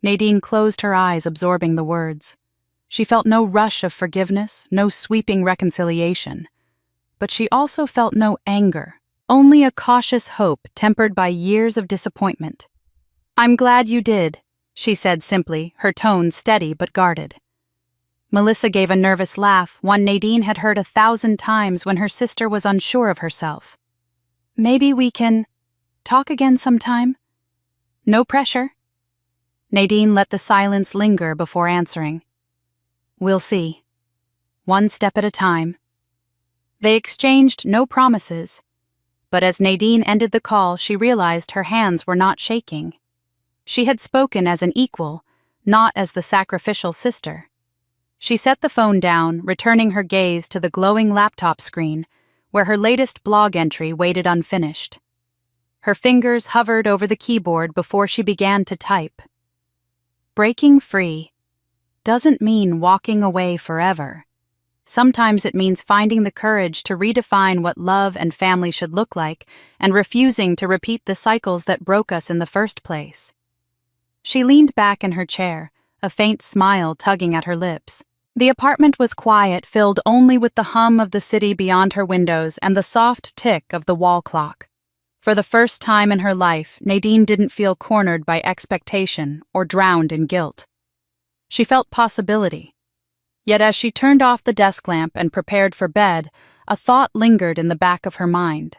Nadine closed her eyes, absorbing the words. She felt no rush of forgiveness, no sweeping reconciliation. But she also felt no anger, only a cautious hope tempered by years of disappointment. "I'm glad you did," she said simply, her tone steady but guarded. Melissa gave a nervous laugh, one Nadine had heard 1,000 times when her sister was unsure of herself. "Maybe we can talk again sometime? No pressure." Nadine let the silence linger before answering. "We'll see. One step at a time." They exchanged no promises, but as Nadine ended the call, she realized her hands were not shaking. She had spoken as an equal, not as the sacrificial sister. She set the phone down, returning her gaze to the glowing laptop screen, where her latest blog entry waited unfinished. Her fingers hovered over the keyboard before she began to type. Breaking free doesn't mean walking away forever. Sometimes it means finding the courage to redefine what love and family should look like and refusing to repeat the cycles that broke us in the first place. She leaned back in her chair, a faint smile tugging at her lips. The apartment was quiet, filled only with the hum of the city beyond her windows and the soft tick of the wall clock. For the first time in her life, Nadine didn't feel cornered by expectation or drowned in guilt. She felt possibility. Yet as she turned off the desk lamp and prepared for bed, a thought lingered in the back of her mind.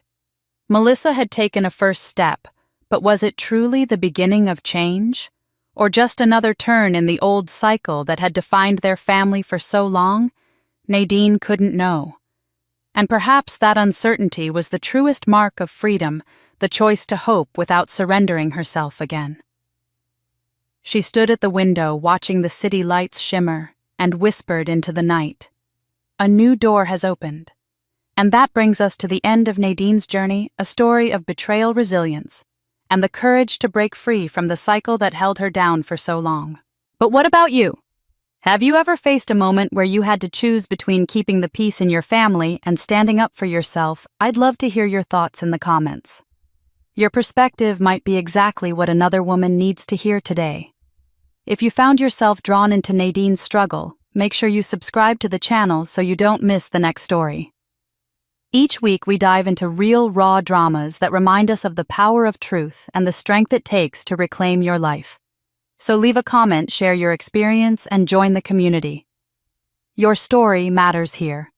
Melissa had taken a first step, but was it truly the beginning of change? Or just another turn in the old cycle that had defined their family for so long? Nadine couldn't know. And perhaps that uncertainty was the truest mark of freedom, the choice to hope without surrendering herself again. She stood at the window watching the city lights shimmer and whispered into the night. A new door has opened. And that brings us to the end of Nadine's journey, a story of betrayal, resilience, and the courage to break free from the cycle that held her down for so long. But what about you? Have you ever faced a moment where you had to choose between keeping the peace in your family and standing up for yourself? I'd love to hear your thoughts in the comments. Your perspective might be exactly what another woman needs to hear today. If you found yourself drawn into Nadine's struggle, make sure you subscribe to the channel so you don't miss the next story. Each week we dive into real, raw dramas that remind us of the power of truth and the strength it takes to reclaim your life. So leave a comment, share your experience, and join the community. Your story matters here.